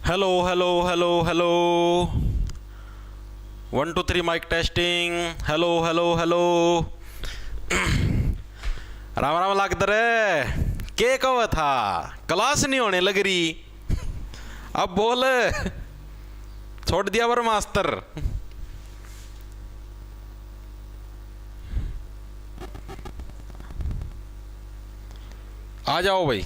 Hello hello hello hello 1 2 3 mike testing. Hello hello hello Ram Ram लागत रे। के कहो था क्लास नहीं होने लग रही, अब बोल। छोड़ दिया वर मास्टर। आ जाओ भाई।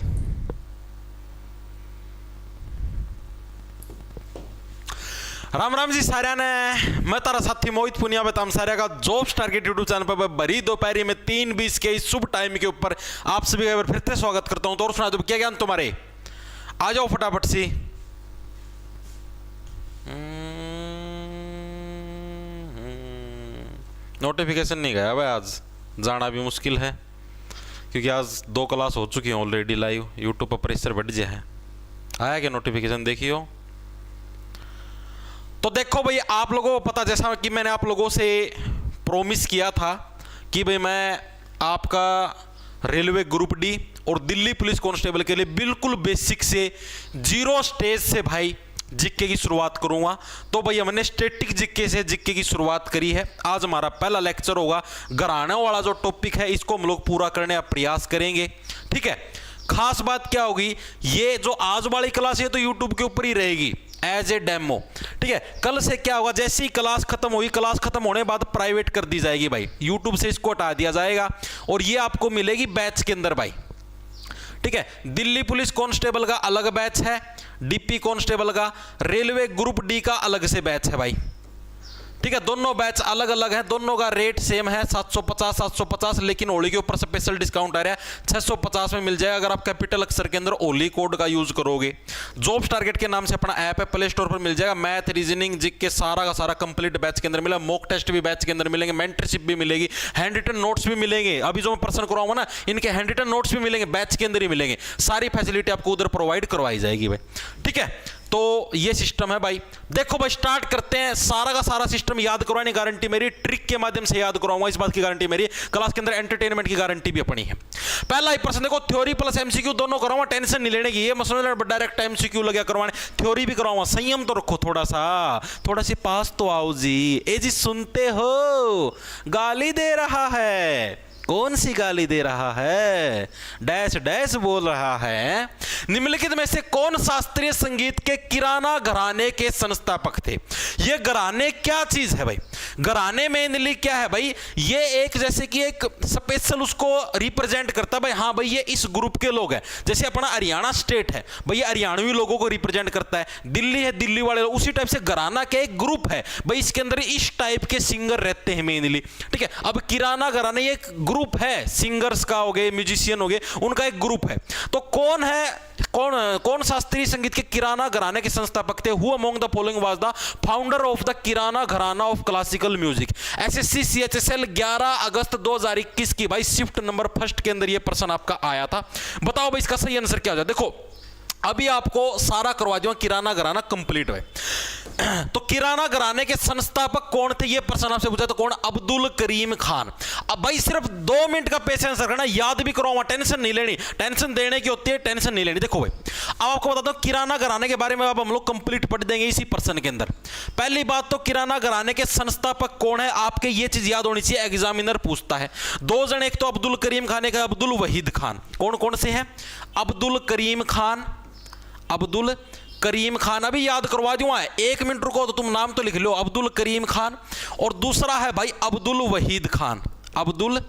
राम राम जी सारिया ने। मैं तारा साथी मोहित पुनिया बताम सारिया का जॉब्स टारगेट यूट्यूब चैनल पर बड़ी दोपहरी में 3:20 के इस शुभ टाइम के ऊपर आप सभी का फिर से स्वागत करता हूं। तो और सुना दो क्या ज्ञान तुम्हारे, आ जाओ फटाफट सी। नोटिफिकेशन नहीं गया भाई, आज जाना भी मुश्किल है क्योंकि आज 2 क्लास हो चुकी हैं ऑलरेडी लाइव। यूट्यूब पर प्रेशर बढ़ गया है। आया क्या नोटिफिकेशन, देखियो। तो देखो भाई, आप लोगों को पता, जैसा कि मैंने आप लोगों से प्रॉमिस किया था कि भाई मैं आपका रेलवे ग्रुप डी और दिल्ली पुलिस कांस्टेबल के लिए बिल्कुल बेसिक से 0 स्टेज से भाई जिक्के की शुरुआत करूंगा। तो भाई हमने स्टैटिक जिक्के से जिक्के की शुरुआत करी है। आज हमारा पहला लेक्चर होगा। घराने वाला जो टॉपिक है इसको हम लोग पूरा करने का प्रयास करेंगे, ठीक है। खास बात क्या होगी, ये जो आज वाली क्लास है तो यूट्यूब के ऊपर ही रहेगी एज ए डेमो, ठीक है। कल से क्या होगा, जैसे ही क्लास खत्म होगी, क्लास खत्म होने बाद प्राइवेट कर दी जाएगी भाई, यूट्यूब से इसको हटा दिया जाएगा और ये आपको मिलेगी बैच के अंदर भाई, ठीक है। दिल्ली पुलिस कांस्टेबल का अलग बैच है, डीपी कांस्टेबल का, रेलवे ग्रुप डी का अलग से बैच है भाई, ठीक है। दोनों बैच अलग अलग है, दोनों का रेट सेम है 750, लेकिन होली के ऊपर स्पेशल डिस्काउंट आ रहा है 650 में मिल जाएगा अगर आप कैपिटल अक्षर के अंदर ओली कोड का यूज करोगे। जॉब्स टारगेट के नाम से अपना ऐप है, प्ले स्टोर पर मिल जाएगा। मैथ, रीजनिंग, जिक के सारा का सारा कंप्लीट बैच के अंदर मिलेगा। मॉक टेस्ट भी बैच के अंदर मिलेंगे, मेंटरशिप भी मिलेगी, हैंड रिटन नोट्स भी मिलेंगे। अभी जो मैं प्रश्न कराऊंगा ना, इनके हैंड रिटन नोट्स भी मिलेंगे, बैच के अंदर ही मिलेंगे। सारी फैसिलिटी आपको उधर प्रोवाइड करवाई जाएगी भाई, ठीक है। तो ये सिस्टम है भाई। देखो भाई, स्टार्ट करते हैं। सारा का सारा सिस्टम याद करवाने की गारंटी मेरी, ट्रिक के माध्यम से याद करवाऊंगा, इस बात की गारंटी मेरी। क्लास के अंदर एंटरटेनमेंट की गारंटी भी अपनी है। पहला ही प्रश्न देखो, थ्योरी प्लस एमसीक्यू दोनों कराऊंगा, टेंशन नहीं लेने की। ये मसला डायरेक्ट एमसीक्यू लगे करवाने, थ्योरी भी कराऊंगा। संयम तो रखो थोड़ा सी पास तो आओ जी। ए जी सुनते हो, गाली दे रहा है। कौन सी गाली दे रहा है? डैश डैश बोल रहा है। निम्नलिखित में से कौन शास्त्रीय संगीत के किराना घराने के संस्थापक थे? ये घराने क्या चीज है भाई? घराने मेनली क्या है भाई? ये एक जैसे कि एक स्पेशल उसको रिप्रेजेंट करता है भाई। हाँ भाई, ये इस ग्रुप के लोग हैं। जैसे अपना हरियाणा स्टेट है भाई, ये हरियाणवी लोगों को रिप्रेजेंट करता है। दिल्ली है, दिल्ली वाले लोग। उसी टाइप से घराना के एक ग्रुप है भाई, इसके अंदर इस टाइप के सिंगर रहते हैं मेनली, ठीक है। अब किराना घराना ये एक ग्रुप है, सिंगर्स का हो गए, म्यूजिशियन हो गए, उनका एक ग्रुप है। तो कौन है, कौन शास्त्रीय संगीत के किराना घराने के संस्थापक थे? Who among the following was the founder of the Kirana gharana of classical music? SSC CHSL 11 अगस्त 2021 की भाई शिफ्ट नंबर फर्स्ट के अंदर यह प्रश्न आपका आया था। बताओ भाई इसका सही आंसर क्या हो जाए। देखो अभी आपको सारा करवा दूंगा, किराना घराना कंप्लीट है। तो किराना घराने के संस्थापक कौन थे, ये प्रश्न आपसे पूछा तो कौन? अब्दुल करीम खान। अब भाई सिर्फ 2 मिनट का पेशेंस रखना, याद भी कराऊंगा, टेंशन नहीं लेनी। टेंशन देने की होती है, टेंशन नहीं लेनी। देखो भाई, अब आपको बताता हूं किराना घराने के बारे में। अब हम लोग कंप्लीट पढ़ देंगे इसी प्रश्न के अंदर। पहली बात तो किराना घराने के संस्थापक कौन है, आपके ये चीज याद होनी चाहिए, एग्जामिनर पूछता है। 2 जन, एक तो अब्दुल करीम खान, एक अब्दुल वहीद खान। कौन कौन से हैं? अब्दुल करीम खान, अब्दुल करीम खान। अभी याद करवा दूंगा, 1 मिनट रुको तो तुम नाम तो लिख लो। अब्दुल करीम खान, और दूसरा है भाई अब्दुल वहीद खान, अब्दुल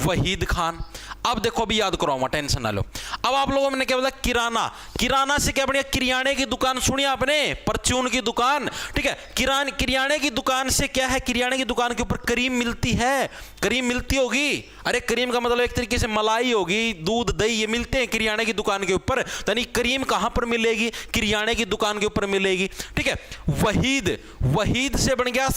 वहीद खान। अब देखो अभी याद कराऊंगा, टेंशन ना लो। अब आप लोगों ने क्या बोला? किराना। किराना से क्या बढ़िया, किरियाने की दुकान सुनी आपने, परचून की दुकान, ठीक है। किरियाने की दुकान से क्या है, किरियाने की दुकान के ऊपर करीम मिलती है, करीम मिलती होगी। अरे करीम का मतलब एक तरीके से मलाई होगी, दूध दही ये मिलते हैं किरियाने की दुकान के ऊपर। यानी करीम कहां पर मिलेगी? किरियाने की दुकान के ऊपर मिलेगी, ठीक है। वहीद, वहीद से बन गया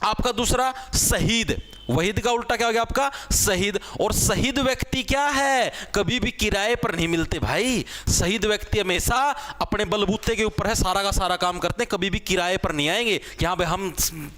आपका दूसरा शहीद। वहीद का उल्टा क्या हो गया आपका? शहीद। और शहीद व्यक्ति क्या है? कभी भी किराए पर नहीं मिलते भाई। शहीद व्यक्ति हमेशा अपने बलबूते के ऊपर है, सारा का सारा काम करते हैं, कभी भी किराए पर नहीं आएंगे कि हाँ भाई हम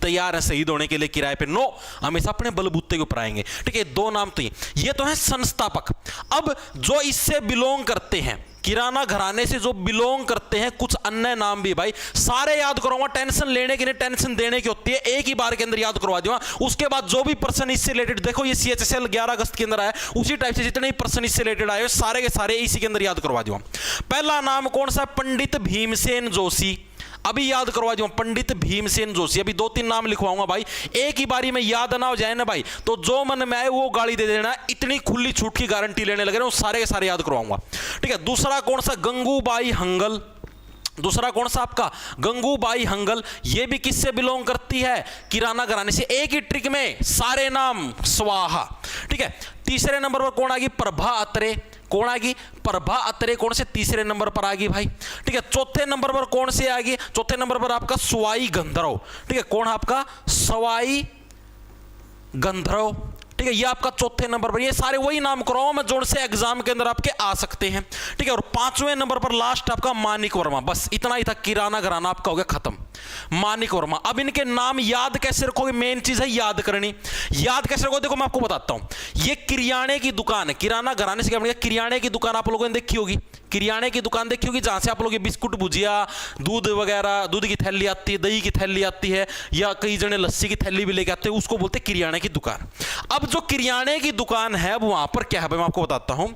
तैयार हैं शहीद होने के लिए किराए पे। नो, हमेशा अपने बलबूते के ऊपर आएंगे, ठीक है। 2 नाम तो ये तो है संस्थापक। अब जो इससे बिलोंग करते हैं, किराना घराने से जो बिलोंग करते हैं कुछ अन्य नाम भी भाई सारे याद करवाऊंगा, टेंशन लेने की नहीं, टेंशन देने की होती है, एक ही बार के अंदर याद करवा दूंगा। उसके बाद जो भी पर्सन इससे रिलेटेड, देखो ये CHSL 11 अगस्त के अंदर आया, उसी टाइप से जितने भी पर्सन इससे रिलेटेड आए सारे के सारे इसी के अंदर याद करवा दूंगा। पहला नाम कौन सा? पंडित भीमसेन जोशी, अभी याद करवा दूंगा, पंडित भीमसेन जोशी। अभी 2-3 नाम लिखवाऊंगा भाई, एक ही बारी में याद ना हो जाए ना भाई तो जो मन में आए वो गाली दे देना, इतनी खुली छूट की गारंटी लेने लगे ना, सारे के सारे याद करवाऊंगा, ठीक है। दूसरा कौन सा? गंगूबाई हंगल, दूसरा कौन सा आपका? गंगूबाई हंगल, ये भी किससे बिलोंग करती है? किराना घराने से। एक ही ट्रिक में सारे नाम स्वाहा, ठीक है। तीसरे नंबर पर कौन आ गई? प्रभा अत्रे, कौन आ गई? प्रभा अत्रे कौन से? तीसरे नंबर पर आ गई भाई, ठीक है। चौथे नंबर पर कौन से आ गई? चौथे नंबर पर आपका सवाई गंधर्व, ठीक है। कौन आपका? सवाई गंधर्व, ठीक है। ये आपका चौथे नंबर पर, ये सारे वही नाम कराओ मैं जोड़ से एग्जाम के अंदर आपके आ सकते हैं, ठीक है। और 5वें नंबर पर लास्ट आपका मानिक वर्मा, बस इतना ही था, किराना घराना आपका हो गया खत्म, मानिक वर्मा। अब इनके नाम याद कैसे रखोगे? मेन चीज है याद करनी। याद कैसे रखोगे? देखो मैं आपको बताता हूं, ये किराने की दुकान है, किराना घराने से क्या बनेगा? किराने की दुकान आप लोगों ने देखी होगी, किराने की दुकान देखी होगी, जहां से आप लोग ये बिस्कुट भुजिया दूध वगैरह, दूध की थैली आती है, दही की थैली आती है, या कई जने लस्सी की थैली भी लेके आते हैं, उसको बोलते हैं किराने की दुकान। अब जो किराने की दुकान है वहां पर क्या है भाई मैं आपको बताता हूं।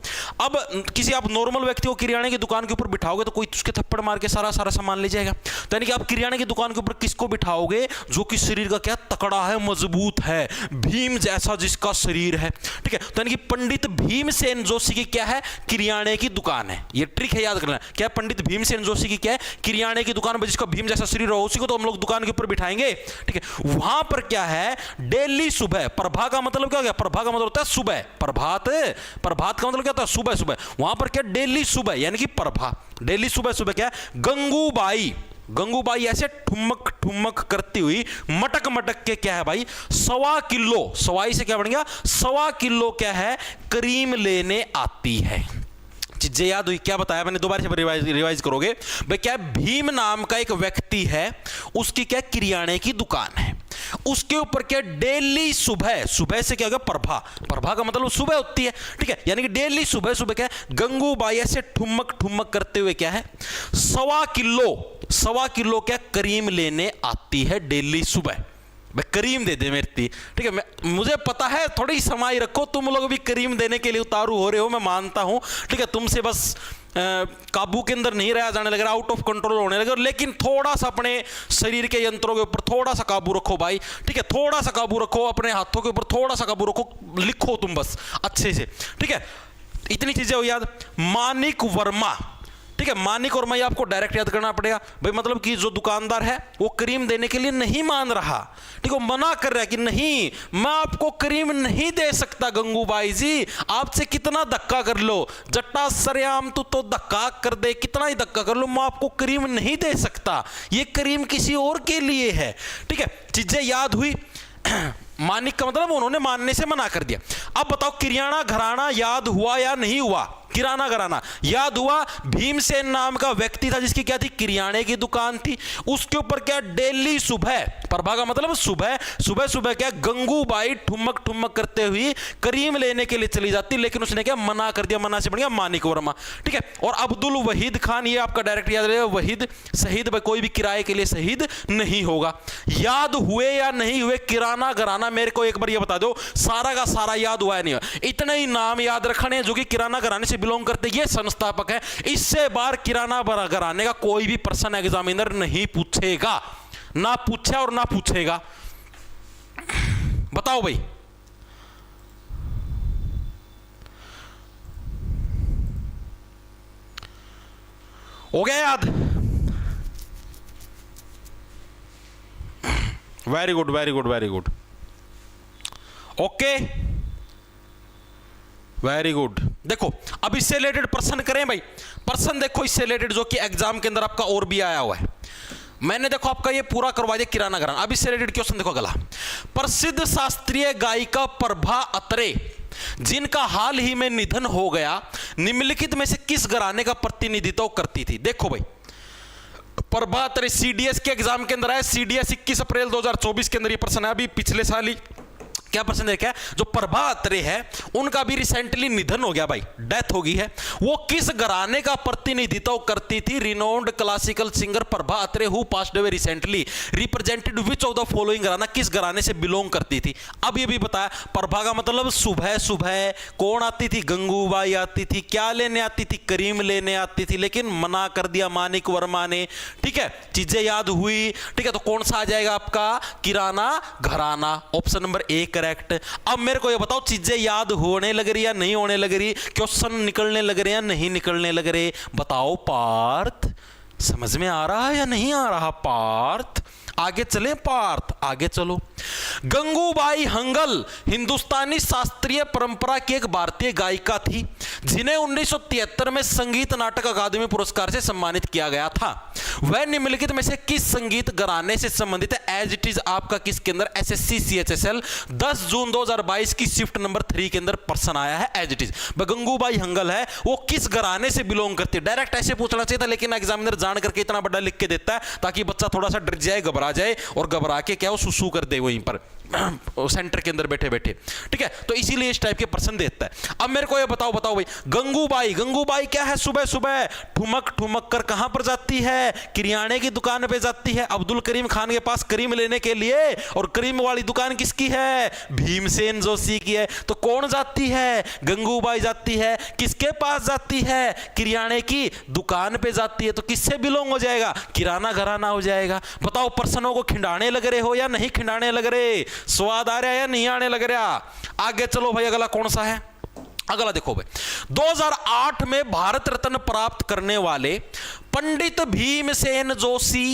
अब किसी आप नॉर्मल व्यक्ति को किराने की दुकान के ऊपर बिठाओगे तो कोई उसके थप्पड़ मार के सारा सामान ले जाएगा, तो यानी कि आप किराने की दुकान के ऊपर किसको बिठाओगे? जो कि शरीर का क्या तकड़ा है, मजबूत है, भीम जैसा जिसका शरीर है, ठीक है। तो यानी कि पंडित भीमसेन जोशी की क्या है? किराने की दुकान है। ये ट्रिक है याद करना, क्या है? पंडित भीमसेन जोशी की क्या है? किराने की दुकान, जिसका भीम जैसा शरीर हो उसी को तो हम लोग दुकान के ऊपर बिठाएंगे, ठीक है। वहां पर क्या है? डेली सुबह, प्रभा का मतलब क्या हो गया? प्रभा का मतलब होता है सुबह, प्रभात, प्रभात का मतलब क्या होता है? सुबह सुबह। वहां पर क्या? डेली सुबह यानी कि प्रभा, डेली सुबह सुबह क्या है? गंगूबाई, गंगूबाई ऐसे ठुमक ठुमक करती हुई मटक मटक के क्या है भाई? 1.25 किलो, सवाई से क्या बन गया? 1.25 किलो क्या है? क्रीम लेने आती है। चीजें याद हुई? क्या बताया मैंने? दोबारा से रिवाइज करोगे भाई। क्या? भीम नाम का एक व्यक्ति है, उसकी क्या? किराने की दुकान है, उसके ऊपर क्या? डेली सुबह, सुबह से क्या होगा? प्रभा, प्रभा का मतलब सुबह होती है, ठीक है। यानी कि डेली सुबह सुबह क्या है? गंगूबाई ऐसे ठुमक ठुमक करते हुए क्या है? 1.25 किलो क्या? क्रीम लेने आती है डेली सुबह। भाई करीम दे दे मेरी, ठीक है। मुझे पता है थोड़ी समाई रखो, तुम लोग भी करीम देने के लिए उतारू हो रहे हो, मैं मानता हूं, ठीक है। तुमसे बस काबू के अंदर नहीं रहा जाने लग रहा, आउट ऑफ कंट्रोल होने लगे, लेकिन थोड़ा सा अपने शरीर के यंत्रों के ऊपर थोड़ा सा काबू रखो भाई, ठीक है। थोड़ा सा काबू रखो, अपने हाथों के ऊपर थोड़ा सा काबू रखो, लिखो तुम बस अच्छे से, ठीक है। इतनी चीजें हो याद। मानिक वर्मा, ठीक है। मानिक वर्मा ये आपको डायरेक्ट याद करना पड़ेगा भाई, मतलब कि जो दुकानदार है वो क्रीम देने के लिए नहीं मान रहा, ठीक है, मना कर रहा है कि नहीं मैं आपको क्रीम नहीं दे सकता गंगूबाई जी, आपसे कितना धक्का कर लो, जट्टा सरेआम तो धक्का कर दे, कितना ही धक्का कर लो, मैं आपको क्रीम नहीं दे सकता, ये क्रीम किसी और के लिए है, ठीक है। चीजें याद हुई। मानिक का मतलब उन्होंने मानने से मना कर दिया। अब बताओ किराना घराना याद हुआ या नहीं हुआ? किराना घराना याद हुआ। भीमसेन नाम का व्यक्ति था जिसकी क्या थी? किराने की दुकान थी, उसके ऊपर क्या? डेली सुबह, प्रभा का मतलब सुबह, सुबह सुबह क्या? गंगूबाई ठुमक ठुमक करते हुए करीम लेने के लिए चली जाती, लेकिन उसने क्या? मना कर दिया, मना से बन गया मानिक वर्मा, ठीक है। और अब्दुल वहीद खान, ये आपका डायरेक्ट याद रहेगा, वहीद शहीद भाई, कोई भी किराए के लिए शहीद नहीं होगा। याद हुए या नहीं हुए किराना घराना? मेरे को एक बार ये बता दो, सारा का सारा याद हुआ या नहीं हुआ? इतने ही नाम याद रखने जो कि किराना घराने से बिलोंग करते, ये संस्थापक है, इससे बार किराना घराने का कोई भी पर्सन एग्जामिनर नहीं पूछेगा, ना पूछा और ना पूछेगा। बताओ भाई, हो गया याद? Very good very good very good, okay very good. देखो अब इससे रिलेटेड प्रश्न करें भाई, प्रश्न देखो इससे रिलेटेड जो कि एग्जाम के अंदर आपका और भी आया हुआ है। मैंने देखो आपका ये पूरा करवा दिया किराना घराना। अब इससे रिलेटेड क्वेश्चन देखो अगला। प्रसिद्ध शास्त्रीय गायिका प्रभा अत्रे जिनका हाल ही में निधन हो गया, निम्नलिखित में से किस घराने का प्रतिनिधित्व करती थी? देखो भाई, प्रभा अत्रे सीडीएस के एग्जाम के अंदर आया, सीडीएस 21 अप्रैल 2024 के अंदर ये प्रश्न है, अभी पिछले साल ही क्या प्रश्न देखा है? जो प्रभा अत्रे है उनका भी रिसेंटली निधन हो गया भाई, डेथ हो गई है। वो किस घराने का प्रतिनिधित्व करती थी? Renowned classical singer Prabha Atre who passed away recently represented which of the following घराना, किस घराने से बिलोंग करती थी? अब ये भी बताया, प्रभा का मतलब सुबह सुबह कौन आती थी? गंगूबाई आती थी। क्या लेने आती थी? करीम लेने आती थी, लेकिन मना कर दिया मानिक वर्मा ने। ठीक है, चीजें याद हुई। ठीक है, तो कौन सा आ जाएगा आपका? किराना घराना, ऑप्शन नंबर ए करेक्ट। अब मेरे को ये बताओ, चीजें याद होने लग रही या नहीं होने लग रही? क्वेश्चन निकलने लग रहे या नहीं निकलने लग रहे? बताओ पार्थ, समझ में आ रहा है या नहीं आ रहा? पार्थ आगे चले, पार्थ आगे चलो। गंगूबाई हंगल हिंदुस्तानी शास्त्रीय परंपरा की एक भारतीय गायिका थी जिन्हें 1973 में संगीत नाटक अकादमी पुरस्कार से सम्मानित किया गया था। वह निम्नलिखित में से किस संगीत घराने से संबंधित है? एज इट इज आपका किसके अंदर? एसएससी CHSL 10 जून 2022 की शिफ्ट नंबर 3 के अंदर प्रश्न आया है। As it is Gangubai Hangal है, वो किस घराने से बिलोंग करती है? डायरेक्ट ऐसे पूछना चाहिए था, लेकिन एग्जामिनर जान करके इतना बड़ा लिख के देता है ताकि बच्चा थोड़ा सा डर जाए, घबरा जाए, और घबरा के क्या वो सुसु कर दे वहीं पर सेंटर के अंदर बैठे बैठे। ठीक है, तो इसीलिए इस टाइप के प्रश्न देता है। अब मेरे को ये बताओ भाई, गंगूबाई क्या है? सुबह सुबह ठुमक ठुमक कर कहां पर जाती है? किराने की दुकान पे जाती है अब्दुल करीम खान के पास करीम लेने के लिए। और करीम वाली दुकान किसकी है? भीमसेन जोशी की है। तो कौन जाती है? गंगूबाई जाती है। किसके पास जाती है? किराने की दुकान पे जाती है। तो किससे बिलोंग हो जाएगा? किराना घराना हो जाएगा। बताओ, प्रश्नों को खिंडाने लग रहे हो या नहीं खिंडाने लग रहे? स्वाद आ रहा है या नहीं आने लग रहा? आगे चलो भाई, अगला कौन सा है? अगला देखो भाई, 2008 में भारत रत्न प्राप्त करने वाले पंडित भीमसेन जोशी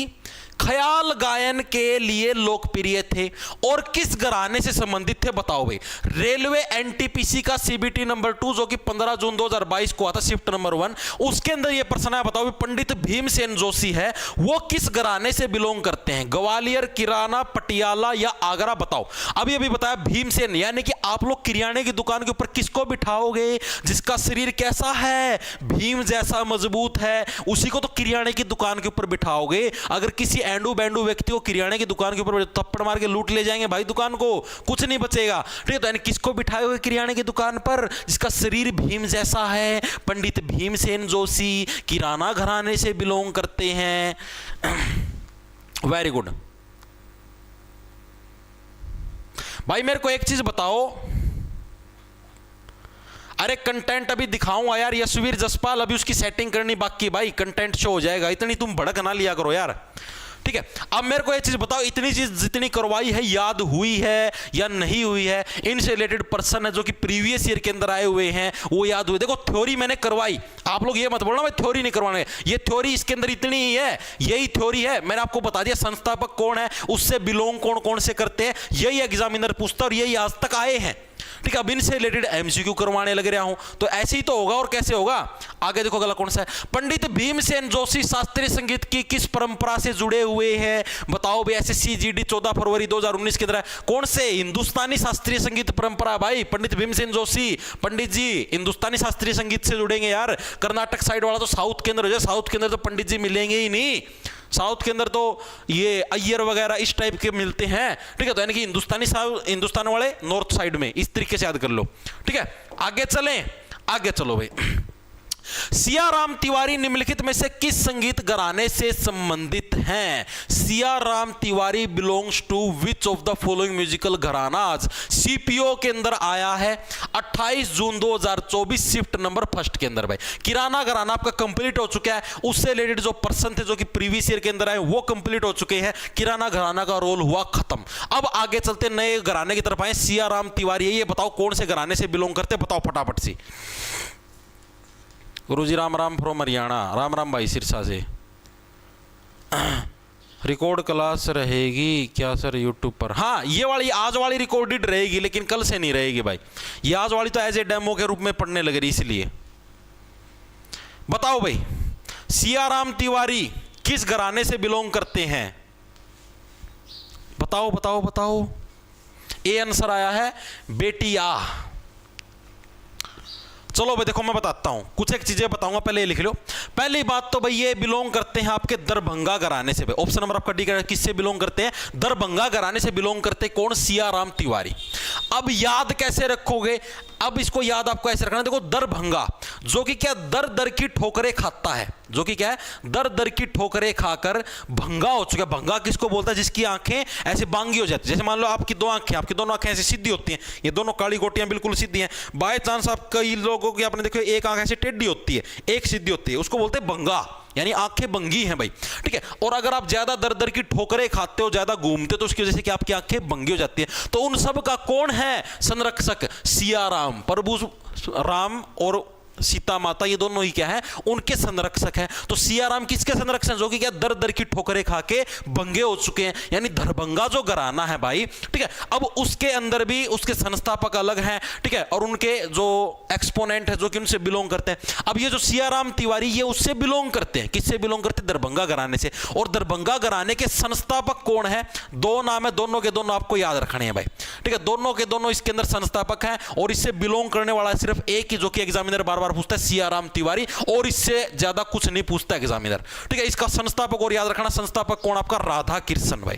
ख्याल गायन के लिए लोकप्रिय थे और किस घराने से संबंधित थे? बताओ भाई। रेलवे एनटीपीसी का सीबीटी नंबर 2 जो कि 15 जून 2022 को आता, शिफ्ट नंबर 1, उसके अंदर यह प्रश्न है। बताओ, पंडित भीमसेन जोशी है वो किस घराने से बिलोंग करते हैं? ग्वालियर, किराना, पटियाला या आगरा? बताओ। अभी अभी बताया भीमसेन, यानी कि आप लोग किराने की दुकान के ऊपर किसको बिठाओगे? जिसका शरीर कैसा है? भीम जैसा मजबूत है, उसी को तो किराने की दुकान के ऊपर बिठाओगे। अगर किसी एंडू बैंडू व्यक्ति को किराने की दुकान के ऊपर थप्पड़ मार के लूट ले जाएंगे भाई दुकान को, कुछ नहीं बचेगा। ठीक है, तो यानी किसको बिठाए हुए किराने की दुकान पर? जिसका शरीर भीम जैसा है। पंडित भीमसेन जोशी किराना घराने से बिलोंग करते हैं। वेरी गुड भाई। मेरे को एक चीज बताओ, अरे कंटेंट अभी दिखाऊंगा यार, यशवीर जसपाल, अभी उसकी सेटिंग करनी बाकी भाई, कंटेंट शो हो जाएगा। इतनी तुम भड़क ना लिया करो यार। ठीक है, अब मेरे को एक चीज बताओ, इतनी चीज जितनी करवाई है याद हुई है या नहीं हुई है? इनसे रिलेटेड पर्सन है जो कि प्रीवियस ईयर के अंदर आए हुए हैं, वो याद हुए? देखो, थ्योरी मैंने करवाई, आप लोग ये मत बोलना मैं थ्योरी नहीं करवाने, ये थ्योरी इसके अंदर इतनी ही है, यही थ्योरी है। मैंने आपको बता दिया संस्थापक कौन है, उससे बिलोंग कौन कौन से करते हैं, यही एग्जामिनर पूछता और यही आज तक आए हैं। ठीक है, अब इनसे रिलेटेड एमसीक्यू करवाने लग रहा हूं, तो ऐसे ही तो होगा, और कैसे होगा? आगे देखो अगला कौन सा है? पंडित भीमसेन जोशी शास्त्रीय संगीत की किस परंपरा से जुड़े हुए हैं? बताओ भाई। एसएससी जीडी 14 फरवरी 2019 के अंदर कौन से? हिंदुस्तानी शास्त्रीय संगीत परंपरा भाई। पंडित भीमसेन जोशी पंडित जी हिंदुस्तानी शास्त्रीय संगीत से जुड़ेंगे यार। कर्नाटक साइड वाला तो साउथ के अंदर हो जाए, साउथ के अंदर तो पंडित जी मिलेंगे ही नहीं। साउथ के अंदर तो ये अय्यर वगैरह इस टाइप के मिलते हैं। ठीक है, तो यानी कि हिंदुस्तान वाले नॉर्थ साइड में, इस तरीके से याद कर लो। ठीक है, आगे चलें, आगे चलो भाई। सियाराम तिवारी निम्नलिखित में से किस संगीत घराने से संबंधित हैं? Siyaram Tiwari belongs to which of the following musical gharanas? CPO के अंदर आया है 28 जून 2024 शिफ्ट नंबर 1 के अंदर भाई। किराना घराना आपका कंप्लीट हो चुका है, उससे रिलेटेड जो पर्सन थे जो कि प्रीवियस ईयर के अंदर आए वो कंप्लीट हो चुके हैं। किराना घराना का रोल हुआ खत्म। अब आगे चलते नए घराने की तरफ आए। सियाराम तिवारी, ये बताओ कौन से घराने से बिलोंग करते? बताओ फटाफट से। गुरुजी राम राम फ्रॉम हरियाणा। राम राम भाई सिरसा से। रिकॉर्ड क्लास रहेगी क्या सर यूट्यूब पर? हाँ, ये वाली आज वाली रिकॉर्डेड रहेगी, लेकिन कल से नहीं रहेगी भाई। ये आज वाली तो एज ए डेमो के रूप में पढ़ने लग रही, इसलिए। बताओ भाई, सियाराम तिवारी किस घराने से बिलोंग करते हैं? बताओ बताओ बताओ। ए आंसर आया है बेटिया। चलो भाई देखो मैं बताता हूं, कुछ एक चीजें बताऊंगा, पहले ये लिख लो। पहली बात तो भाई ये बिलोंग करते हैं आपके दरभंगा घराने से। भाई ऑप्शन नंबर आपका डी किससे बिलोंग करते हैं? दरभंगा घराने से बिलोंग करते हैं। कौन? सियाराम तिवारी। अब याद कैसे रखोगे? अब इसको याद आपको ऐसे रखना, देखो दरभंगा जो कि क्या दर दर की ठोकरें खाता है, जो कि क्या है दर दर की ठोकरें खाकर भंगा हो चुका है। भंगा किसको बोलता है? जिसकी आंखें ऐसे बांगी हो जाती है। जैसे मान लो आपकी दो आंखें, आपकी दोनों आंखें ऐसे सीधी होती हैं, ये दोनों काली गोटियां बिल्कुल सीधी हैं। बाय चांस आप कई लोगों की आपने देखो एक आंख ऐसे टेढ़ी होती है, एक सीधी होती है, उसको बोलते हैं भंगा, यानी आंखें बंगी हैं भाई, ठीक है। और अगर आप ज्यादा दर दर की ठोकरें खाते हो, ज्यादा घूमते हो, तो उसकी वजह से कि आपकी आंखें बंगी हो जाती है। तो उन सब का कौन है संरक्षक? सियाराम, प्रभु राम और सीता माता, ये दोनों ही क्या है? उनके संरक्षक हैं। तो सियाराम किसके संरक्षक? जो कि क्या दर दर की ठोकरें खा के भंगे हो चुके हैं, यानी दरभंगा जो घराना है भाई, ठीक है। अब उसके अंदर भी उसके संस्थापक अलग हैं, ठीक है, और उनके जो एक्सपोनेंट है जो कि उनसे बिलोंग करते हैं। अब ये जो सियाराम तिवारी ये उससे बिलोंग करते हैं, किससे बिलोंग करते हैं? दरभंगा घराने से। और दरभंगा घराने के संस्थापक कौन है? दो नाम है, दोनों के दोनों आपको याद रखने हैं भाई, ठीक है। दोनों के दोनों इसके अंदर संस्थापक हैं, और इससे बिलोंग करने वाला सिर्फ एक ही, जो कि एग्जामिनर बार पूछता है, सियाराम तिवारी, और इससे ज्यादा कुछ नहीं पूछता एग्जामिनर, ठीक है। इसका संस्थापक और याद रखना, संस्थापक कौन? आपका राधा कृष्ण भाई।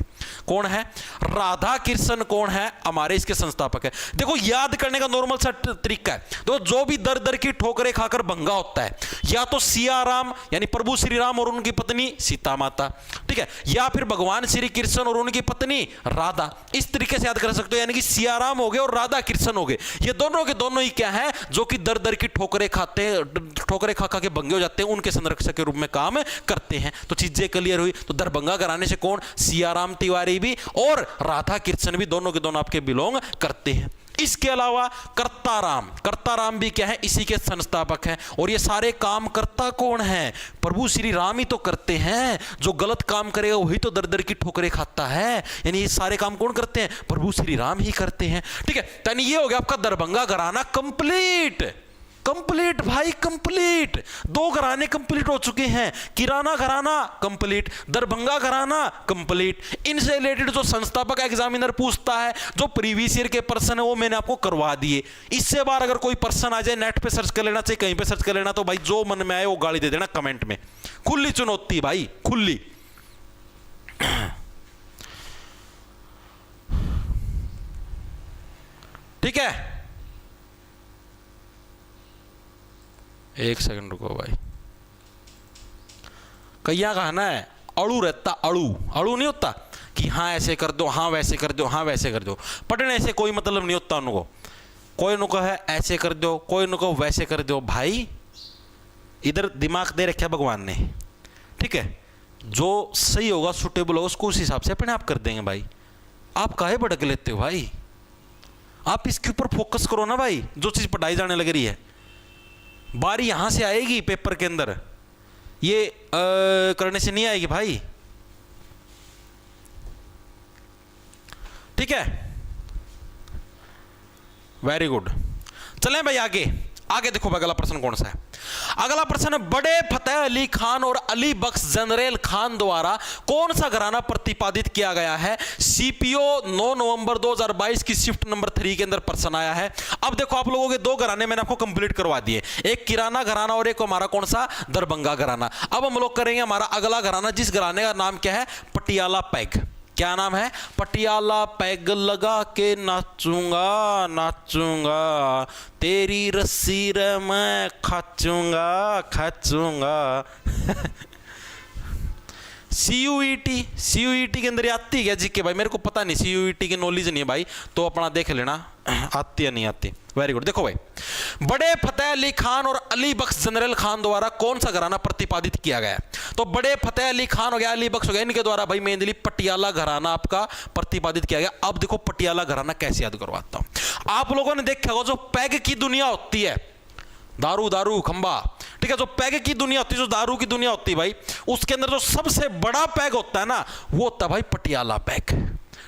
कौन है? राधा कृष्ण कौन है? हमारे इसके संस्थापक है। देखो याद करने का नॉर्मल सा तरीका है, तो जो भी दर दर की ठोकरें खाकर भंगा होता है, या तो सियाराम यानी प्रभु श्री राम और उनकी पत्नी सीता माता, ठीक है, या फिर भगवान श्री कृष्ण और उनकी पत्नी राधा। इस तरीके से याद कर सकते हो, यानी कि सियाराम हो गए और राधा कृष्ण हो गए, ये दोनों के दोनों ही क्या है? जो कि दर दर की ठोकरें खाते हैं, ठोकरें खा खा के भंगे हो जाते हैं, उनके संरक्षक के रूप में काम करते हैं। तो चीजें क्लियर हुई। तो दरभंगा घराने से कौन? सियाराम तिवारी भी और राधा कृष्ण भी, दोनों के दोनों आपके बिलोंग करते हैं। इसके अलावा कर्ताराम, कर्ताराम भी क्या है? इसी के संस्थापक हैं। और ये सारे काम करता कौन है? प्रभु श्री राम ही तो करते हैं। जो गलत काम करेगा वही तो दर दर की ठोकरें खाता है, यानी ये सारे काम कौन करते हैं? प्रभु श्री राम ही करते हैं, ठीक है। यानी ये हो गया आपका दरभंगा घराना कंप्लीट। कंप्लीट भाई, कंप्लीट। दो घराने कंप्लीट हो चुके हैं, किराना घराना कंप्लीट, दरभंगा घराना कंप्लीट। इनसे रिलेटेड जो संस्थापक एग्जामिनर पूछता है, जो प्रीवियस ईयर के पर्सन है, वो मैंने आपको करवा दिए। इससे बार अगर कोई पर्सन आ जाए, नेट पे सर्च कर लेना, चाहिए कहीं पे सर्च कर लेना, तो भाई जो मन में आए वो गाली दे देना कमेंट में। खुली चुनौती भाई, खुली। ठीक है, एक सेकंड रुको भाई। कैया कहना है अड़ू रहता, अड़ू अड़ू नहीं होता कि हाँ ऐसे कर दो, हाँ वैसे कर दो, हाँ वैसे कर दो। पढ़ने से कोई मतलब नहीं होता उनको। कोई न कहे ऐसे कर दो, कोई न कहो वैसे कर दो। भाई इधर दिमाग दे रखा भगवान ने, ठीक है। जो सही होगा, सुटेबल होगा, उसको उस हिसाब से अपने आप कर देंगे भाई। आप काहे भड़क लेते हो भाई? आप इसके ऊपर फोकस करो ना भाई। जो चीज पढ़ाई जाने लग रही है, बारी यहां से आएगी पेपर के अंदर, ये करने से नहीं आएगी भाई, ठीक है। Very good. चलें भाई आगे। आगे देखो अगला प्रश्न कौन सा है। अगला प्रश्न है, बड़े फतेह अली खान और अली बख्श जनरल खान द्वारा कौन सा घराना प्रतिपादित किया गया है? सीपीओ 9 नवंबर 2022 की शिफ्ट नंबर 3 के अंदर प्रश्न आया है। अब देखो आप लोगों के दो घराने मैंने आपको कंप्लीट करवा दिए, एक किराना घराना और एक हमारा कौन सा? दरभंगा घराना। अब हम लोग करेंगे हमारा अगला घराना, जिस घराने का नाम क्या है? पटियाला पैग। क्या नाम है? पटियाला पैग लगा के नाचूंगा नाचूंगा, तेरी रस्सी रे मैं खाचूंगा खाचूंगा। सीयूईटी, सीयूईटी के अंदर आती है क्या जीके भाई? मेरे को पता नहीं, सीयूईटी की नॉलेज नहीं है भाई, तो अपना देख लेना आती है नहीं आती। Very good. देखो भाई, बड़े फतेह अली खान और अली बख्श जनरल खान द्वारा कौन सा घराना प्रतिपादित किया गया? तो बड़े फतेह अली खान हो गया, अली बख्श हो गया, इनके द्वारा भाई मेनली पटियाला घराना आपका प्रतिपादित किया गया। अब देखो पटियाला घराना कैसे याद करवाता हूं। आप लोगों ने देखा होगा, जो पैग की दुनिया होती है, दारू दारू खंबा, ठीक है, जो पैग की दुनिया होती है, जो दारू की दुनिया होती है भाई, उसके अंदर जो सबसे बड़ा पैग होता है ना, वो होता है भाई पटियाला पैग,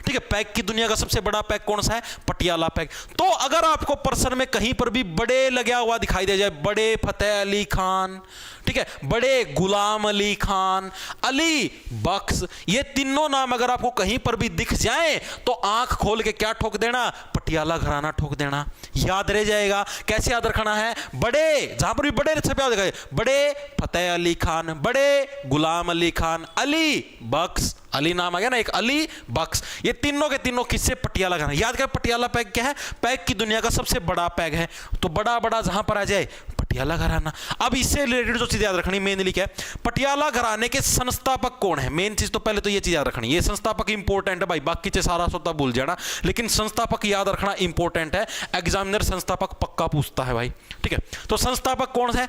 ठीक है। पैग की दुनिया का सबसे बड़ा पैग कौन सा है? पटियाला पैग। तो अगर आपको प्रश्न में कहीं पर भी बड़े लगा हुआ दिखाई दे जाए, बड़े फतेह अली खान, ठीक है, बड़े गुलाम अली खान, अली बख्श, ये तीनों नाम अगर आपको कहीं पर भी दिख जाए, तो आंख खोल के क्या ठोक देना? पटियाला घराना ठोक देना, याद रह जाएगा। कैसे याद रखना है? बड़े, जहां पर भी बड़े छपे हो दिखाए, बड़े फतेह अली खान, बड़े गुलाम अली खान, अली बख्श, अली नाम आ गया ना एक, अली बख्श, ये तीनों के तीनों किससे? पटियाला घराना। याद कर पटियाला पैग क्या है? पैग की दुनिया का सबसे बड़ा पैग है, तो बड़ा बड़ा जहां पर आ जाए पटियाला घराना। अब इससे रिलेटेड जो चीज याद रखनी मेनली क्या है? पटियाला घराने के संस्थापक कौन है? मेन चीज तो पहले तो ये चीज याद रखनी, ये संस्थापक इंपॉर्टेंट है भाई, बाकी से सारा सोता भूल जाना, लेकिन संस्थापक याद रखना इंपॉर्टेंट है, एग्जामिनर संस्थापक पक्का पूछता है भाई, ठीक है। तो संस्थापक कौन है?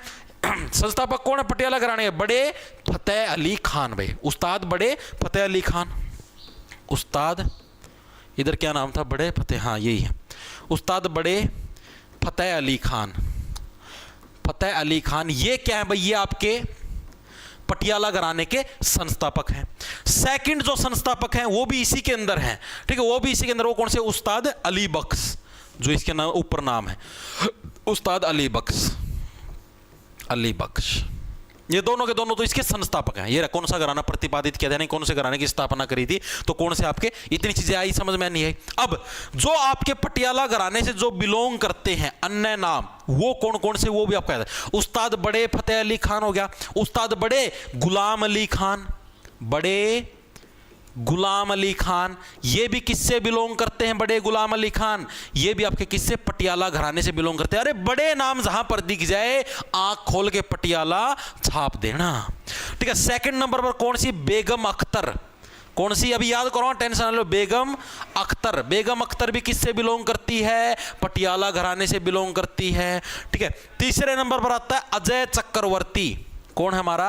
संस्थापक कौन है पटियाला घराने के? बड़े फतेह अली खान भाई, उस्ताद बड़े फतेह अली खान। उस्ताद, इधर क्या नाम था? बड़े फतेह, हाँ यही है, उस्ताद बड़े फतेह अली खान। फतेह अली खान ये क्या है भाई? ये आपके पटियाला घराने के संस्थापक हैं। सेकंड जो संस्थापक हैं वो भी इसी के अंदर हैं, ठीक है, वो भी इसी के अंदर। वो कौन से? उस्ताद अली बख्श, जो इसके नाम ऊपर नाम है, उस्ताद अली बख्श, अली बख्श, ये दोनों के दोनों तो इसके संस्थापक हैं। ये कौन सा घराना प्रतिपादित किया था, नहीं कौन से घराने की स्थापना करी थी, तो कौन से आपके, इतनी चीजें आई समझ में नहीं आई। अब जो आपके पटियाला घराने से जो बिलोंग करते हैं अन्य नाम, वो कौन कौन से, वो भी आपका याद है। उस्ताद बड़े फतेह अली खान हो गया, उस्ताद बड़े गुलाम अली खान, बड़े गुलाम अली खान, ये भी किससे बिलोंग करते हैं? बड़े गुलाम अली खान, ये भी आपके किससे? पटियाला घराने से बिलोंग करते हैं। अरे बड़े नाम जहां पर दिख जाए आंख खोल के पटियाला छाप देना, ठीक है। सेकंड नंबर पर कौन सी? बेगम अख्तर, कौन सी? अभी याद करो, टेंशन ना लो, बेगम अख्तर। बेगम अख्तर भी किससे बिलोंग करती है? पटियाला घराने से बिलोंग करती है, ठीक है। तीसरे नंबर पर आता है अजय चक्रवर्ती, कौन है हमारा?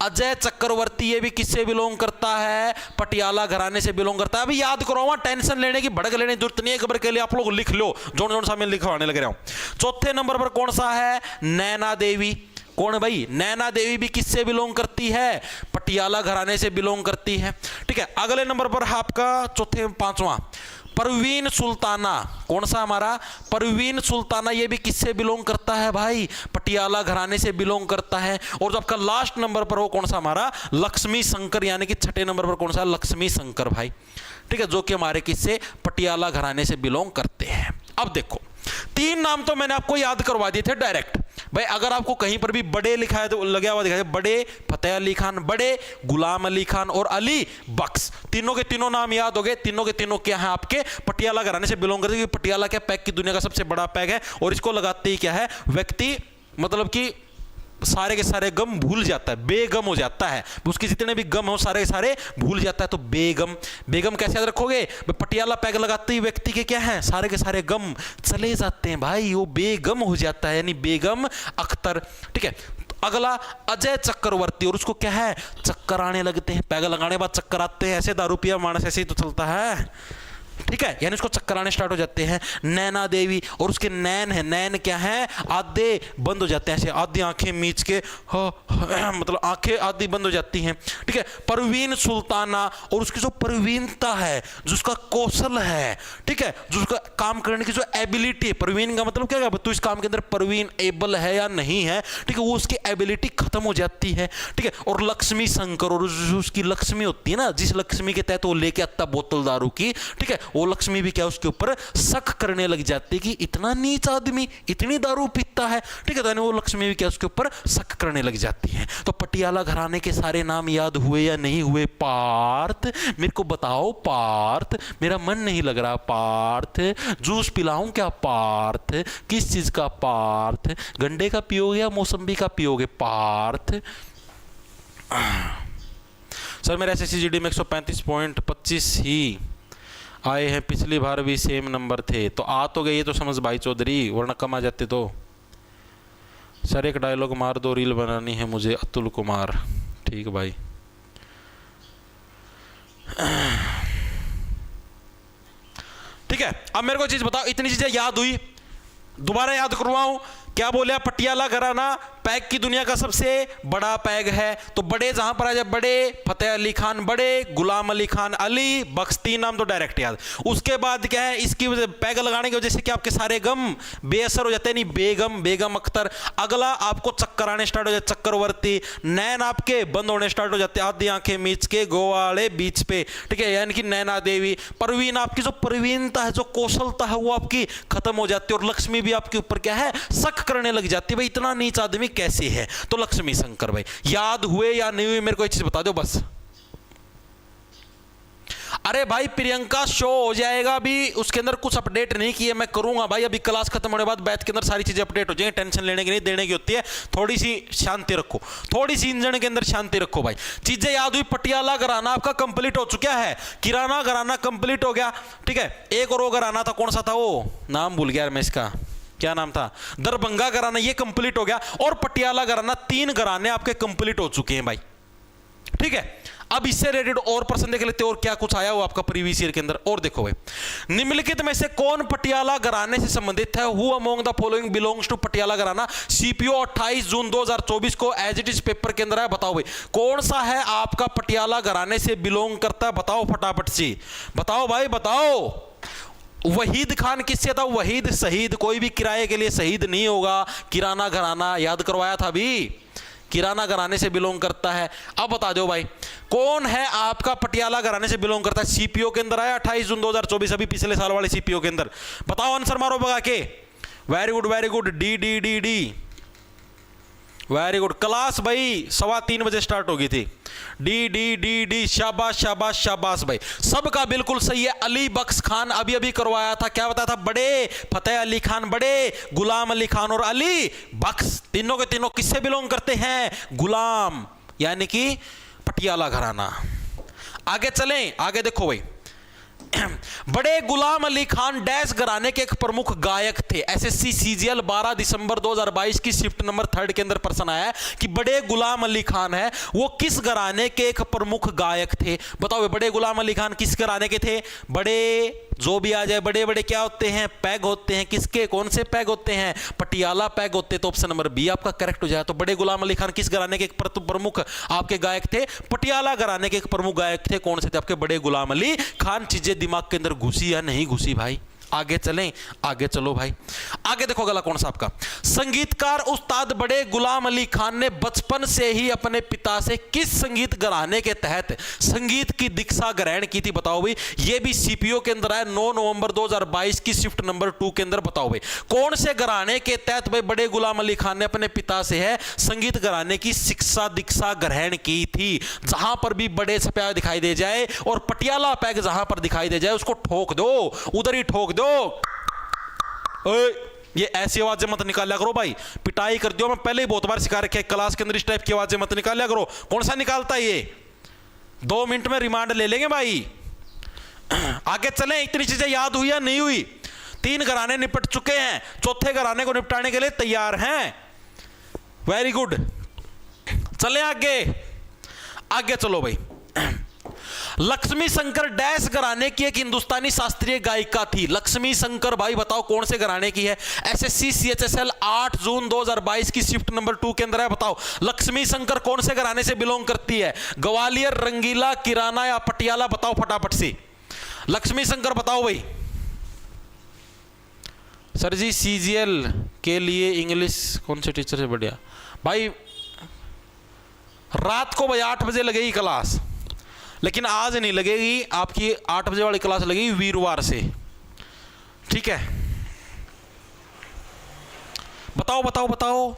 अजय चक्रवर्ती, ये भी किससे बिलोंग करता है? पटियाला घराने से बिलोंग करता है। अभी याद करो, वहां टेंशन लेने की, भड़क लेने की जरूरत नहीं है, खबर के लिए आप लोग लिख लो, जोन जोन सा मैं लिखवाने लग रहा हूं। चौथे नंबर पर कौन सा है? नैना देवी, कौन है भाई? नैना देवी भी किससे बिलोंग करती है? पटियाला घराने से बिलोंग करती है, ठीक है। अगले नंबर पर आपका चौथे पांचवा परवीन सुल्ताना, कौन सा हमारा? परवीन सुल्ताना, ये भी किससे बिलोंग करता है भाई? पटियाला घराने से बिलोंग करता है। और जो आपका लास्ट नंबर पर वो कौन सा हमारा? लक्ष्मी शंकर, यानी कि छठे नंबर पर कौन सा? लक्ष्मी शंकर भाई, ठीक है, जो कि हमारे किससे? पटियाला घराने से बिलोंग करते हैं। अब देखो, तीन नाम तो मैंने आपको याद करवा दिए थे डायरेक्ट भाई। अगर आपको कहीं पर भी बड़े लिखा है तो लगा हुआ दिखाई, बड़े फतेह अली खान, बड़े गुलाम अली खान और अली बख्श, तीनों के तीनों नाम याद हो गए। तीनों के तीनों क्या है? आपके पटियाला घराने से बिलोंग करते हैं। पटियाला क्या? पैग की दुनिया का सबसे बड़ा पैग है, और इसको लगाते ही क्या है? व्यक्ति मतलब कि सारे के सारे गम भूल जाता है, बेगम हो जाता है, उसके जितने भी गम हो सारे के सारे भूल जाता है। तो बेगम, बेगम कैसे याद रखोगे? पटियाला पैग लगाते ही व्यक्ति के क्या है? सारे के सारे गम चले जाते हैं भाई, वो बेगम हो जाता है, यानी बेगम अख्तर, ठीक है। अगला अजय चक्रवर्ती, और उसको क्या है? चक्कर आने लगते हैं, पैग लगाने के बाद चक्कर आते हैं, ऐसे दारू पिया मानस ऐसे ही तो चलता है, ठीक है, यानी उसको चक्कर आने स्टार्ट हो जाते हैं। नैना देवी, और उसके नैन है, नैन क्या है? आधे बंद हो जाते हैं, ऐसे आधी आंखें मीच के मतलब आंखें आधी बंद हो जाती हैं, ठीक है। परवीन सुल्ताना, और उसकी जो परवीनता है, जो उसका कौशल है, ठीक है, जो उसका काम करने की जो एबिलिटी है, परवीन का मतलब क्या है? तो इस काम के अंदर परवीन एबल है या नहीं है, ठीक है, वो उसकी एबिलिटी खत्म हो जाती है, ठीक है। और लक्ष्मी शंकर, और उसकी लक्ष्मी होती है ना, जिस लक्ष्मी के तहत वो लेके आता बोतल दारू की, ठीक है, वो लक्ष्मी भी क्या? उसके ऊपर शक करने लग जाती है कि इतना नीच आदमी इतनी दारू पीता है, ठीक है, तो वो लक्ष्मी भी क्या? उसके ऊपर शक करने लग जाती है। तो पटियाला घराने के सारे नाम याद हुए या नहीं हुए? पार्थ, मेरे को बताओ पार्थ, मेरा मन नहीं लग रहा पार्थ, जूस पिलाऊं क्या पार्थ? किस चीज का पार्थ? गंडे का पियोगे या मौसम्बी का पियोगे पार्थ? सर मेरे SSCGD में 135.25 ही आए हैं, पिछली बार भी सेम नंबर थे, तो आ तो गए तो समझ भाई चौधरी, वरना कम आ जाते तो। सर एक डायलॉग मार दो, रील बनानी है मुझे, अतुल कुमार। ठीक भाई, ठीक है। अब मेरे को चीज बताओ, इतनी चीजें याद हुई, दोबारा याद करवाऊं? क्या बोले? पटियाला घराना पैग की दुनिया का सबसे बड़ा पैग है। तो बड़े जहां पर आ जाए, बड़े फतेह अली खान, बड़े गुलाम अली खान, अली बख्श, तीन नाम तो डायरेक्ट याद। उसके बाद क्या है, इसकी वजह पैग लगाने की वजह से कि आपके सारे गम बेअसर हो जाते हैं, नहीं बेगम, बेगम अख्तर। अगला आपको चक्कर आने स्टार्ट हो जाते, चक्रवर्ती। नैन आपके बंद होने स्टार्ट हो जाते, आधी आंखें मीच के गोवाड़े बीच पे, ठीक है, यानी कि नैना देवी। परवीन, आपकी जो प्रवीणता है, जो कौशलता है, वो आपकी खत्म हो जाती है। और लक्ष्मी भी आपके ऊपर क्या है, शक करने लग जाती है, भाई इतना नीच आदमी कैसे है। तो लक्ष्मी शंकर भाई याद हुए या नहीं हुए, मेरे को एक चीज बता दो बस। अरे भाई प्रियंका शो हो जाएगा, अभी उसके अंदर कुछ अपडेट नहीं किए, मैं करूंगा भाई। अभी क्लास खत्म होने के बाद बैच के अंदर सारी चीजें अपडेट हो जाएंगी, टेंशन लेने की नहीं, देने की होती है। थोड़ी सी शांति रखो, थोड़ी सी इंजन के अंदर शांति रखो भाई। चीजें याद हुई, पटियाला घराना आपका कंप्लीट हो चुका है, किराना घराना कंप्लीट हो गया, ठीक है। एक और वो घराना था, कौन सा था वो, नाम भूल गया मैं इसका, क्या नाम था, दरभंगा घराना, ये कंप्लीट हो गया। और पटियाला घराना, 3 घराने आपके कंप्लीट हो चुके हैं भाई, ठीक है। अब इससे रिलेटेड और प्रश्न देख लेते हैं और क्या कुछ आया हो आपका प्रीवियस ईयर के अंदर। और देखो भाई, निम्नलिखित में से कौन पटियाला घराने से संबंधित है? Who among the following belongs to Patiala gharana? CPO 28 जून 2024 को एज इट इज पेपर के अंदर है। बताओ भाई कौन सा है आपका पटियाला घराने से बिलोंग करता है? बताओ फटाफट से, बताओ भाई बताओ। वहीद खान किससे था? वहीद शहीद, कोई भी किराए के लिए शहीद नहीं होगा। किराना घराना याद करवाया था अभी, किराना घराने से बिलोंग करता है। अब बता दो भाई कौन है आपका पटियाला घराने से बिलोंग करता है? सीपीओ के अंदर आया 28 जून 2024, अभी पिछले साल वाले सीपीओ के अंदर। बताओ, आंसर मारो भगा के। Very good very good, D D D D, very good. Class भाई 3:15 बजे स्टार्ट होगी थी। डी डी डी डी, शाबाश शाबाश शाबाश भाई, सबका बिल्कुल सही है। अली बख्श खान अभी अभी करवाया था, क्या बताया था? बड़े फतेह अली खान, बड़े गुलाम अली खान और अली बख्श, तीनों के तीनों किससे बिलोंग करते हैं? गुलाम, यानी कि पटियाला घराना। आगे चलें, आगे देखो भाई, बड़े गुलाम अली खान डैश घराने के एक प्रमुख गायक थे। एसएससी सीजीएल 12 दिसंबर 2022 की शिफ्ट नंबर 3 के अंदर प्रश्न आया है कि बड़े गुलाम अली खान है वो किस घराने के एक प्रमुख गायक थे? बताओ, बड़े गुलाम अली खान किस घराने के थे? बड़े जो भी आ जाए, बड़े बड़े क्या होते हैं? पैग होते हैं। किसके, कौन से पैग होते हैं? पटियाला पैग होते हैं। तो ऑप्शन नंबर बी आपका करेक्ट हो जाए। तो बड़े गुलाम अली खान किस घराने के एक प्रमुख आपके गायक थे? पटियाला घराने के एक प्रमुख गायक थे। कौन से थे आपके? बड़े गुलाम अली खान। चीजें दिमाग के अंदर घुसी या नहीं घुसी भाई? आगे चलें, आगे चलो भाई। आगे देखो अगला कौन सा आपका, संगीतकार उस्ताद बड़े गुलाम अली खान ने बचपन से ही अपने पिता से किस संगीत घराने के तहत संगीत की दीक्षा ग्रहण की थी? बताओ भाई, ये भी सीपीओ के अंदर है 9 नवंबर 2022 की शिफ्ट नंबर 2 के अंदर। बताओ भाई कौन से घराने के तहत भाई बड़े गुलाम अली खान ने अपने पिता से है संगीत घराने की शिक्षा दीक्षा ग्रहण की थी? जहां पर भी बड़े से पैग दिखाई दे जाए और पटियाला पैग जहां पर दिखाई दे जाए उसको ठोक दो, उधर ही ठोक दो। ओए, ये ऐसी आवाजें मत निकाला करो भाई, पिटाई कर दियो। मैं पहले ही बहुत बार सिखा रखे क्लास के अंदर, इस टाइप की आवाजें मत निकाला करो। कौन सा निकालता है ये? 2 मिनट में रिमांड ले लेंगे भाई। आगे चलें, इतनी चीजें याद हुई या नहीं हुई? 3 घराने निपट चुके हैं, चौथे घराने को निपटाने के लिए तैयार हैं। वेरी गुड, चले आगे, आगे चलो भाई। लक्ष्मी शंकर डैश घराने की एक हिंदुस्तानी शास्त्रीय गायिका थी। लक्ष्मी शंकर भाई बताओ कौन से घराने की है? एसएससी सीएचएसएल 8 जून 2022 की शिफ्ट नंबर 2 के अंदर है। बताओ लक्ष्मी शंकर कौन से घराने से बिलोंग करती है? ग्वालियर, रंगीला, किराना या पटियाला? बताओ फटाफट से, लक्ष्मी शंकर बताओ भाई। सर जी सीजीएल के लिए इंग्लिश कौन से टीचर से बढ़िया? भाई रात को भाई 8 बजे लगेगी क्लास, लेकिन आज नहीं लगेगी आपकी। 8 बजे वाली क्लास लगेगी वीरवार से, ठीक है? बताओ बताओ बताओ।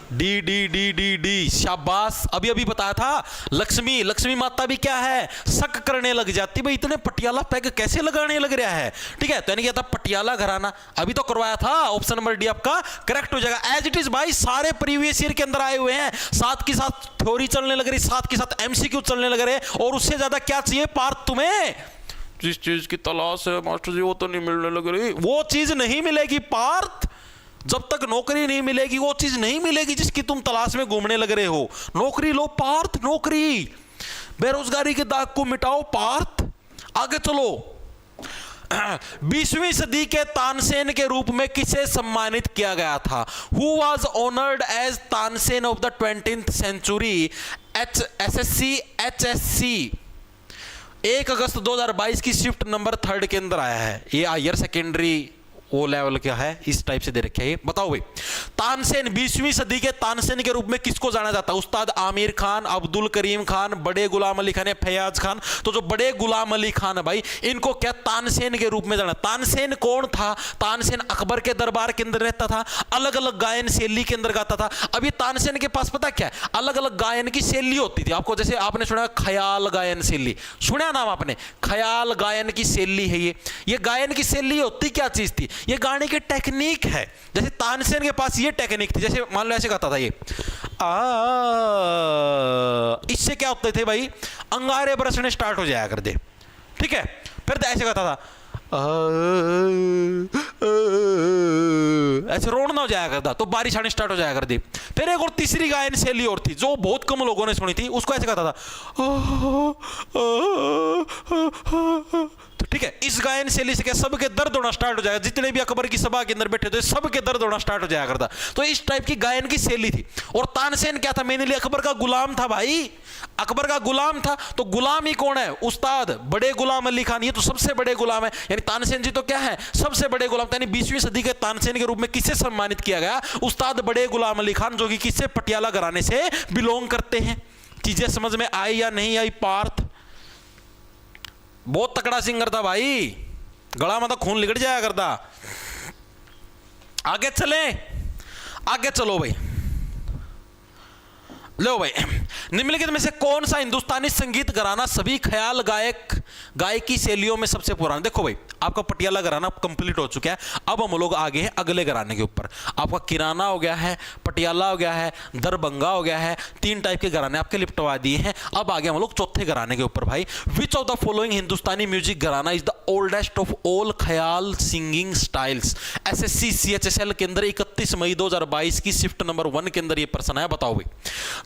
D D D D D, शाबाश। अभी अभी बताया था लक्ष्मी, लक्ष्मी माता भी क्या है? शक करने लग जाती भाई इतने पटियाला पैग कैसे लगाने लग रहा है, ठीक है? तो यानी क्या था? पटियाला घराना अभी तो करवाया था। ऑप्शन नंबर डी आपका करेक्ट हो जाएगा। एज इट इज भाई सारे प्रीवियस ईयर के अंदर आए हुए हैं, साथ के साथ थ्योरी चलने लग रही, साथ के साथ एमसीक्यू चलने लग रहे, और उससे ज्यादा क्या चाहिए पार्थ तुम्हें? जिस चीज की तलाश है मास्टर जी वो तो नहीं मिलने लग रही। वो चीज नहीं मिलेगी पार्थ, जब तक नौकरी नहीं मिलेगी वो चीज नहीं मिलेगी जिसकी तुम तलाश में घूमने लग रहे हो। नौकरी लो पार्थ, नौकरी। बेरोजगारी के दाग को मिटाओ पार्थ। आगे चलो। 20वीं सदी के तानसेन के रूप में किसे सम्मानित किया गया था? Who was honoured as Tansen of the 20th century? SSC HSC 1 अगस्त 2022 की शिफ्ट नंबर 3 के अंदर आया है। ये हायर सेकेंडरी वो लेवल क्या है, इस टाइप से दे रखे है। बताओ भाई, तानसेन 20वीं सदी के तानसेन के रूप में किसको जाना जाता है? उस्ताद आमिर खान, अब्दुल करीम खान, बड़े गुलाम अली खान, फैयाज खान। तो जो बड़े गुलाम अली खान है भाई, इनको क्या तानसेन के रूप में जाना। तानसेन कौन था? तानसेन अकबर के दरबार के अंदर रहता था, अलग अलग गायन शैली के अंदर गाता था। अभी तानसेन के पास पता क्या है, अलग अलग गायन की शैली होती थी। आपको जैसे आपने सुना ख्याल गायन शैली, सुना नाम आपने? ख्याल गायन की शैली है ये गायन की शैली होती क्या चीज थी? ये गाने की टेक्निक है। जैसे तानसेन के पास ये टेक्निक थी, जैसे मान लो ऐसे गाता था ये इससे क्या होते थे भाई, अंगारे बरसने स्टार्ट हो जाया कर दे, ठीक है। फिर ऐसे गाता था ऐसे रोना हो जाया करता, तो बारिश आनी स्टार्ट हो जाया कर दी। फिर एक और तीसरी गायन शैली और थी जो बहुत कम लोगों ने सुनी थी, उसको ऐसे गाता था तो ठीक है। इस गायन शैली से क्या सबके दर्द होना स्टार्ट हो जाएगा, जितने भी अकबर की सभा के अंदर बैठे थे सबके दर्द होना स्टार्ट हो जाया करता। तो इस टाइप की गायन की शैली थी। और तानसेन क्या था? मेनली अकबर का गुलाम था भाई, अकबर का गुलाम था। तो गुलाम ही कौन है? उस्ताद बड़े गुलाम अली खान, ये तो सबसे बड़े गुलाम है। यानी तानसेन जी तो क्या है? सबसे बड़े गुलाम। यानी 20वीं सदी के तानसेन के रूप में किसे सम्मानित किया गया? उस्ताद बड़े गुलाम अली खान, जो कि किससे? पटियाला घराने से बिलोंग करते हैं। चीजें समझ में आई या नहीं आई? पार्थ बहुत तकड़ा सिंगर था भाई, गला में तो खून निकल जाया करता। आगे चले, आगे चलो भाई। लो भाई, निम्नलिखित में से कौन सा हिंदुस्तानी संगीत घराना सभी ख्याल गायकी शैलियों में सबसे पुराना? देखो भाई, आपका पटियाला घराना कंप्लीट हो चुका है। अब हम लोग आगे हैं अगले घराने के ऊपर। आपका किराना हो गया है, पटियाला हो गया है, दरभंगा हो गया है। 3 टाइप के घराने आपके लिपटवा दिए हैं। अब आगे हम लोग चौथे घराने के ऊपर भाई। Which of the following Hindustani music gharana is the oldest of all khyal singing styles? SSC CHSL के अंदर 31 मई 2022 की शिफ्ट नंबर 1 के अंदर ये प्रश्न है। बताओ भाई,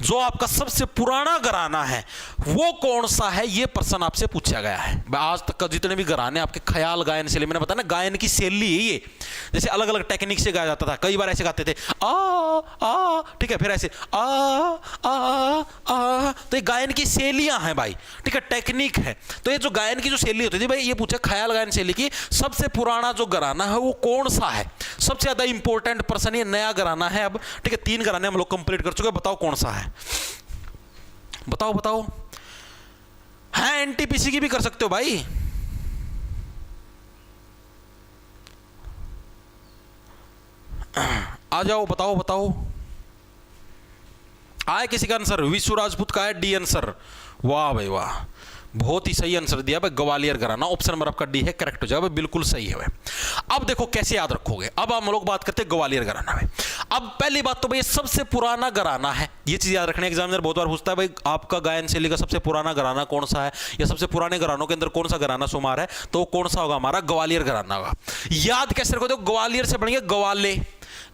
जो आपका सबसे पुराना घराना है वो कौन सा है? ये प्रश्न आपसे पूछा गया है। आज तक का जितने भी घराने आपके ख्याल गायन शैली, मैंने बताया ना गायन की शैली है ये। जैसे अलग अलग टेक्निक से गाया जाता था। कई बार ऐसे गाते थे आ, ठीक है, फिर ऐसे आ, तो ये गायन की शैलियां हैं भाई, ठीक है, टेक्निक है। तो ये जो गायन की जो शैली होती थी भाई, ये पूछा ख्याल गायन शैली की सबसे पुराना जो घराना है वो कौन सा है? सबसे ज्यादा इंपॉर्टेंट प्रश्न, ये नया घराना है अब, ठीक है। 3 घराने हम लोग कंप्लीट कर चुके, बताओ कौन सा है? बताओ बताओ। है NTPC की भी कर सकते हो भाई। आ जाओ, बताओ बताओ। आए किसी का आंसर? विश्व राजपूत का है डी आंसर। वाह भाई वाह, बहुत ही सही आंसर दिया भाई। ग्वालियर घराना, ऑप्शन नंबर आपका डी है, करेक्ट हो जाएगा भाई, बिल्कुल सही है भाई। अब देखो कैसे याद रखोगे। अब हम लोग बात करते हैं ग्वालियर घराना में। अब पहली बात तो भाई सबसे पुराना घराना है, ये चीज याद रखने। एग्जामिनर बहुत बार पूछता है भाई आपका गायन शैली का सबसे पुराना घराना कौन सा है, या सबसे पुराने घरानों के अंदर कौन सा घराना शुमार है, तो कौन सा होगा? हमारा ग्वालियर घराना होगा। याद कैसे रखो? देखो, ग्वालियर से बनेंगे ग्वाले,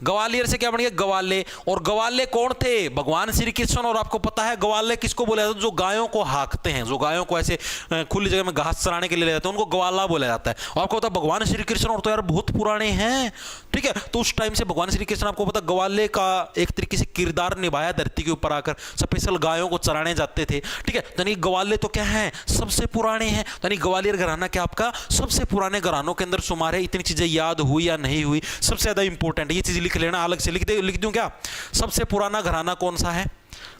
ग्वालियर से क्या बनेंगे? ग्वाले। और ग्वाले कौन थे? भगवान श्री कृष्ण। और आपको पता है ग्वाले किसको बोला जाता है? जो गायों को हाँकते हैं, जो गायों को ऐसे खुली जगह में घास चराने के लिए ले जाते हैं, उनको ग्वाला बोला जाता है। और आपको पता है भगवान श्री कृष्ण और तो यार बहुत पुराने हैं, ठीक है। तो उस टाइम से भगवान श्री कृष्ण, आपको पता, ग्वाले का एक तरीके से किरदार निभाया धरती के ऊपर आकर, स्पेशल गायों को चराने जाते थे, ठीक है। यानी ग्वाले तो क्या है? सबसे पुराने हैं। यानी ग्वालियर घराना क्या आपका सबसे पुराने घरानों के अंदर शुमार है। इतनी चीजें याद हुई या नहीं हुई, सबसे ज्यादा इंपॉर्टेंट ये चीज लिख लेना, अलग से लिख दूं क्या? सबसे पुराना घराना कौन सा है?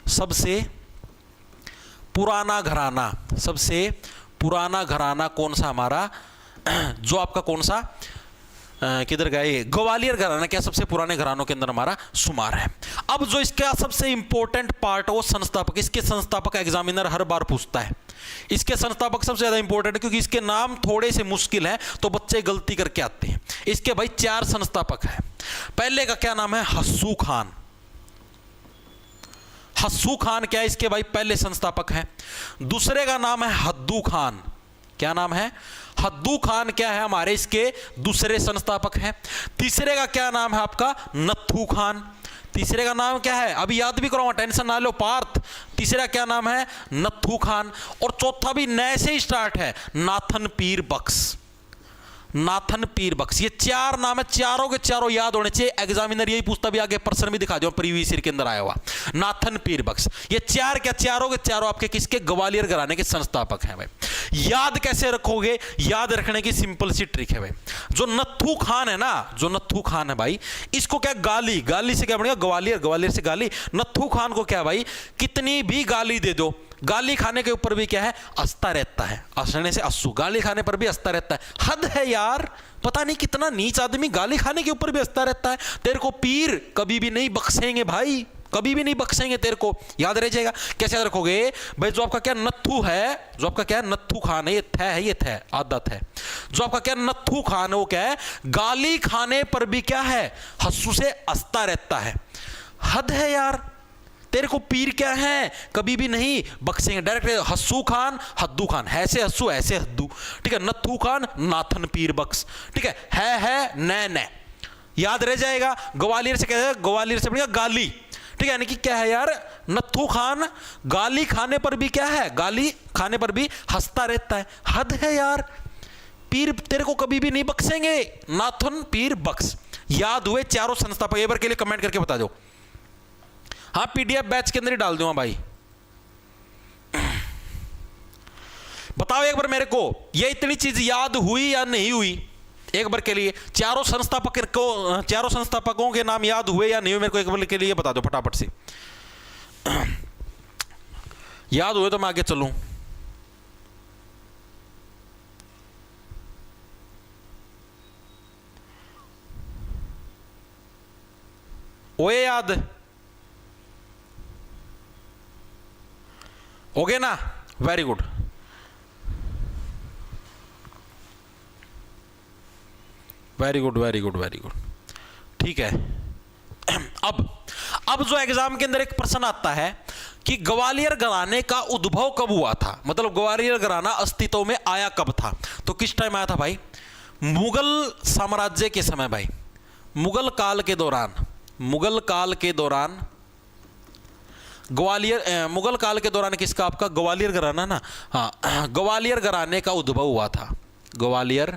सबसे पुराना घराना, सबसे पुराना घराना कौन सा हमारा? जो आपका कौन सा किधर गए? ग्वालियर घराना क्या सबसे पुराने घरानों के अंदर हमारा शुमार है। अब जो इसका सबसे इंपॉर्टेंट पार्ट है वो संस्थापक। इसके संस्थापक एग्जामिनर हर बार पूछता है। इसके संस्थापक सबसे ज्यादा इंपॉर्टेंट है क्योंकि इसके नाम थोड़े से मुश्किल है, तो बच्चे गलती करके आते हैं। इसके भाई 4 संस्थापक है। पहले का क्या नाम है? हस्सू खान। हस्सू खान क्या है? इसके भाई पहले संस्थापक है। दूसरे का नाम है हद्दू खान। क्या नाम है? हद्दू खान क्या है? हमारे इसके दूसरे संस्थापक हैं। तीसरे का क्या नाम है आपका? नत्थू खान। तीसरे का नाम क्या है? अभी याद भी करो, टेंशन ना लो पार्थ। तीसरा क्या नाम है? नत्थू खान। और चौथा भी नए से ही स्टार्ट है, नाथन पीर बख्श। नाथन पीर बख्श। ये चार नाम है, चारों के चारों याद होने चाहिए। एग्जामिनर यही पूछता भी, आगे प्रश्न भी दिखा दो प्रीवियस ईयर के अंदर आया हुआ। नाथन पीर बख्श, ये चार क्या, चारों के चारों आपके किसके, ग्वालियर घराने के संस्थापक हैं भाई। याद कैसे रखोगे, याद रखने की सिंपल सी ट्रिक है भाई। जो नत्थू खान है ना, जो नत्थू खान है भाई, इसको क्या गाली, गाली से क्या बनेगा ग्वालियर, ग्वालियर से गाली। नत्थू खान को क्या भाई, कितनी भी गाली दे दो, गाली खाने के ऊपर भी क्या है, हंसता रहता है। हंसने से अस्सू, गाली खाने पर भी हंसता रहता है। हद है यार, पता नहीं कितना नीच आदमी, गाली खाने के ऊपर भी हंसता रहता है। तेरे को पीर कभी भी नहीं बख्शेंगे भाई, कभी भी नहीं बख्शेंगे तेरे को, याद रह जाएगा। कैसे याद रखोगे भाई, जो आपका क्या नत्थू है, जो आपका क्या नत्थू खान है, ये थ है, ये थ आदत है। जो आपका क्या नत्थू खान है, वो क्या है, गाली खाने पर भी क्या है, हंसू से हंसता रहता है। हद है यार, तेरे को पीर क्या है, कभी भी नहीं बख्शेंगे। डायरेक्ट हस्सू खान, हद्दू खान, ऐसे हस्सू ऐसे हद्दू, ठीक है। नत्थू खान, नाथन पीर बख्श, ठीक है न याद रह जाएगा। ग्वालियर से क्या है, ग्वालियर से बनेगा गाली, ठीक है। यानी कि क्या है यार, नत्थू खान गाली खाने पर भी क्या है, गाली खाने पर भी हंसता रहता है। हद है यार, पीर तेरे को कभी भी नहीं बख्शेंगे, नाथन पीर बख्श। याद हुए चारों संस्थापक, एक बार के लिए कमेंट करके बता दो। हाँ, पीडीएफ बैच के अंदर ही डाल दूंगा भाई। बताओ एक बार मेरे को, ये इतनी चीज याद हुई या नहीं हुई, एक बार के लिए। चारों संस्थापक को, चारों संस्थापकों के नाम याद हुए या नहीं हुए, मेरे को एक बार के लिए बता दो फटाफट से। याद हुए तो मैं आगे चलूं। ओए याद हो गए ना, very good. Very good very good very good, ठीक है। अब जो एग्जाम के अंदर एक प्रश्न आता है कि ग्वालियर घराने का उद्भव कब हुआ था, मतलब ग्वालियर घराना अस्तित्व में आया कब था। तो किस टाइम आया था भाई, मुगल साम्राज्य के समय भाई, मुगल काल के दौरान, मुगल काल के दौरान ग्वालियर, मुगल काल के दौरान किसका, आपका ग्वालियर घराना ना, हाँ, ग्वालियर घराने का उद्भव हुआ था। ग्वालियर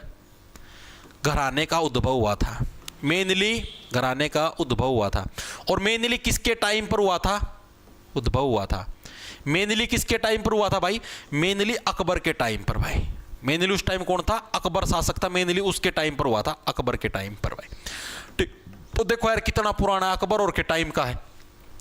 घराने का उद्भव हुआ था, मेनली घराने का उद्भव हुआ था। और मेनली किसके टाइम पर हुआ था, उद्भव हुआ था, मेनली किसके टाइम पर हुआ था भाई, मेनली अकबर के टाइम पर भाई। मेनली उस टाइम कौन था, अकबर शासक था, मेनली उसके टाइम पर हुआ था, अकबर के टाइम पर भाई। ठीक, तो देखो यार कितना पुराना अकबर और के टाइम का है।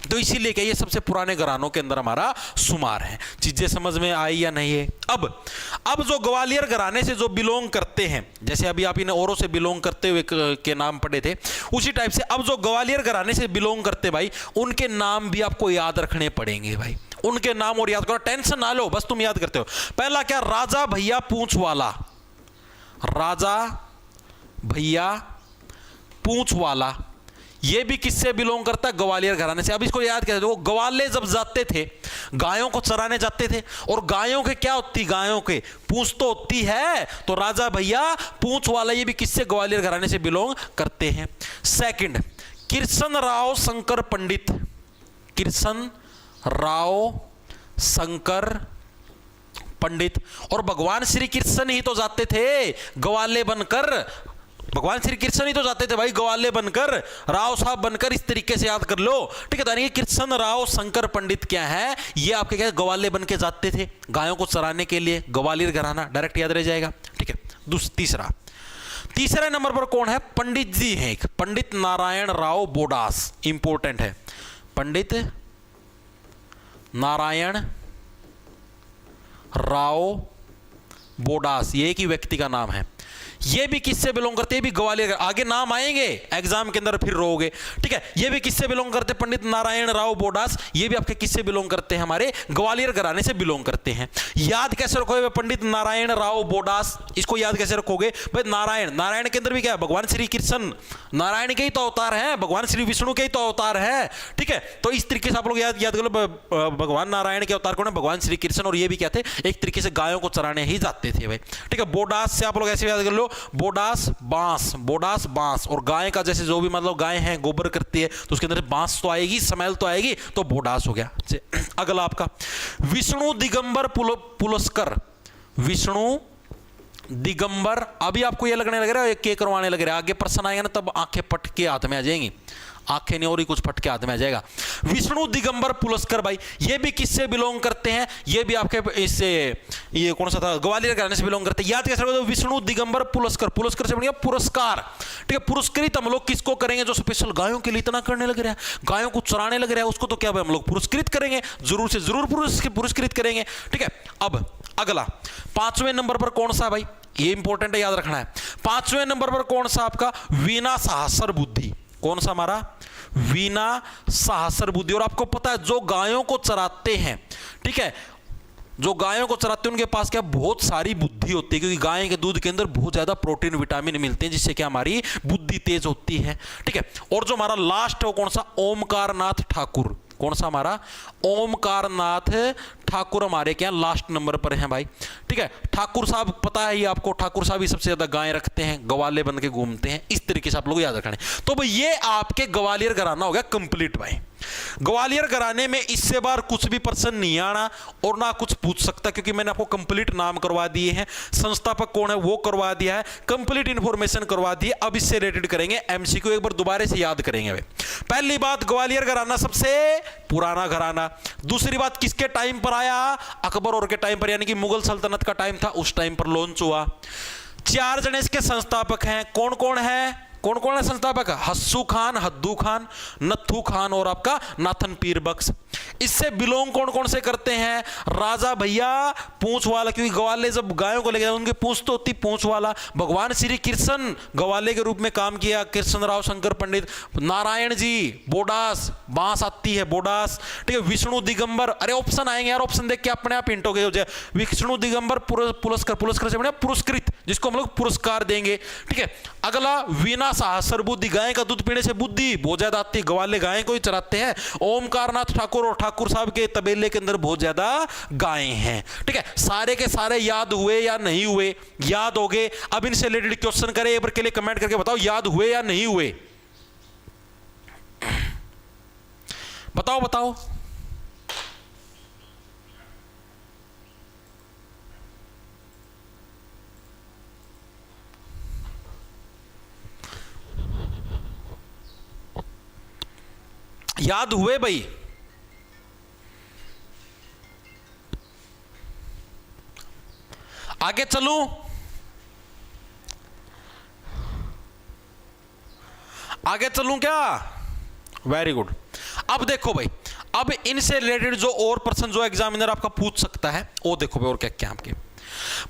तो इसीलिए क्या ये सबसे पुराने घरानों के अंदर हमारा शुमार है। चीजें समझ में आई या नहीं है। अब जो ग्वालियर घराने से जो बिलोंग करते हैं, जैसे अभी आप इन्हें औरों से बिलोंग करते हुए के नाम पढ़े थे, उसी टाइप से अब जो ग्वालियर घराने से बिलोंग करते भाई, उनके नाम भी आपको याद रखने पड़ेंगे भाई। उनके नाम और याद करो, टेंशन ना लो, बस तुम याद करते हो। पहला क्या, राजा भैया पूंछ वाला, राजा भैया पूंछ वाला, ये भी किससे बिलोंग करता है, ग्वालियर घराने से। अब इसको याद कर दो, ग्वाले जब जाते थे, गायों को चराने जाते थे, और गायों के क्या होती, गायों के पूंछ तो होती है, तो राजा भैया पूंछ वाला, ये भी किससे, ग्वालियर घराने से बिलोंग करते हैं। सेकंड, कृष्ण राव शंकर पंडित, कृष्ण राव शंकर पंडित। और भगवान श्री कृष्ण ही तो जाते थे ग्वाले बनकर, भगवान श्री कृष्ण ही तो जाते थे भाई ग्वाले बनकर, राव साहब बनकर, इस तरीके से याद कर लो, ठीक है। तो यानी कृष्ण राव शंकर पंडित क्या है, ये आपके क्या ग्वाले बन के जाते थे गायों को चराने के लिए, ग्वालियर घराना, डायरेक्ट याद रह जाएगा, ठीक है। तीसरे नंबर पर कौन है, पंडित जी हैं, पंडित नारायण राव बोडास, इंपॉर्टेंट है, पंडित नारायण राव बोडास, ये एक ही व्यक्ति का नाम है। ये भी किससे बिलोंग करते हैं, भी ग्वालियर, आगे नाम आएंगे एग्जाम के अंदर फिर रोगे, ठीक है। ये भी किससे बिलोंग करते हैं, पंडित नारायण राव बोडास, ये भी आपके किससे बिलोंग करते हैं, हमारे ग्वालियर घराने से बिलोंग करते हैं। याद कैसे रखोगे पंडित नारायण राव बोडास, इसको याद कैसे रखोगे भाई, नारायण, नारायण के अंदर भी क्या है, भगवान श्री कृष्ण नारायण के ही तो अवतार हैं, भगवान श्री विष्णु के ही तो अवतार है, ठीक है। तो इस तरीके से आप लोग याद कर लो, भगवान नारायण के अवतार कौन है, भगवान श्री कृष्ण, और ये भी क्या थे, एक तरीके से गायों को चराने ही जाते थे भाई, ठीक है। बोडास से आप लोग ऐसे याद कर लो, बोडास बांस, बोडास बांस, और गाय का जैसे जो भी मतलब गाय है गोबर करती है तो उसके अंदर बांस तो आएगी, स्मेल तो आएगी, तो बोडास हो गया। अगला आपका विष्णु दिगंबर पुलस्कर, विष्णु दिगंबर, अभी आपको ये लगने लग रहा है के करवाने लग रहा है, आगे प्रश्न आएगा ना तब आंखें पट के हाथ में आ जाएंगी, आंखें नहीं और ही कुछ फटके हाथ में आ जाएगा। विष्णु दिगंबर पुलस्कर भाई, ये भी किससे बिलोंग करते हैं, ये भी आपके इससे, ये कौन सा था, ग्वालियर घराने से बिलोंग करते हैं। याद कैसे रखोगे, विष्णु दिगंबर पुलस्कर, पुलस्कर से बढ़िया पुरस्कार, ठीक है। पुरस्कृत हम लोग किसको करेंगे, जो स्पेशल गायों के लिए इतना करने लग रहा है, गायों को चराने लग रहा है, उसको तो क्या भाई हम लोग पुरस्कृत करेंगे, जरूर से जरूर पुरस्कृत करेंगे, ठीक है। अब अगला 5वें नंबर पर कौन सा भाई, ये इंपॉर्टेंट है, याद रखना है। 5वें नंबर पर कौन सा आपका, वीणा सहस्र बुद्धि, कौन सा हमारा, वीणा सहस्र बुद्धि। और आपको पता है जो गायों को चराते हैं, ठीक है, जो गायों को चराते हैं उनके पास क्या बहुत सारी बुद्धि होती है, क्योंकि गाय के दूध के अंदर बहुत ज्यादा प्रोटीन विटामिन मिलते हैं, जिससे क्या हमारी बुद्धि तेज होती है, ठीक है। और जो हमारा लास्ट है वो कौन सा, ओमकार नाथ ठाकुर, कौन सा हमारा, ओमकार नाथ ठाकुर हमारे क्या लास्ट नंबर पर हैं भाई, ठीक है। ठाकुर साहब पता है ये आपको, ठाकुर साहब ही सबसे ज्यादा गायें रखते हैं, ग्वाले बन के घूमते हैं, इस तरीके से आप लोग याद रखना है। तो भाई ये आपके ग्वालियर घराना हो गया कंप्लीट भाई। ग्वालियर घराने में इससे बार कुछ भी प्रश्न नहीं आना और ना कुछ पूछ सकता, क्योंकि मैंने आपको कंप्लीट नाम करवा दिए हैं, संस्थापक कौन है वो करवा दिया है, कंप्लीट इंफॉर्मेशन करवा दी है। अब इससे रिलेटेड करेंगे एमसीक्यू, एक बार दोबारा से याद करेंगे भाई। पहली बात, ग्वालियर घराना सबसे पुराना घराना। दूसरी बात, किसके टाइम पर आया, अकबर और के टाइम पर, यानी कि मुगल सल्तनत का टाइम था, उस टाइम पर लॉन्च हुआ। 4 जने इसके संस्थापक हैं, कौन कौन है, कौन कौन है संस्थापक, हस्सू खान, हद्दू खान, नत्थू खान और आपका नाथन पीर बख्श। इससे बिलोंग कौन कौन से करते हैं, राजा भैया पूंछ वाला, क्योंकि ग्वाले जब गायों को लेके उनके पूंछ तो होती पूंछ वाला। भगवान श्री कृष्ण ग्वाले के रूप में काम किया, कृष्ण राव शंकर पंडित। नारायण जी बोडास, बांस आती है बोडास, ठीक है। विष्णु दिगंबर, अरे ऑप्शन आएंगे यार, ऑप्शन देख के अपने आप हिंट हो गए हो जाए। विष्णु दिगंबर पुरस्कार, पुरस्कार से बने पुरस्कृत, जिसको हम लोग पुरस्कार देंगे, ठीक है। अगला वीणा सहस्र बुद्धि, गाय का दूध पीने से बुद्धि बहुत ज्यादा आती है, ग्वाले गाय को ही चराते हैं। ओमकार नाथ ठाकुर, और ठाकुर साहब के तबेले के अंदर बहुत ज्यादा गायें हैं, ठीक है। सारे के सारे याद हुए या नहीं हुए, याद हो गए। अब इनसे रिलेटेड क्वेश्चन करें, एक बार के लिए कमेंट करके बताओ याद हुए या नहीं हुए, बताओ बताओ। याद हुए भाई, आगे चलूं, आगे चलूं क्या, वेरी गुड। अब देखो भाई, अब इनसे रिलेटेड जो और प्रश्न जो एग्जामिनर आपका पूछ सकता है वो देखो भाई, और क्या क्या आपके।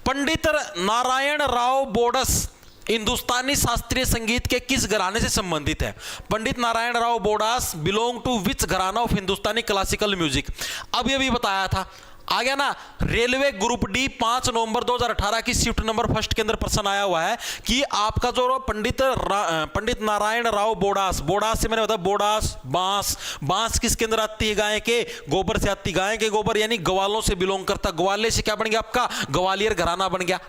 पंडित नारायण राव बोडस हिंदुस्तानी शास्त्रीय संगीत के किस घराने से संबंधित है। पंडित Narayan Rao बोडास belong to which घराना ऑफ हिंदुस्तानी क्लासिकल म्यूजिक। अब ये भी बताया था, आ गया ना। रेलवे ग्रुप डी 5 नवंबर 2018 की शिफ्ट नंबर 1 के अंदर प्रश्न आया हुआ है कि आपका जो पंडित नारायण राव बोडास, बोडास से मैंने बताया बोडास बांस, बांस किसके अंदर आती है, गाय के गोबर से आती है, गाय के गोबर यानी ग्वालों से बिलोंग करता, ग्वाले से क्या बन गया आपका ग्वालियर घराना बन गया।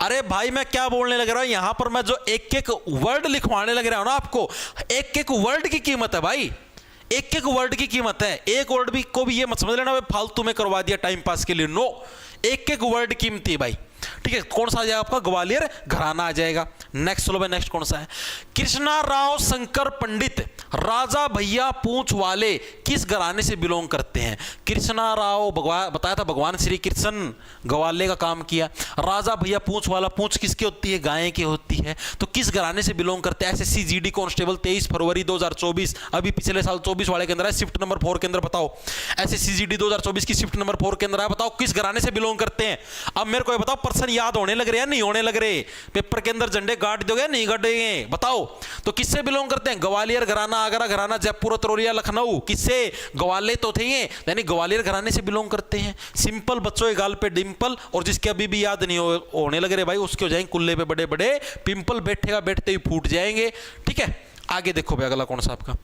अरे भाई मैं क्या बोलने लग रहा हूं, यहां पर मैं जो एक एक वर्ड लिखवाने लग रहा हूं ना आपको, एक एक वर्ड की कीमत है भाई, एक एक वर्ड की कीमत है। एक वर्ड भी को भी ये मत समझ लेना फालतू में करवा दिया टाइम पास के लिए, नो, एक एक वर्ड कीमती है भाई, ठीक है। कौन सा आ जाएगा आपका ग्वालियर घराना आ जाएगा। नेक्स्ट चलो भाई, नेक्स्ट कौन सा है, कृष्णा राव शंकर पंडित राजा भैया पूंछ वाले किस घराने से बिलोंग करते हैं। कृष्णा राव बताया था भगवान श्री कृष्ण ग्वाले का काम किया, राजा भैया पूंछ वाला, पूंछ किसकी होती है, गाय की होती है, तो किस घराने से बिलोंग करते हैं। एसएससी जीडी कांस्टेबल 23 फरवरी 2024, अभी पिछले साल 24 वाले के अंदर है, शिफ्ट नंबर 4 के अंदर बताओ, एसएससी जीडी 2024 की शिफ्ट नंबर 4 के अंदर है, बताओ किस घराने से बिलोंग करते हैं। अब मेरे को बताओ पर्सन याद होने लग रहे हैं नहीं होने लग रहे, पेपर के अंदर झंडे गाड़ दोगे नहीं गाड़ेंगे, बताओ। तो किससे बिलोंग करते हैं, ग्वालियर घराना, आगरा घराना, जयपुर, तरोरिया, लखनऊ, किससे, ग्वाले तो थे ये, यानी ग्वालियर घराने से बिलोंग करते हैं। सिंपल बच्चों के गाल पे डिंपल, और जिसके अभी भी याद नहीं होने लग रहे भाई उसके हो जाएंगे कुल्ले पे बड़े बड़े पिंपल, बैठेगा बैठते ही फूट जाएंगे, ठीक है। आगे देखो भाई, अगला कौन सा आपका,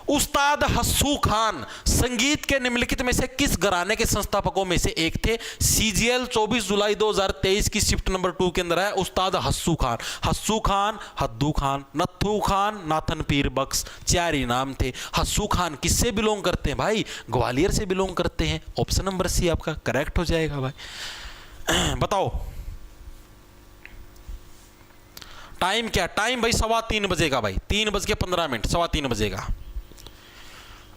उस्ताद हस्सू खान संगीत के निम्नलिखित में से किस घराने के संस्थापकों में से एक थे। सीजीएल 24 जुलाई 2023 की शिफ्ट नंबर 2 के अंदर है उस्ताद हस्सू खान। हस्सू खान, हद्दू खान, नत्थू खान, नाथन पीर बख्श, 4 ही नाम थे। हस्सू खान किससे बिलोंग करते हैं भाई, ग्वालियर से बिलोंग करते हैं। ऑप्शन नंबर सी आपका करेक्ट हो जाएगा भाई। बताओ टाइम क्या, टाइम भाई 3:15 बजे का भाई, 3:15, 3:15 बजे का।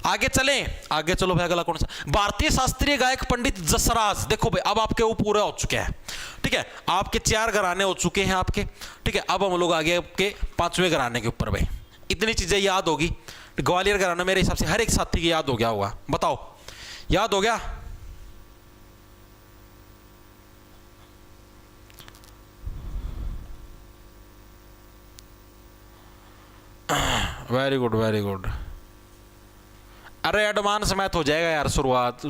आगे चले, आगे चलो भाई, अगला कौन सा? भारतीय शास्त्रीय गायक पंडित जसराज। देखो भाई अब आपके वो पूरा हो चुके हैं, ठीक है, आपके 4 घराने हो चुके हैं आपके, ठीक है। अब हम लोग आगे आपके 5वें घराने के ऊपर भाई। इतनी चीजें याद होगी। ग्वालियर घराना मेरे हिसाब से हर एक साथी की याद हो गया होगा, बताओ याद हो गया? Very good very good. अरे एडवांस मैथ हो जाएगा यार, शुरुआत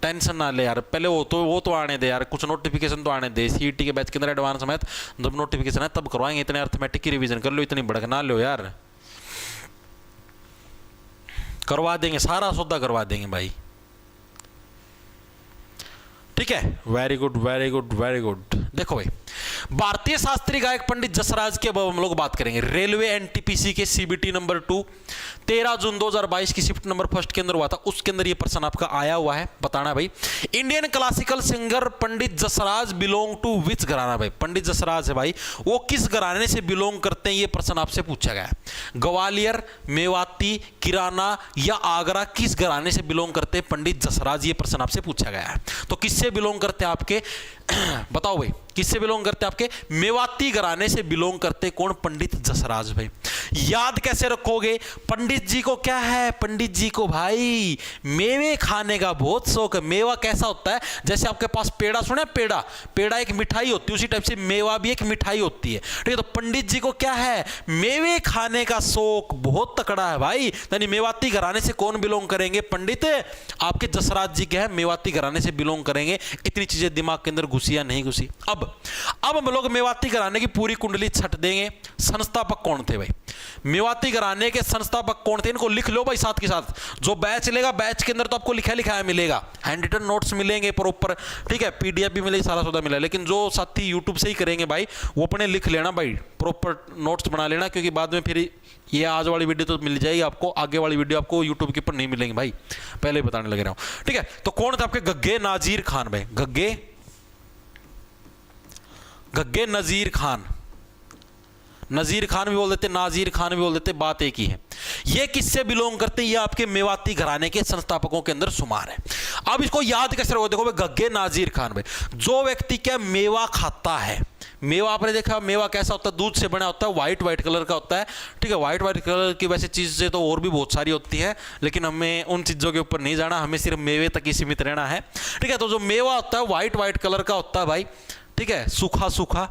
टेंशन ना ले यार, पहले वो तो आने दे यार, कुछ नोटिफिकेशन तो आने दे। सीईटी के बैच के अंदर एडवांस मैथ जब नोटिफिकेशन है तब करवाएंगे, इतने अर्थमेटिक की रिवीजन कर लो, इतनी भड़क ना लो यार, करवा देंगे, सारा सौदा करवा देंगे भाई, ठीक है। Very good very good very good. देखो भाई भारतीय शास्त्रीय गायक पंडित जसराज के अब हम लोग बात करेंगे। रेलवे एनटीपीसी के सीबीटी नंबर 2 13 जून 2022 की शिफ्ट नंबर 1 के अंदर हुआ था, उसके अंदर ये प्रश्न आपका आया हुआ है, बताना भाई। Indian classical singer Pandit Jasraj belong to which gharana? भाई पंडित जसराज है भाई, वो किस घराने से बिलोंग करते हैं, ये प्रश्न आपसे पूछा गया है। ग्वालियर, मेवाती, किराना या आगरा, किस घराने से बिलोंग करते हैं पंडित जसराज, ये प्रश्न आपसे पूछा गया है। तो किससे बिलोंग करते हैं आपके बताओ भाई, किससे बिलोंग करते हैं आपके? मेवाती घराने से बिलोंग करते कौन? पंडित जसराज भाई। याद कैसे रखोगे? पंडित जी को क्या है, पंडित जी को भाई मेवे खाने का बहुत शौक है। मेवा कैसा होता है? जैसे आपके पास पेड़ा सुना है, पेड़ा, पेड़ा एक मिठाई होती है, उसी टाइप से मेवा भी एक मिठाई होती है, ठीक है। तो पंडित जी को क्या है? मेवे खाने का शौक बहुत तकड़ा है भाई। यानी मेवाती घराने से कौन बिलोंग करेंगे? पंडित आपके जसराज जी के हैं, मेवाती घराने से बिलोंग करेंगे। इतनी चीजें दिमाग के अंदर घुसी या नहीं घुसी? अब हम लोग मेवाती घराने की पूरी कुंडली छट देंगे। संस्थापक कौन थे भाई? मेवाती घराने के संस्थापक कौन थे? इनको लिख लो भाई साथ के साथ। जो बैच लेगा, बैच के अंदर तो आपको लिखा लिखाया मिलेगा, हैंड रिटन नोट्स मिलेंगे प्रॉपर, ठीक है, पीडीएफ भी मिलेगी, सारा सौदा मिलेगा। लेकिन जो साथी यूट्यूब से ही करेंगे भाई, वो अपने लिख लेना भाई, प्रॉपर नोट्स बना लेना, क्योंकि बाद में फिर ये आज वाली वीडियो तो मिल जाएगी आपको, आगे वाली वीडियो आपको यूट्यूब के ऊपर नहीं मिलेंगी भाई, पहले ही बताने लग रहा हूं, ठीक है। तो कौन थे आपके? गग्गे नाजीर खान भाई, गग्गे नजीर खान, नजीर खान भी बोल देते, नाजीर खान भी बोल देते, बात एक ही है। ये किससे बिलोंग करते हैं? ये आपके मेवाती घराने के संस्थापकों के अंदर शुमार है। अब इसको याद कैसे रखोगे? देखो भाई गग्गे नाजीर खान भाई, जो व्यक्ति क्या मेवा खाता है, मेवा आपने देखा मेवा कैसा होता है? दूध से बना होता है, व्हाइट व्हाइट कलर का होता है, ठीक है। व्हाइट व्हाइट कलर की वैसे चीजें तो और भी बहुत सारी होती है, लेकिन हमें उन चीजों के ऊपर नहीं जाना, हमें सिर्फ मेवे तक ही सीमित रहना है, ठीक है। तो जो मेवा होता है व्हाइट व्हाइट कलर का होता है भाई, ठीक है, सूखा सूखा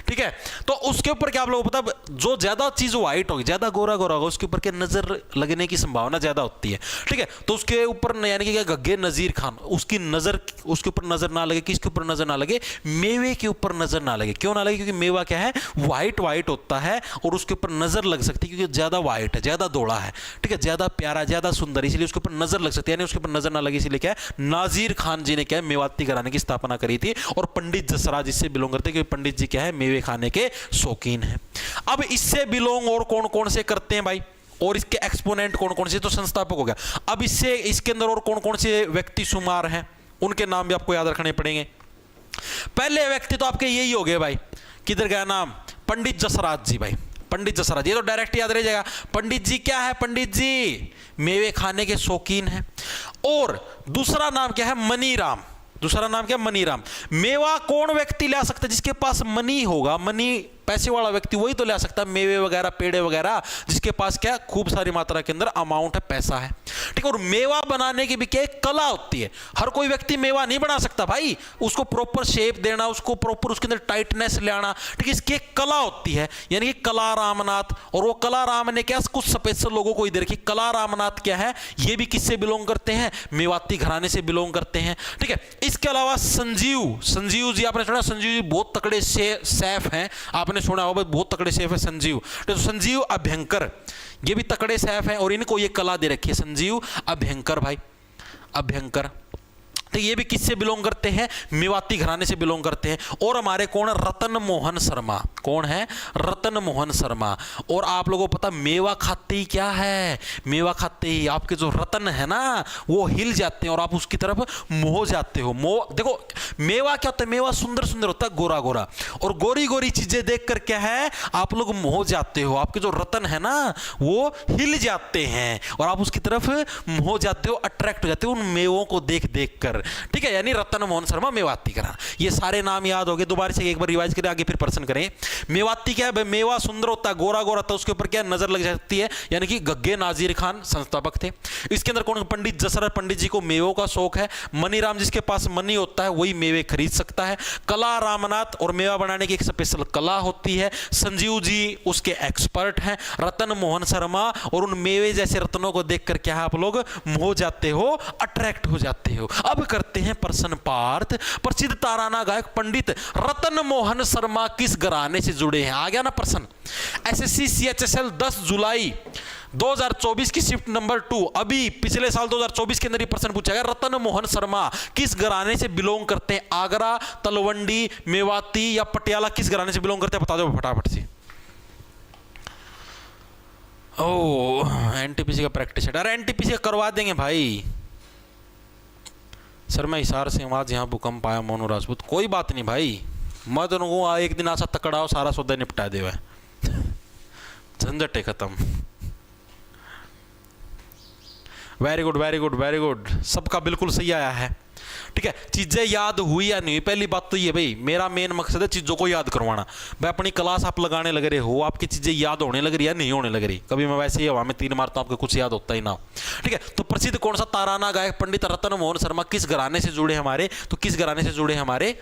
ठीक है। तो उसके ऊपर क्या आप लोगों को पता, जो ज्यादा चीज व्हाइट होगी, ज्यादा गोरा गोरा होगा, उसके ऊपर क्या नजर लगने की संभावना ज्यादा होती है, ठीक है। तो उसके ऊपर यानी कि क्या गग्गे नजीर खान, उसकी नजर, उसके ऊपर नजर ना लगे, किसके ऊपर नजर ना लगे? मेवे के ऊपर नजर ना लगे। क्यों ना लगे? क्योंकि मेवा क्या है? व्हाइट व्हाइट होता है और उसके ऊपर नजर लग सकती है, क्योंकि ज्यादा व्हाइट है, ज्यादा दौड़ा है, ठीक है, ज्यादा प्यारा, ज्यादा सुंदर, इसलिए उसके ऊपर नजर लग सकती है, यानी उसके ऊपर नजर ना लगे, इसलिए क्या है? नाजीर खान जी ने क्या है? मेवाती घराने की स्थापना करी थी। और पंडित जसराज इससे बिलोंग करते हैं, क्योंकि पंडित जी क्या है? मेवे खाने के शौकीन हैं। अब इससे बिलोंग और कौन कौन से करते हैं भाई, और इसके एक्सपोनेंट कौन कौन से? तो संस्थापक हो गया। अब इससे इसके अंदर और कौन कौन से व्यक्ति शुमार हैं, उनके नाम भी आपको याद रखने पड़ेंगे। पहले व्यक्ति तो आपके यही हो गए भाई, किधर गया नाम? पंडित जसराज जी भाई, पंडित जसराज, ये तो डायरेक्ट याद रह जाएगा। पंडित जी क्या है? पंडित जी मेवे खाने के शौकीन हैं। और दूसरा नाम क्या है? मनीराम। दूसरा नाम क्या? मनीराम। मेवा कौन व्यक्ति ला सकता है? जिसके पास मनी होगा, मनी पैसे वाला व्यक्ति वही तो ले सकता है, मेवे वगैरह, पेड़े वगैरह, जिसके पास क्या खूब सारी मात्रा के अंदर अमाउंट है, पैसा है, ठीक है। और मेवा बनाने की भी क्या एक कला होती है। हर कोई व्यक्ति मेवा नहीं बना सकता भाई, उसको प्रॉपर शेप देना, उसको प्रॉपर उसके अंदर टाइटनेस ले आना, ठीक है, इसकी एक कला होती है, यानी कि कला रामनाथ। और वो कला राम ने क्या कुछ स्पेशल लोगों को इधर की कला रामनाथ क्या है? ये भी किससे बिलोंग करते हैं? मेवाती घराने से बिलोंग करते हैं, ठीक है। इसके अलावा संजीव, संजीव जी आपने सुना? संजीव जी बहुत तकड़े सैफ हैं, आपने सुना होगा, बहुत तकड़े सेफ है संजीव। तो संजीव अभ्यंकर, ये भी तकड़े सेफ हैं और इनको ये कला दे रखी है, संजीव अभ्यंकर भाई, अभ्यंकर। तो ये भी किससे बिलोंग करते हैं? मेवाती घराने से बिलोंग करते हैं। और हमारे कौन? रतन मोहन शर्मा। कौन है? रतन मोहन शर्मा। और आप लोगों को पता मेवा खाते ही क्या है? मेवा खाते ही आपके जो रतन है ना वो हिल जाते हैं और आप उसकी तरफ मोह जाते हो। मोह देखो, मेवा क्या होता है? मेवा सुंदर सुंदर होता है, गोरा गोरा, और गोरी गोरी चीजें देखकर क्या है आप लोग मोह जाते हो। आपके जो रतन है ना वो हिल जाते हैं और आप उसकी तरफ मोह जाते हो, अट्रैक्ट हो जाते हो उन मेवों को देख देख कर। ठीक है, यानी रतन मोहन शर्मा, मेवाती घराना। ये सारे नाम याद हो गए, दोबारा से एक बार रिवाइज करें, आगे फिर प्रश्न करें। मेवाती क्या है? मेवा सुंदर होता है, गोरा गोरा होता है, उसके ऊपर क्या नजर लग जाती है, यानी कि गग्गे नाजिर खान संस्थापक थे। इसके अंदर कौन? पंडित जसराज पंडित जी को मेवों का शौक है। मनीराम जिसके पास मनी होता है वही मेवे खरीद सकता है। कला रामनाथ, और मेवा बनाने की एक स्पेशल कला होती है। संजीव जी उसके एक्सपर्ट हैं। रतन मोहन शर्मा, और उन मेवे जैसे रत्नों को देखकर क्या आप लोग मोह जाते हो, अट्रैक्ट हो जाते हो। अब करते हैं प्रश्न पार्थ। प्रसिद्ध ताराना गायक पंडित रतन मोहन शर्मा किस घराने से जुड़े हैं? आ गया ना प्रश्न। एसएससी सीएचएसएल 10 जुलाई 2024 की शिफ्ट नंबर 2, अभी पिछले साल 2024 के अंदर ये प्रश्न पूछा गया, रतन मोहन शर्मा किस घराने से बिलोंग करते हैं? आगरा, तलवंडी, मेवाती या पटियाला, किस घराने से बिलोंग करते हैं? बता दो फटाफट से। ओह, एनटीपीसी का प्रैक्टिस है। अरे एनटीपीसी का करवा देंगे भाई। सर मैं हिसार से आज यहाँ भूकंप आया, मोनू राजपूत। कोई बात नहीं भाई, मत उनको एक दिन ऐसा तकड़ाओ सारा सौदा निपटा दे, झंझट है खत्म। Very good very good very good, सबका बिल्कुल सही आया है। ठीक है, चीजें याद हुई या नहीं? पहली बात तो ये भाई, मेरा मेन मकसद है चीजों को याद करवाना। भाई अपनी क्लास आप लगाने लग रहे हो, आपकी चीजें याद होने लग रही या नहीं होने लग रही? कभी मैं वैसे ही हवा में 3 मारता हूं, आपको कुछ याद होता ही ना। ठीक है, तो प्रसिद्ध कौन सा ताराना गायक पंडित रतन मोहन शर्मा किस घराने से जुड़े हमारे? तो किस घराने से जुड़े हमारे?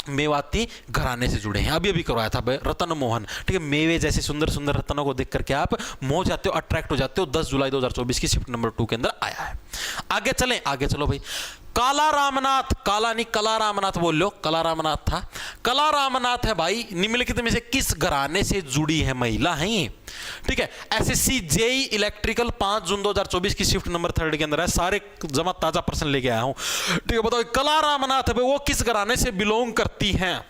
मेवाती घराने से जुड़े हैं। अभी अभी करवाया था रतन मोहन। ठीक है, मेवे जैसे सुंदर सुंदर रत्नों को देख करके आप मोह जाते हो, अट्रैक्ट हो जाते हो। 10 जुलाई 2024 की शिफ्ट नंबर 2 के अंदर आया है। आगे चलें, आगे चलो भाई। काला रामनाथ, काला नहीं कला रामनाथ बोल लो, कला रामनाथ था। कला रामनाथ है भाई, निम्नलिखित में से किस घराने से जुड़ी है महिला है ये? ठीक है, एसएससी जेई इलेक्ट्रिकल 5 जून 2024 की शिफ्ट नंबर 3 के अंदर है। सारे जमा ताजा प्रश्न लेके आया हूं। ठीक है, बताओ कला रामनाथ है वो किस घराने से बिलोंग करती हैं?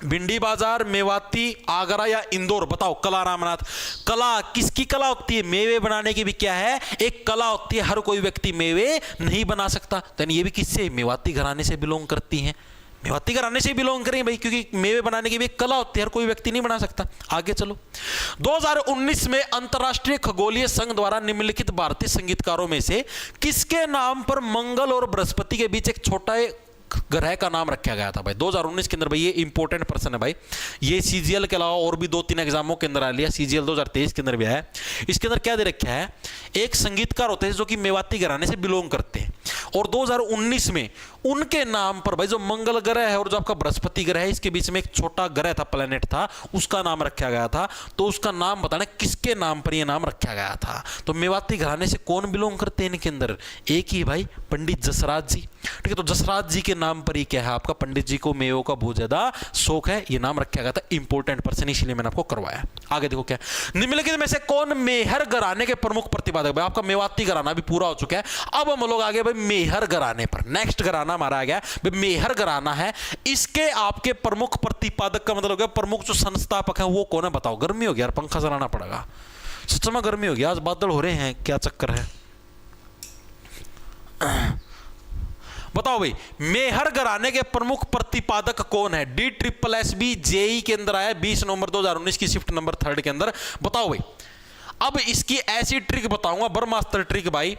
भिंडी बाजार, मेवाती, आगरा या इंदौर? बताओ कला रामनाथ। कला किसकी कला होती है? मेवे बनाने की भी क्या है? एक कला होती है। हर कोई व्यक्ति मेवे नहीं बना सकता। तो ये भी किससे? मेवाती घराने से बिलोंग करती हैं। मेवाती घराने से बिलोंग करें भाई, क्योंकि मेवे बनाने की भी एक कला होती है, हर कोई व्यक्ति नहीं बना सकता। आगे चलो। 2019 में अंतरराष्ट्रीय खगोलीय संघ द्वारा निम्नलिखित भारतीय संगीतकारों में से किसके नाम पर मंगल और बृहस्पति के बीच एक छोटा ग्रह का नाम रखा गया था भाई 2019 के अंदर? भाई ये इंपॉर्टेंट प्रश्न है भाई। ये सीजीएल के अलावा और भी 2-3 एग्जामों के अंदर आ लिया। सीजीएल 2023 के अंदर भी आया। इसके अंदर क्या दे रखा है? एक संगीतकार होते हैं जो कि मेवाती घराने से बिलोंग करते हैं, और 2019 में उनके नाम पर भाई जो मंगल ग्रह है और जो आपका बृहस्पति ग्रह है, इसके बीच में एक छोटा ग्रह था, प्लेनेट था, उसका नाम रखा गया था। तो उसका नाम बताना किसके नाम पर यह नाम रखा गया था? तो मेवाती घराने से कौन बिलोंग करते हैं इनके अंदर? एक ही भाई, पंडित जसराज जी। ठीक है, तो जसराज जी के नाम पर ही क्या है आपका? पंडित जी को मेवों का बहुत ज्यादा शौक है, ये नाम रखा गया था। इंपॉर्टेंट पर्सन, इसलिए मैंने आपको करवाया। आगे देखो क्या निम्नलिखित में से कौन मेहर घराने के प्रमुख प्रतिपादक? भाई आपका मेवाती घराना भी पूरा हो चुका है। अब हम लोग आगे भाई मेहर घराने पर। नेक्स्ट घराना हमारा आ गया भाई मेहर घराना है। इसके आपके प्रमुख प्रतिपादक का मतलब हो गया, प्रमुख जो संस्थापक है वो कौन है? बताओ। गर्मी हो गया यार, पंखा चलाना पड़ेगा। सच में गर्मी हो गया, आज बादल हो रहे हैं, क्या चक्कर है? बताओ भाई मेहर घराने के प्रमुख प्रतिपादक कौन है? DSSB जेई के अंदर आया 20 नवंबर 2019 की शिफ्ट नंबर 3 के अंदर। बताओ भाई, अब इसकी ऐसी ट्रिक बताऊंगा, ब्रह्मास्त्र ट्रिक भाई,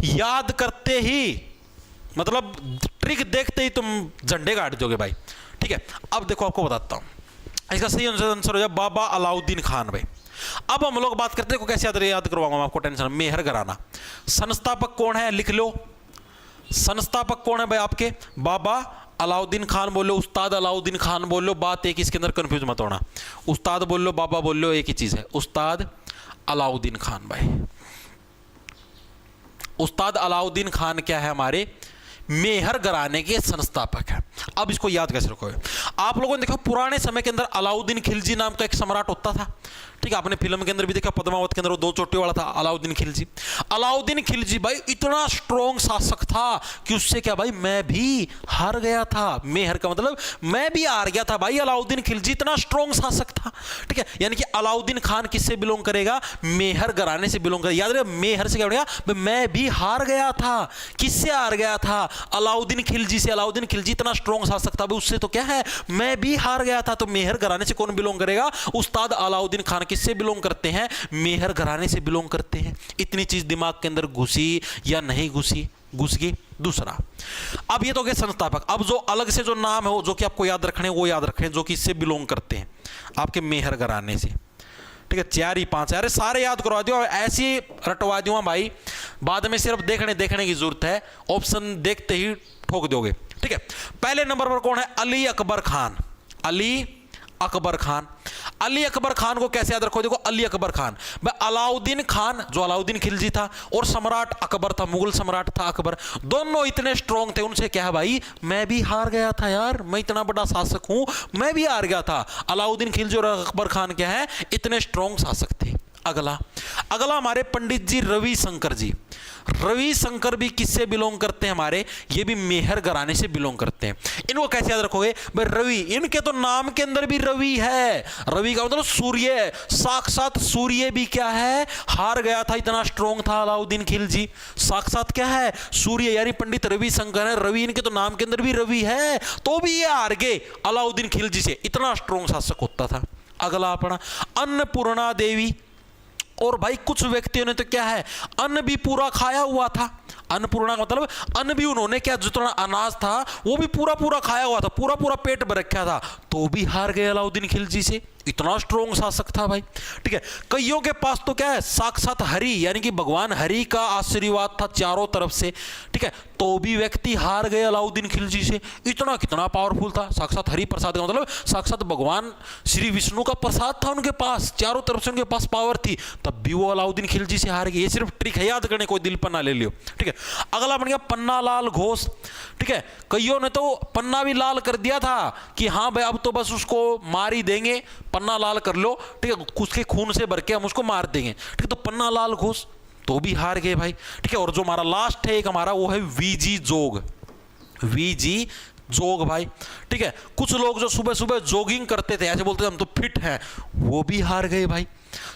याद करते ही मतलब ट्रिक देखते ही तुम झंडे गाड़ दोगे भाई। ठीक है, अब देखो आपको बताता हूं। इसका सही आंसर हो जाए बाबा अलाउद्दीन खान भाई। अब हम लोग बात करते हैं, कैसे याद करवाऊंगा मैं आपको, टेंशन। मेहर घराना संस्थापक कौन है? लिख लो। संस्थापक कौन है भाई आपके? बाबा अलाउद्दीन खान बोलो, उस्ताद अलाउद्दीन खान बोलो। बात एक, इसके अंदर कंफ्यूज मत होना। उस्ताद बोल लो, बाबा बोल लो, एक ही चीज है। उस्ताद अलाउद्दीन खान भाई। उस्ताद अलाउद्दीन खान क्या है? हमारे मेहर घराने के संस्थापक है। अब इसको याद कैसे रखोगे? आप लोगों ने देखा पुराने समय के अंदर अलाउद्दीन खिलजी नाम का एक सम्राट होता था। ठीक है, आपने फिल्म के अंदर भी देखा, पद्मावत के अंदर वो दो चोटियों वाला था अलाउद्दीन खिलजी। अलाउद्दीन खिलजी भाई इतना स्ट्रॉन्ग शासक था कि उससे क्या भाई मैं भी हार गया था। मेहर का मतलब मैं भी हार गया था भाई। अलाउद्दीन खिलजी इतना स्ट्रॉन्ग शासक था, ठीक है। यानी कि अलाउद्दीन खान किससे बिलोंग करेगा? मेहर घराने से बिलोंग करेगा। याद रहे, मेहर से क्या बनेगा? मैं भी हार गया था। किससे हार गया था? अलाउद्दीन खिलजी से। अलाउद्दीन खिलजी इतना स्ट्रॉन्ग शासक था भाई, उससे तो क्या है मैं भी हार गया था। तो मेहर घराने से कौन बिलोंग करेगा? उस्ताद अलाउद्दीन खान किससे बिलोंग करते हैं? मेहर घराने से बिलोंग करते हैं। इतनी चीज दिमाग के अंदर घुसी या नहीं घुसी? घुस गई। दूसरा, अब ये तो गए संस्थापक। अब जो अलग से जो नाम है वो जो कि आपको याद रखने, वो याद रखें जो कि इससे बिलोंग करते हैं आपके मेहर घराने से, ठीक है। 4 ही 5 अरे सारे याद करवा दियो, ऐसी रटवा दियो भाई, बाद में सिर्फ देखने की जरूरत है, ऑप्शन देखते ही ठोक दोगे, ठीक है। पहले नंबर पर कौन है? अली अकबर खान। अली अकबर खान। अली अकबर खान को कैसे याद रखो? देखो, अली अकबर खान भाई, अलाउद्दीन खान जो अलाउद्दीन खिलजी था और सम्राट अकबर था, मुगल सम्राट था अकबर, दोनों इतने स्ट्रॉन्ग थे। उनसे क्या है भाई, मैं भी हार गया था यार, मैं इतना बड़ा शासक हूं, मैं भी हार गया था। अलाउद्दीन खिलजी और अकबर खान क्या है, इतने स्ट्रॉन्ग शासक थे। अगला हमारे पंडित जी रविशंकर जी। रविशंकर भी किससे बिलोंग करते हैं हमारे? ये भी मेहर घराने से बिलोंग करते हैं। इनको कैसे याद रखोगे भाई? रवि, इनके तो नाम के अंदर भी रवि है। रवि का मतलब सूर्य, साक्षात सूर्य भी क्या है, हार गया था, इतना स्ट्रॉन्ग था अलाउद्दीन खिलजी। साक्षात क्या है? सूर्य, यानी पंडित रविशंकर है। रवि इनके तो नाम के अंदर भी रवि है, तो भी ये हार गए अलाउद्दीन खिलजी से, इतना स्ट्रॉन्ग शासक होता था। अगला अपना अन्नपूर्णा देवी। और भाई कुछ व्यक्तियों ने तो क्या है, अन्न भी पूरा खाया हुआ था। अन्नपूर्णा का मतलब अन्न भी उन्होंने क्या, जितना अनाज था वो भी पूरा खाया हुआ था, पूरा पेट भर रखा था, तो भी हार गए अलाउद्दीन खिलजी से। इतना स्ट्रॉन्ग शासक था भाई, ठीक है। कईयों के पास तो क्या है, साक्षात हरि यानी कि भगवान हरि का आशीर्वाद था चारों तरफ से, ठीक है, तो भी व्यक्ति हार गए अलाउद्दीन खिलजी से। इतना कितना पावरफुल था। साक्षात हरि प्रसाद का मतलब साक्षात भगवान श्री विष्णु का प्रसाद था उनके पास, चारों तरफ से उनके पास पावर थी, तब भी वो अलाउद्दीन खिलजी से हार गए। ये सिर्फ ट्रिक है, याद करने, कोई दिल पर ना ले लियो, ठीक है। अगला बन गया पन्ना लाल घोष, ठीक है। कईयों ने तो पन्ना भी लाल कर दिया था कि हाँ भाई अब तो बस उसको मार ही देंगे, पन्ना लाल कर लो, ठीक है, उसके खून से भर के हम उसको मार देंगे, ठीक है। तो पन्ना लाल घोष तो भी हार गए भाई, ठीक है। और जो हमारा लास्ट है एक हमारा, वो है वीजी जोग। वीजी जोग भाई, ठीक है। कुछ लोग जो सुबह सुबह जॉगिंग करते थे, ऐसे बोलते थे हम तो फिट हैं, वो भी हार गए भाई।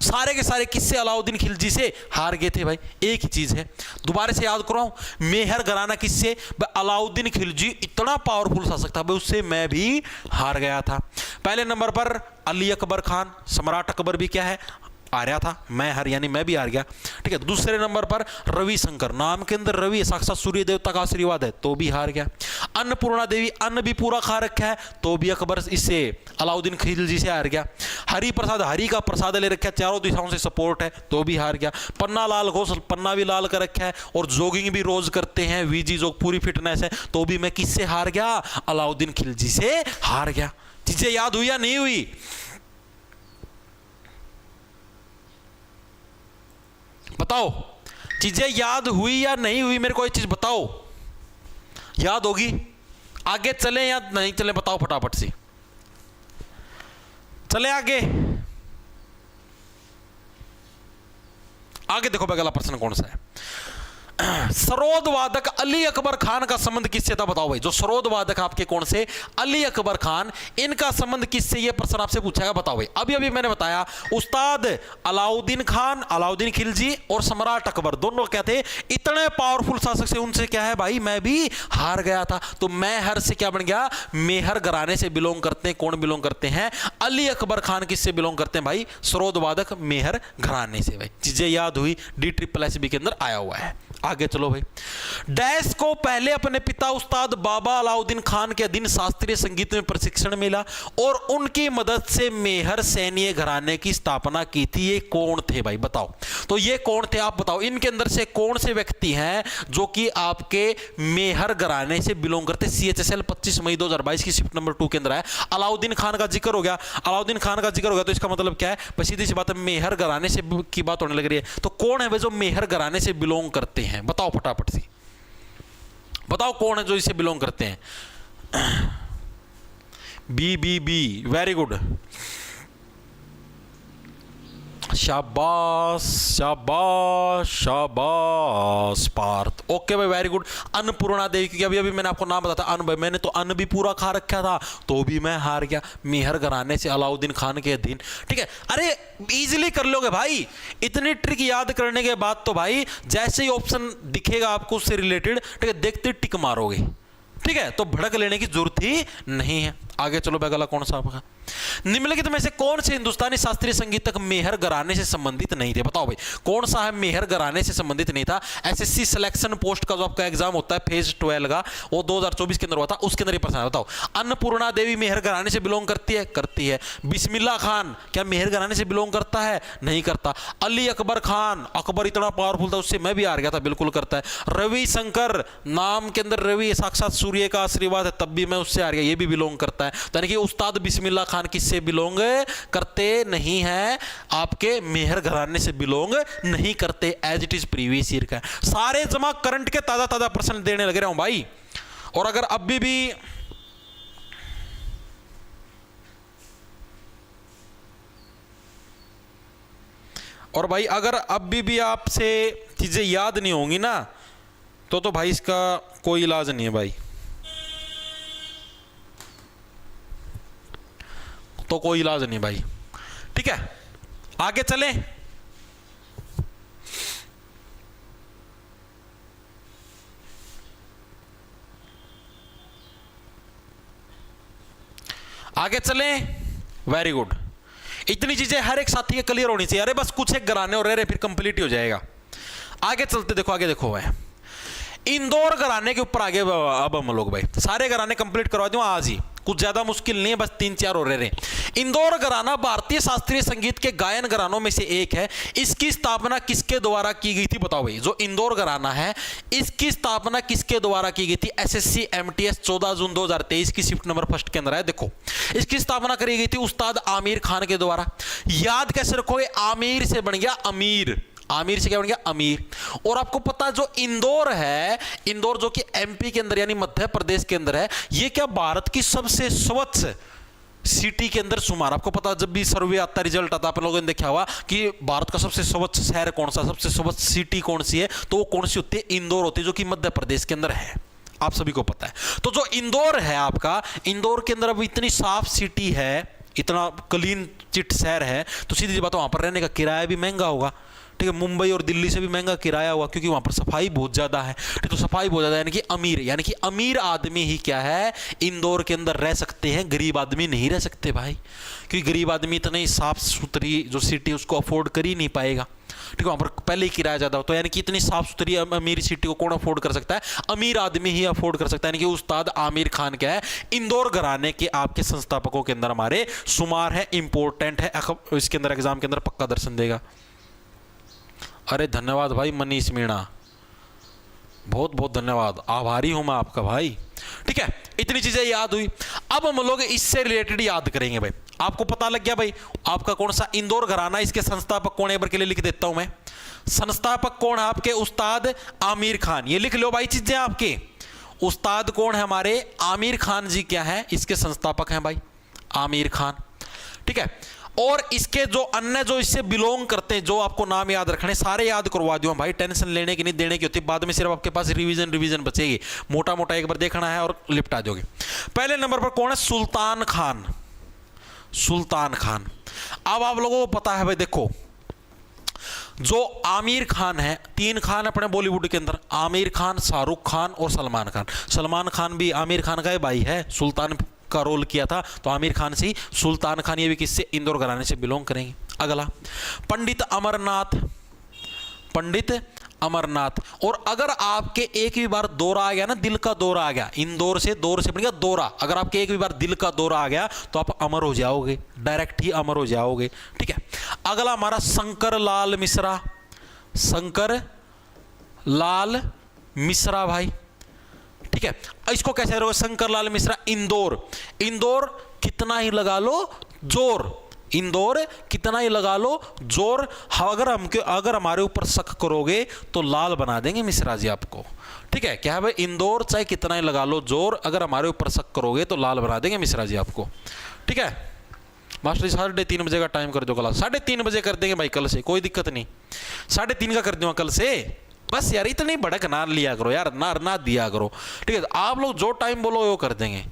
सारे के सारे किससे? अलाउद्दीन खिलजी से हार गए थे भाई। एक ही चीज है, दोबारा से याद कराऊं, मेहर घराना किससे? अलाउद्दीन खिलजी इतना पावरफुल शासक था भाई, उससे मैं भी हार गया था। पहले नंबर पर अली अकबर खान, सम्राट अकबर भी क्या है, हारा था, मैं हार यानी मैं भी हार गया, ठीक है। दूसरे नंबर पर रविशंकर, नाम के अंदर रवि, साक्षात सूर्य देवता का आशीर्वाद है, तो भी हार गया। अन्नपूर्णा देवी, अन्न भी पूरा खा रखा है, तो भी अकबर इससे अलाउद्दीन खिलजी से हार गया। हरि प्रसाद, हरि का प्रसाद ले रखा है, चारों दिशाओं से सपोर्ट है, तो भी हार गया। पन्ना लाल घोष, पन्ना भी लाल कर रखा है और जॉगिंग भी रोज करते हैं, वीजी जोग पूरी फिटनेस है, तो भी मैं किससे हार गया? अलाउद्दीन खिलजी से हार गया। चीजें याद हुई या नहीं हुई? बताओ, चीजें याद हुई या नहीं हुई? मेरे को एक चीज बताओ, याद होगी? आगे चले या नहीं चले? बताओ फटाफट से, चले आगे? आगे देखो अगला प्रश्न कौन सा है। सरोद वादक अली अकबर खान का संबंध किससे था? बताओ भाई, जो सरोद वादक आपके कौन से? अली अकबर खान, इनका संबंध किससे? ये प्रश्न आपसे पूछेगा, बताओ भाई। अभी अभी मैंने बताया उस्ताद अलाउद्दीन खान, अलाउद्दीन खिलजी और सम्राट अकबर दोनों क्या थे? इतने पावरफुल शासक से, उनसे क्या है भाई मैं भी हार गया था। तो मैं हर से क्या बन गया? मेहर घराने से बिलोंग करते हैं। कौन बिलोंग करते हैं? अली अकबर खान किससे बिलोंग करते हैं भाई? सरोद वादक मेहर घराने से भाई। चीजें याद हुई, DSSB के अंदर आया हुआ है। आगे चलो भाई। डैश को पहले अपने पिता उस्ताद बाबा अलाउद्दीन खान के अधीन शास्त्रीय संगीत में प्रशिक्षण मिला और उनकी मदद से मेहर सैन्य घराने की स्थापना की थी। ये कौन थे भाई? बताओ। तो ये कौन थे आप बताओ। इनके अंदर से कौन से व्यक्ति हैं जो कि आपके मेहर घराने से बिलोंग करते? CHSL 25 मई 2022 की शिफ्ट नंबर 2 के अंदर है। अलाउद्दीन खान का जिक्र हो गया, अलाउद्दीन खान का जिक्र हो गया, तो इसका मतलब क्या है? सीधी सी बात है, मेहर घराने से की बात होने लग रही है। तो कौन है भाई जो मेहर घराने से बिलोंग करते हैं? बताओ फटाफट से, बताओ कौन है जो इसे बिलोंग करते हैं? BBB, very good. शाबाश शाबाश शाबाश पार्थ। ओके भाई, वेरी गुड। अन्नपूर्णा देवी, क्योंकि अभी अभी मैंने आपको नाम बताया था अन्न भाई, मैंने तो अन्न भी पूरा खा रखा था तो भी मैं हार गया। मेहर घराने से अलाउद्दीन खान के अधीन। ठीक है, अरे इजीली कर लोगे भाई, इतनी ट्रिक याद करने के बाद तो भाई जैसे ही ऑप्शन दिखेगा आपको उससे रिलेटेड, ठीक है, देखते टिक मारोगे। ठीक है, तो भड़क लेने की जरूरत ही नहीं है। आगे चलो भाई, अगला कौन सा आपका? निम्नलिखित में से कौन से हिंदुस्तानी शास्त्रीय संगीत तक मेहर घराने से संबंधित नहीं थे? बताओ भाई, कौन सा है मेहर घराने से संबंधित नहीं था? एसएससी सिलेक्शन पोस्ट का जो आपका एग्जाम होता है फेज 12 का, वो 2024 के अंदर हुआ था, उसके अंदर ये प्रश्न। बताओ, अन्नपूर्णा देवी मेहर घराने से बिलोंग करती है? करती है। बिस्मिल्लाह खान क्या मेहर घराने से बिलोंग करता है? नहीं करता। अली अकबर खान, अकबर इतना पावरफुल था उससे मैं भी हार गया था, बिल्कुल करता है। रवि शंकर, नाम के अंदर रवि साक्षात सूर्य का आशीर्वाद है, तब भी मैं उससे हार गया, ये भी बिलोंग करता है। यानी कि उस्ताद बिस्मिल्लाह खान किससे बिलोंग करते नहीं है? आपके मेहर घराने से बिलोंग नहीं करते। As it is previous year का। सारे जमा करंट के ताजा ताजा प्रश्न देने लगे रहा हूं भाई। और अगर अभी भी भाई अगर अभी भी आपसे चीजें याद नहीं होंगी ना, तो भाई इसका कोई इलाज नहीं है भाई, तो कोई इलाज नहीं भाई। ठीक है, आगे चलें। आगे चलें, वेरी गुड। इतनी चीजें हर एक साथी के क्लियर होनी चाहिए। अरे बस कुछ एक घराने और रह फिर कंप्लीट हो जाएगा। आगे चलते, देखो आगे देखो भाई, इंदौर घराने के ऊपर आगे अब हम लोग भाई सारे घराने कंप्लीट करवा दूं आज ही, कुछ ज्यादा मुश्किल नहीं है, बस 3-4 और रह रहे। इंदौर घराना भारतीय शास्त्रीय संगीत के गायन घरानों में से एक है। इसकी स्थापना किसके द्वारा की गई थी? बताओ भाई, जो इंदौर घराना है इसकी स्थापना किसके द्वारा की गई थी? एसएससी एमटीएस 14 जून 2023 की शिफ्ट नंबर 1 के अंदर है। देखो, इसकी स्थापना करी गई थी उस्ताद आमिर खान के द्वारा। याद कैसे रखोगे? आमिर से बन गया अमीर, आमिर से क्या बन गया? अमीर। और आपको पता जो इंदौर है, इंदौर जो कि एमपी के अंदर यानी मध्य प्रदेश के अंदर है, ये क्या भारत की सबसे स्वच्छ सिटी के अंदर शुमार। आपको पता जब भी सर्वे आता, रिजल्ट आता, आप लोगों ने देखा होगा कि भारत का सबसे स्वच्छ शहर कौन सा, सबसे स्वच्छ सिटी कौन सी है, तो वो कौन सी होती है? इंदौर होती है, जो कि मध्य प्रदेश के अंदर है, आप सभी को पता है। तो जो इंदौर है आपका, इंदौर के अंदर अब इतनी साफ सिटी है, इतना क्लीन चिट शहर है, तो सीधी सी बात, वहां पर रहने का किराया भी महंगा होगा। ठीक है, मुंबई और दिल्ली से भी महंगा किराया हुआ, क्योंकि वहां पर सफाई बहुत ज्यादा है। तो सफाई बहुत ज्यादा यानी कि अमीर आदमी ही क्या है, इंदौर के अंदर रह सकते हैं, गरीब आदमी नहीं रह सकते भाई, क्योंकि गरीब आदमी इतनी साफ सुथरी जो सिटी उसको अफोर्ड कर ही नहीं पाएगा। ठीक है, वहां पर पहले ही किराया ज्यादा होता है, यानी कि इतनी साफ सुथरी अमीर सिटी को कौन अफोर्ड कर सकता है? अमीर आदमी ही अफोर्ड कर सकता है। यानी कि उस्ताद आमिर खान क्या है? इंदौर घराने के आपके संस्थापकों के अंदर हमारे शुमार है, इंपॉर्टेंट है, इसके अंदर एग्जाम के अंदर पक्का दर्शन देगा। अरे धन्यवाद भाई मनीष मीणा, बहुत बहुत धन्यवाद, आभारी हूं मैं आपका भाई। ठीक है, इतनी चीजें याद हुई। अब हम लोग इससे रिलेटेड याद करेंगे भाई। आपको पता लग गया भाई आपका कौन सा इंदौर घराना, इसके संस्थापक कौन है? एक बार के लिए लिख देता हूं मैं। संस्थापक कौन है आपके? उस्ताद आमिर खान। ये लिख लो भाई चीजें आपके। उस्ताद कौन है हमारे? आमिर खान जी क्या है? इसके संस्थापक हैं भाई आमिर खान। ठीक है, और इसके जो अन्य जो इससे बिलोंग करते हैं, जो आपको नाम याद रखने, सारे याद करवा दूं भाई, टेंशन लेने की नहीं, देने की होती, बाद में सिर्फ आपके पास रिवीजन बचेगी, मोटा मोटा एक बार देखना है और लिपटा दोगे। पहले नंबर पर कौन है? सुल्तान खान। सुल्तान खान। अब आप लोगों को पता है भाई, देखो जो आमिर खान है, 3 खान अपने बॉलीवुड के अंदर, आमिर खान, शाहरुख खान और सलमान खान। सलमान खान भी आमिर खान का ही भाई है, सुल्तान का रोल किया था, तो आमिर खान से ही सुल्तान खान, ये भी किससे? इंदौर घराने से बिलोंग करेंगे। अगला पंडित अमरनाथ, पंडित अमरनाथ। और अगर आपके एक भी बार दौरा आ गया ना, दिल का दौरा आ गया, इंदौर से दौर से बन गया दौरा, अगर आपके एक भी बार दिल का दौरा आ गया तो आप अमर हो जाओगे, डायरेक्ट ही अमर हो जाओगे। ठीक है, अगला हमारा शंकर लाल मिश्रा। शंकर लाल मिश्रा भाई। ठीक है, इसको कैसे रहोगे? शंकर लाल मिश्रा, इंदौर। इंदौर कितना ही लगा लो जोर, इंदौर कितना ही लगा लो जोर। अगर हमारे ऊपर शक करोगे तो लाल बना देंगे मिश्रा जी आपको। ठीक है, क्या है भाई? इंदौर चाहे कितना ही लगा लो जोर, अगर हमारे ऊपर शक करोगे तो लाल बना देंगे मिश्रा जी आपको। ठीक है, मास्टर जी 3:30 बजे का टाइम कर दो क्लास, 3:30 बजे कर देंगे भाई कल से, कोई दिक्कत नहीं, 3:30 का कर दूंगा कल से। बस यार इतनी भड़क ना लिया करो यार, ना दिया करो, ठीक है। आप लोग जो टाइम बोलो वो कर देंगे,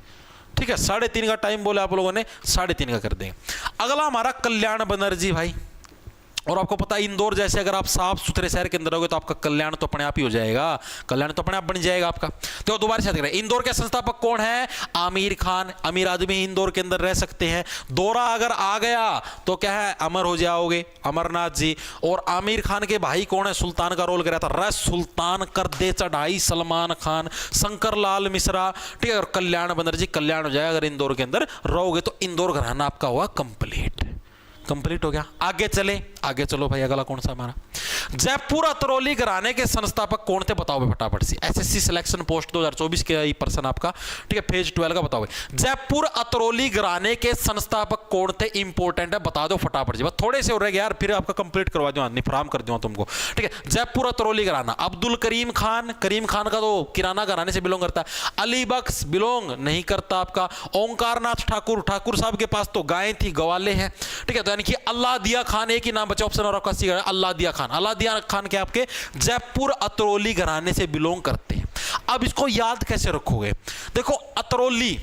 ठीक है। 3:30 का टाइम बोले आप लोगों ने, 3:30 का कर देंगे। अगला हमारा कल्याण बनर्जी भाई, और आपको पता है इंदौर जैसे अगर आप साफ सुथरे शहर के अंदर रहोगे तो आपका कल्याण तो अपने आप ही हो जाएगा, कल्याण तो अपने आप बन जाएगा आपका। तो दोबारा से देख रहे हैं, इंदौर के संस्थापक कौन है? आमिर खान। अमीर आदमी इंदौर के अंदर रह सकते हैं। दौरा अगर आ गया तो क्या है, अमर हो जाओगे, अमरनाथ जी। और आमिर खान के भाई कौन है? सुल्तान का रोल कराया था, रस सुल्तान कर दे चढ़ाई सलमान खान, शंकर लाल मिश्रा, ठीक है। और कल्याण बनर्जी, कल्याण हो जाएगा अगर इंदौर के अंदर रहोगे तो। इंदौर घराना आपका हुआ कंप्लीट हो गया। आगे चलो भाई, अगला कौन सा हमारा? जयपुर अतरौली घराने के संस्थापक कौन थे? बताओ भाई फटाफट से। एसएससी सिलेक्शन पोस्ट 2024 के पर्सन आपका, ठीक है, पेज 12 का बताओ भाई। जयपुर अतरौली घराने के संस्थापक कौन थे? इंपॉर्टेंट है, बता दो फटाफट जी। बस थोड़े से हो रहे यार, फिर आपका कंप्लीट करवा दूंगा, निफराम कर दूंगा तुमको, ठीक है। जयपुर अतरौली घराना, अब्दुल करीम खान का तो किराना घराने से बिलोंग करता है। अली बख्श बिलोंग नहीं करता आपका। ओंकारनाथ ठाकुर साहब के पास तो गायें थी, गवाले हैं, ठीक है। तो यानी कि अल्लाह दिया खान, एक ही नाम बचा ऑप्शन और आपका सी है अल्लाह दिया खान के आपके जयपुर अतरौली घराने से बिलोंग करते हैं। अब इसको याद कैसे रखोगे? देखो अतरौली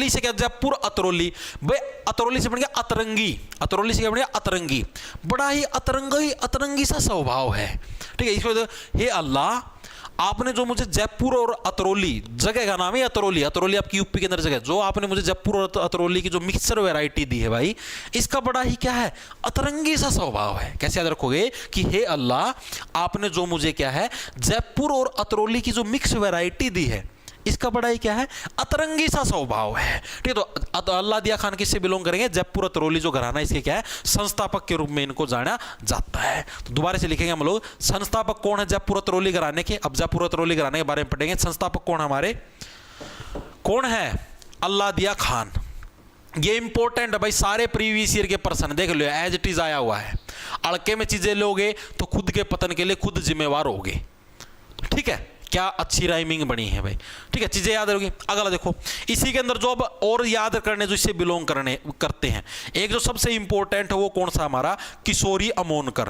से क्या? जयपुर अतरौली भाई, अतरौली से बन गया अतरंगी, बड़ा ही अतरंगी सा स्वभाव है, ठीक है। इसको हे अल्लाह, आपने जो मुझे जयपुर और अतरौली, जगह का नाम है अतरौली आपकी यूपी के अंदर जगह, जो आपने मुझे जयपुर और अतरौली की जो मिक्सर वैरायटी दी है भाई, इसका बड़ा ही क्या है, अतरंगी सा स्वभाव है। कैसे याद रखोगे कि हे अल्लाह, आपने जो मुझे क्या है जयपुर और अतरौली की जो मिक्स वैरायटी दी है, इसका बड़ा ही क्या है, अतरंगी सा स्वभाव है, ठीक है। तो अल्लाह दिया खान किससे बिलोंग करेंगे? जयपुर अतरौली जो घराना है, इसके क्या है, संस्थापक के रूप में इनको जाना जाता है। तो दोबारा से लिखेंगे हम लोग, संस्थापक कौन है जयपुर अतरौली घराने के? अब जयपुर अतरौली घराने के बारे में पढ़ेंगे। संस्थापक कौन हमारे, कौन है? अल्लाह दिया खान। ये इंपॉर्टेंट है भाई, सारे प्रीवियस ईयर के पर्सन देख लो, एज इट इज आया हुआ है। अड़के में चीजें लोगे तो खुद के पतन के लिए खुद जिम्मेवार होगे, ठीक है। क्या अच्छी राइमिंग बनी है भाई, ठीक है, चीजें याद रहोगी। अगला देखो, इसी के अंदर जो अब और याद करने जो इससे बिलोंग करते हैं, एक जो सबसे इंपॉर्टेंट है वो कौन सा हमारा? किशोरी अमोनकर।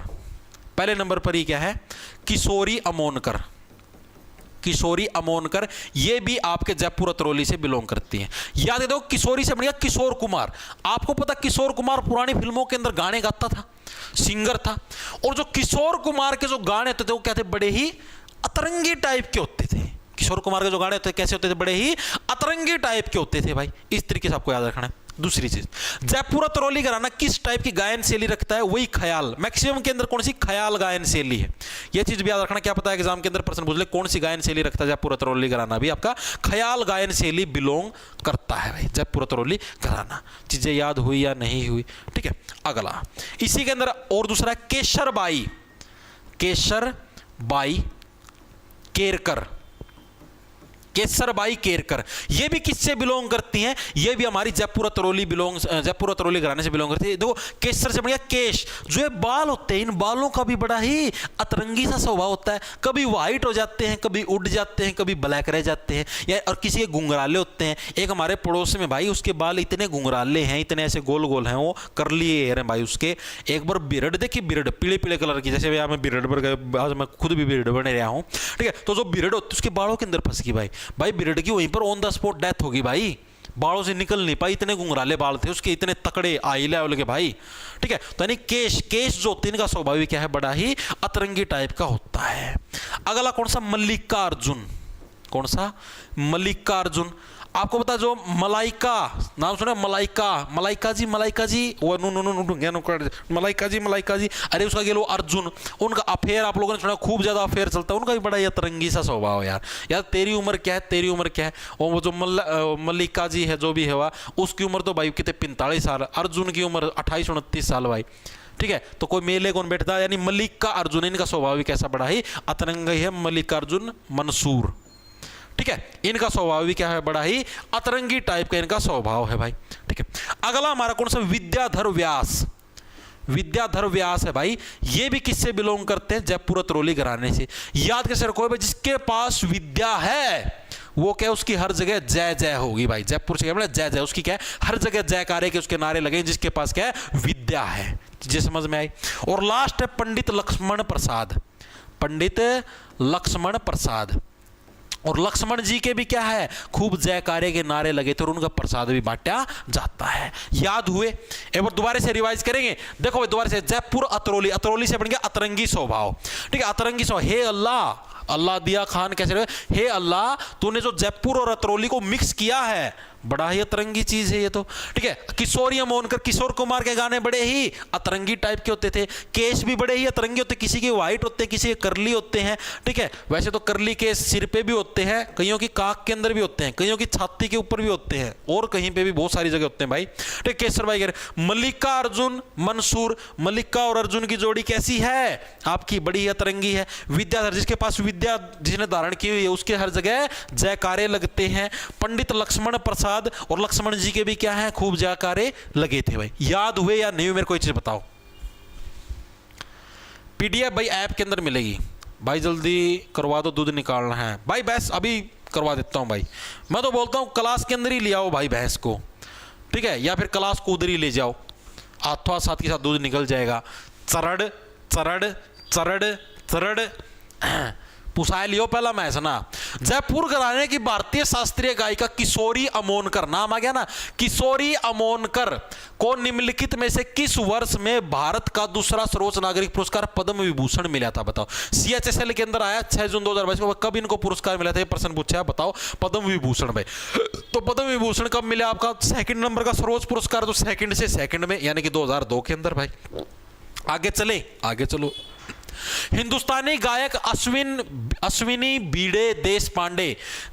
पहले नंबर पर ही क्या है? किशोरी अमोनकर, ये भी आपके जयपुर अतरौली से बिलोंग करती हैं। याद दो, किशोरी से बढ़िया किशोर कुमार। आपको पता किशोर कुमार पुरानी फिल्मों के अंदर गाने गाता था, सिंगर था। और जो किशोर कुमार के जो गाने होते थे वो क्या थे? बड़े ही अतरंगी टाइप के होते थे। किशोर कुमार के जो गाने होते थे कैसे होते थे? बड़े ही अतरंगी टाइप के होते थे भाई। इस तरीके से आपको याद रखना है। दूसरी चीज, जयपुर अतरौली घराना किस टाइप की गायन शैली रखता है? वही ख्याल, मैक्सिमम के अंदर कौन सी ख्याल गायन शैली है, यह चीज भी याद रखना। क्या पता है एग्जाम के अंदर प्रश्न पूछ ले कौन सी गायन शैली रखता है जयपुर अतरौली घराना? भी आपका ख्याल गायन शैली बिलोंग करता है भाई, जयपुर अतरौली घराना। चीजें याद हुई या नहीं हुई, ठीक है। अगला इसी के अंदर और दूसरा केशरबाई केरकर, ये भी किससे बिलोंग करती हैं? ये भी हमारी जयपुर अतरौली घराने से बिलोंग करती है। देखो केसर से बढ़िया केश, जो ये बाल होते हैं, इन बालों का भी बड़ा ही अतरंगी सा स्वभाव होता है। कभी व्हाइट हो जाते हैं, कभी उड़ जाते हैं, कभी ब्लैक रह जाते हैं, या और किसी के घुंघराले होते हैं। एक हमारे पड़ोस में भाई, उसके बाल इतने घुंघराले हैं, इतने ऐसे गोल गोल हैं, वो करली हेयर है भाई उसके। एक बार बिरड देखी, बिरड पीले कलर की, जैसे मैं बिरड पर गए, आज मैं खुद भी बिरड बने रहा हूँ, ठीक है। तो जो बिरड होती है उसके बालों के अंदर फंस गई भाई बिरड की, वहीं पर ऑन द स्पॉट डेथ होगी भाई, बालों से निकल नहीं पाई, इतने घुंघराले बाल थे उसके, इतने तकड़े आई लेवल के भाई, ठीक है। तो यानी केश जो होते हैं इनका स्वभाव क्या है? बड़ा ही अतरंगी टाइप का होता है। अगला कौन सा? मल्लिकार्जुन। कौन सा? मल्लिकार्जुन। आपको पता जो मलाइका नाम सुना? मलाइका जी वो मलाइका जी, अरे उसका गेलो अर्जुन, उनका अफेयर आप लोगों ने सुना, खूब ज्यादा अफेयर चलता है उनका भी, बड़ा ही अतरंगी सा स्वभाव है यार। तेरी उम्र क्या है? और वो जो मल्लिका जी है जो भी है, उसकी उम्र तो भाई कितने 45 साल, अर्जुन की उम्र 28-29 साल भाई, ठीक है। तो कोई मेले कौन बैठता है? यानी मल्लिका अर्जुन, इनका स्वभाव भी कैसा? बड़ा ही अतरंगी है। मल्लिकार्जुन मंसूर, ठीक है, इनका स्वभाव भी क्या है? बड़ा ही अतरंगी टाइप का इनका स्वभाव है भाई, ठीक है। अगला हमारा कौन सा? विद्याधर व्यास है भाई। ये भी किससे बिलोंग करते हैं? जयपुर अतरौली घराने से। याद कैसे रखो भाई, जिसके पास विद्या है वो क्या उसकी हर जगह जय जय होगी भाई। जयपुर से क्या जय जय, उसकी क्या है हर जगह जयकारे के उसके नारे लगे, जिसके पास क्या है विद्या है। ये समझ में आई। और लास्ट है पंडित लक्ष्मण प्रसाद। पंडित लक्ष्मण प्रसाद, और लक्ष्मण जी के भी क्या है खूब जयकारे के नारे लगे थे और उनका प्रसाद भी बांटा जाता है। याद हुए? एक बार दोबारा से रिवाइज करेंगे। देखो भाई दोबारा से, जयपुर अतरौली, अतरौली से बन गया अतरंगी स्वभाव। ठीक है, अतरंगी स्वभाव। हे अल्लाह, अल्लाह दिया खान कैसे रहे, हे अल्लाह तूने जो जयपुर और अतरौली को मिक्स किया है, बड़ा ही अतरंगी चीज है ये तो। ठीक है, किशोर मोनकर, किशोर कुमार के गाने बड़े ही अतरंगी टाइप के होते थे, केस भी बड़े ही अतरंगी होते, किसी के व्हाइट होते हैं, किसी के करली होते हैं। ठीक है, वैसे तो करली केस सिर पे भी होते हैं, कईयों की काक के अंदर भी होते हैं, कईयों की छाती के ऊपर भी होते हैं, और कहीं पे भी बहुत सारी जगह होते हैं भाई। ठीक है, केसर भाई कह रहे मल्लिका अर्जुन मंसूर, मल्लिका और अर्जुन की जोड़ी कैसी है आपकी, बड़ी ही अतरंगी है। विद्याधर, जिसके पास विद्या जिसने धारण की हुई है, उसके हर जगह जयकारे लगते हैं। पंडित लक्ष्मण प्रसाद, और लक्ष्मण जी के भी क्या है खूब जयकारे लगे थे भाई। याद हुए या नहीं हुए मेरे को एक चीज बताओ। पीडीएफ भाई ऐप के अंदर मिलेगी भाई, जल्दी करवा दो, दूध निकालना है भाई। भैंस अभी करवा देता हूं भाई, मैं तो बोलता हूं क्लास के अंदर ही ले आओ भाई भैंस को। ठीक है, या फिर क्लास को उधर ही ले जाओ, हाथों साथ के साथ दूध निकल जाएगा। चरड़ चरड़ चरड़ चरड़ पुसाए लियो पहला मैच ना। जयपुर घराने की भारतीय शास्त्रीय गायिका किशोरी अमोनकर, नाम आ गया ना, किशोरी अमोनकर को निम्नलिखित में से किस वर्ष में भारत का दूसरा सर्वोच्च नागरिक पुरस्कार पद्म विभूषण मिला था? बताओ। CHSL के अंदर आया 6 जून 2022 को, कब इनको पुरस्कार मिला था ये प्रश्न पूछा है, बताओ। पद्म विभूषण भाई, तो पद्म विभूषण कब मिला आपका? सेकंड नंबर का सर्वोच्च पुरस्कार, तो सेकंड से सेकंड में, यानी कि 2002 के अंदर भाई। आगे चले, आगे चलो। हिंदुस्तानी गायक अश्विनी बीड़े देश पांडे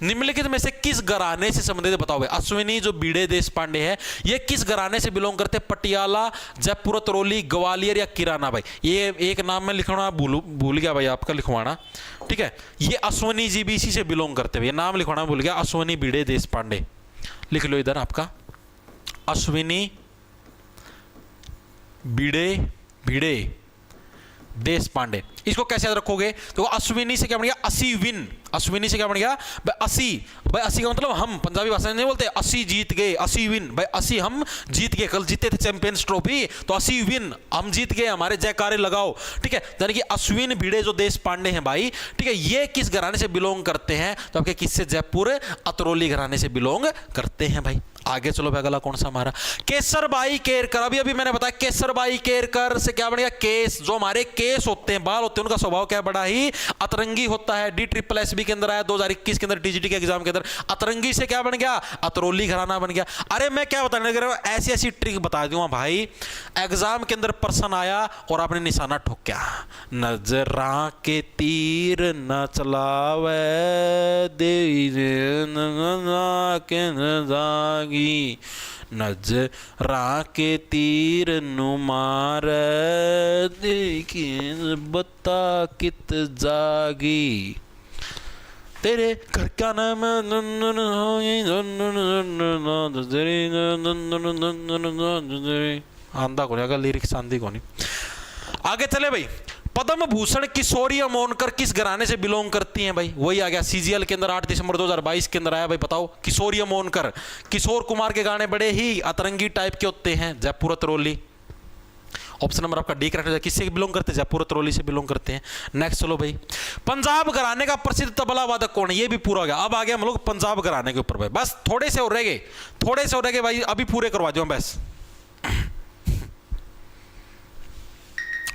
निम्नलिखित में से किस घराने से संबंधित बताओ भाई। अश्विनी जो बीड़े देश पांडे है, ये किस घराने से बिलोंग करते हैं? पटियाला, जयपुर अतरौली, ग्वालियर या किराना भाई। ये एक नाम में लिखवाना भूल गया भाई आपका लिखवाना। ठीक है, ये अश्विनी जी भी इसी से बिलोंग करते हैं, ये नाम लिखवाना भूल गया। अश्विनी बीड़े देश पांडे लिख लो इधर आपका, अश्विनी बीड़े देश पांडे। इसको कैसे याद रखोगे? तो अश्विनी से क्या बन गया? असीविन। अश्विनी से क्या बन गया भाई? असी। भाई असी का मतलब हम, पंजाबी भाषा में नहीं बोलते असी जीत गए, असी विन भाई, असी हम जीत गए, कल जीते थे चैंपियंस ट्रॉफी, तो असी विन हम जीत गए, हमारे जयकारे लगाओ। ठीक है, यानी कि अश्विन भिड़े जो देश पांडे हैं भाई, ठीक है, ये किस घराने से बिलोंग करते हैं? तो आपके किससे? जयपुर अतरौली घराने से बिलोंग करते हैं भाई। आगे चलो भाई, अगला कौन सा हमारा? केसर बाई केरकर। अभी मैंने बताया केसर बाई केरकर से क्या बन गया? केस। जो हमारे केस होते हैं, बाल होते हैं, उनका स्वभाव क्या बड़ा ही अतरंगी होता है। DSSB के अंदर आया 2021 के अंदर, TGT के एग्जाम के अंदर। अतरंगी से क्या बन गया? अतरौली घराना बन गया। अरे मैं क्या बताने लग रहा हूं, ऐसी ऐसी ट्रिक बता दूंगा भाई। एग्जाम के अंदर प्रश्न आया और आपने निशाना ठोक्या, नजरा के तीर न चलावे नजरा के तीर नुमार देखिए बता कित जागी, तेरे घर का नाम आंदा को नहीं, लिरिक्स आंदी को नहीं। आगे चले भाई। पद्म भूषण किशोरी अमोनकर किस घराने से बिलोंग करती हैं भाई? वही आ गया CGL के अंदर 8 दिसंबर 2022 के अंदर आया भाई। बताओ। किशोरी अमोनकर, किशोर कुमार के गाने बड़े ही अतरंगी टाइप के होते हैं। जयपुर अतरौली, ऑप्शन नंबर आपका डी करेक्ट हो जाए। किससे बिलोंग करते हैं? जयपुर अतरौली से बिलोंग करते हैं। नेक्स्ट चलो भाई। पंजाब घराने का प्रसिद्ध तबला वादक कौन है? ये भी पूरा हो गया। अब आ गया हम लोग पंजाब घराने के ऊपर भाई। बस थोड़े से और रह गए, थोड़े से और रह गए भाई, अभी पूरे करवा दो बस।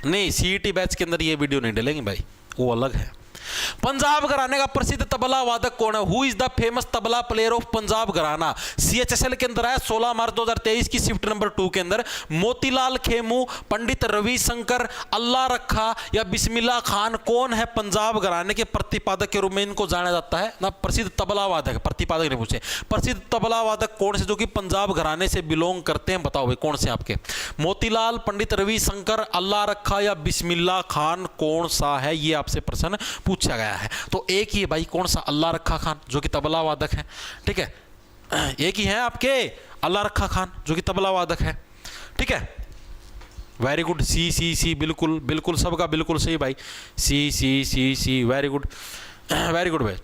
नहीं, CET बैच के अंदर ये वीडियो नहीं डलेंगे भाई, वो अलग है। पंजाब घराने का प्रसिद्ध तबला वादक कौन है? Who is the famous tabla player of Punjab घराना? CHSL के अंदर आया 16 मार्च 2023 की शिफ्ट नंबर 2 के अंदर। मोतीलाल खेमू, पंडित रविशंकर, अल्लाह रखा या बिस्मिल्लाह खान कौन है पंजाब घराने के प्रतिपादक के रूप में इनको जाना जाता है ना? प्रसिद्ध तबला वादक, प्रतिपादक ने पूछे, प्रसिद्ध तबला वादक कौन से जो कि पंजाब घराने से बिलोंग करते हैं? बताओ भाई कौन से आपके? मोतीलाल, पंडित रविशंकर, अल्लाह रखा या बिस्मिल्लाह खान कौन सा है? ये आपसे प्रश्न पूछा गया है। तो एक ही है भाई, कौन सा? अल्लाह रखा खान जो कि तबला वादक है। ठीक है, एक ही है आपके अल्लाह रखा खान जो कि तबला वादक है। ठीक है, वेरी गुड। सी बिल्कुल बिल्कुल, सबका बिल्कुल सही भाई। सी वेरी गुड, वेरी गुड भाई।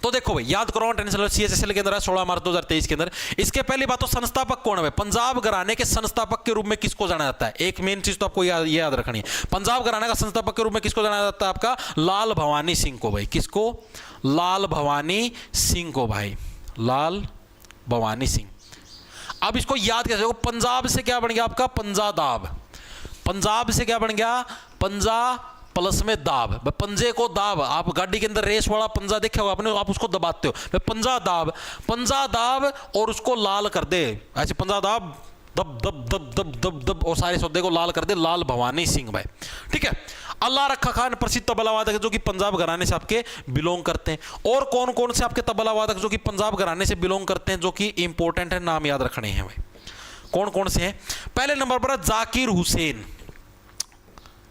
तो देखो भाई, याद करो, टेंशन सीएचएसएल के अंदर है 16 मार्च 2023 के अंदर। इसके पहली बात तो संस्थापक कौन है भाई? पंजाब घराने के संस्थापक के रूप में किसको जाना जाता है? एक मेन चीज तो आपको याद रखनी है, पंजाब घराने का संस्थापक के रूप में किसको जाना जाता है? आपका लाल भवानी सिंह को भाई। किसको? लाल भवानी सिंह को भाई, लाल भवानी सिंह। अब इसको याद कैसे हो? पंजाब से क्या बन गया आपका? पंजादाब। पंजाब से क्या बन गया? पंजा प्लस में दाब। पंजे को दाब, आप गाड़ी के अंदर रेस वाला पंजा देखा होगा आपने, आप उसको दबाते हो, पंजा दाब, पंजा दाब और उसको लाल कर दे, ऐसे पंजा दाब दब दब दब दब दब दब और सारे सौदे को लाल कर दे, लाल भवानी सिंह भाई। ठीक है। अल्लाह रखा खान प्रसिद्ध तबला वादक जो कि पंजाब घराने से आपके बिलोंग करते हैं। और कौन कौन से आपके तबला वादक जो कि पंजाब घराने से बिलोंग करते हैं, जो कि इंपॉर्टेंट है, नाम याद रखने हैं भाई। कौन कौन से हैं? पहले नंबर पर जाकिर हुसैन।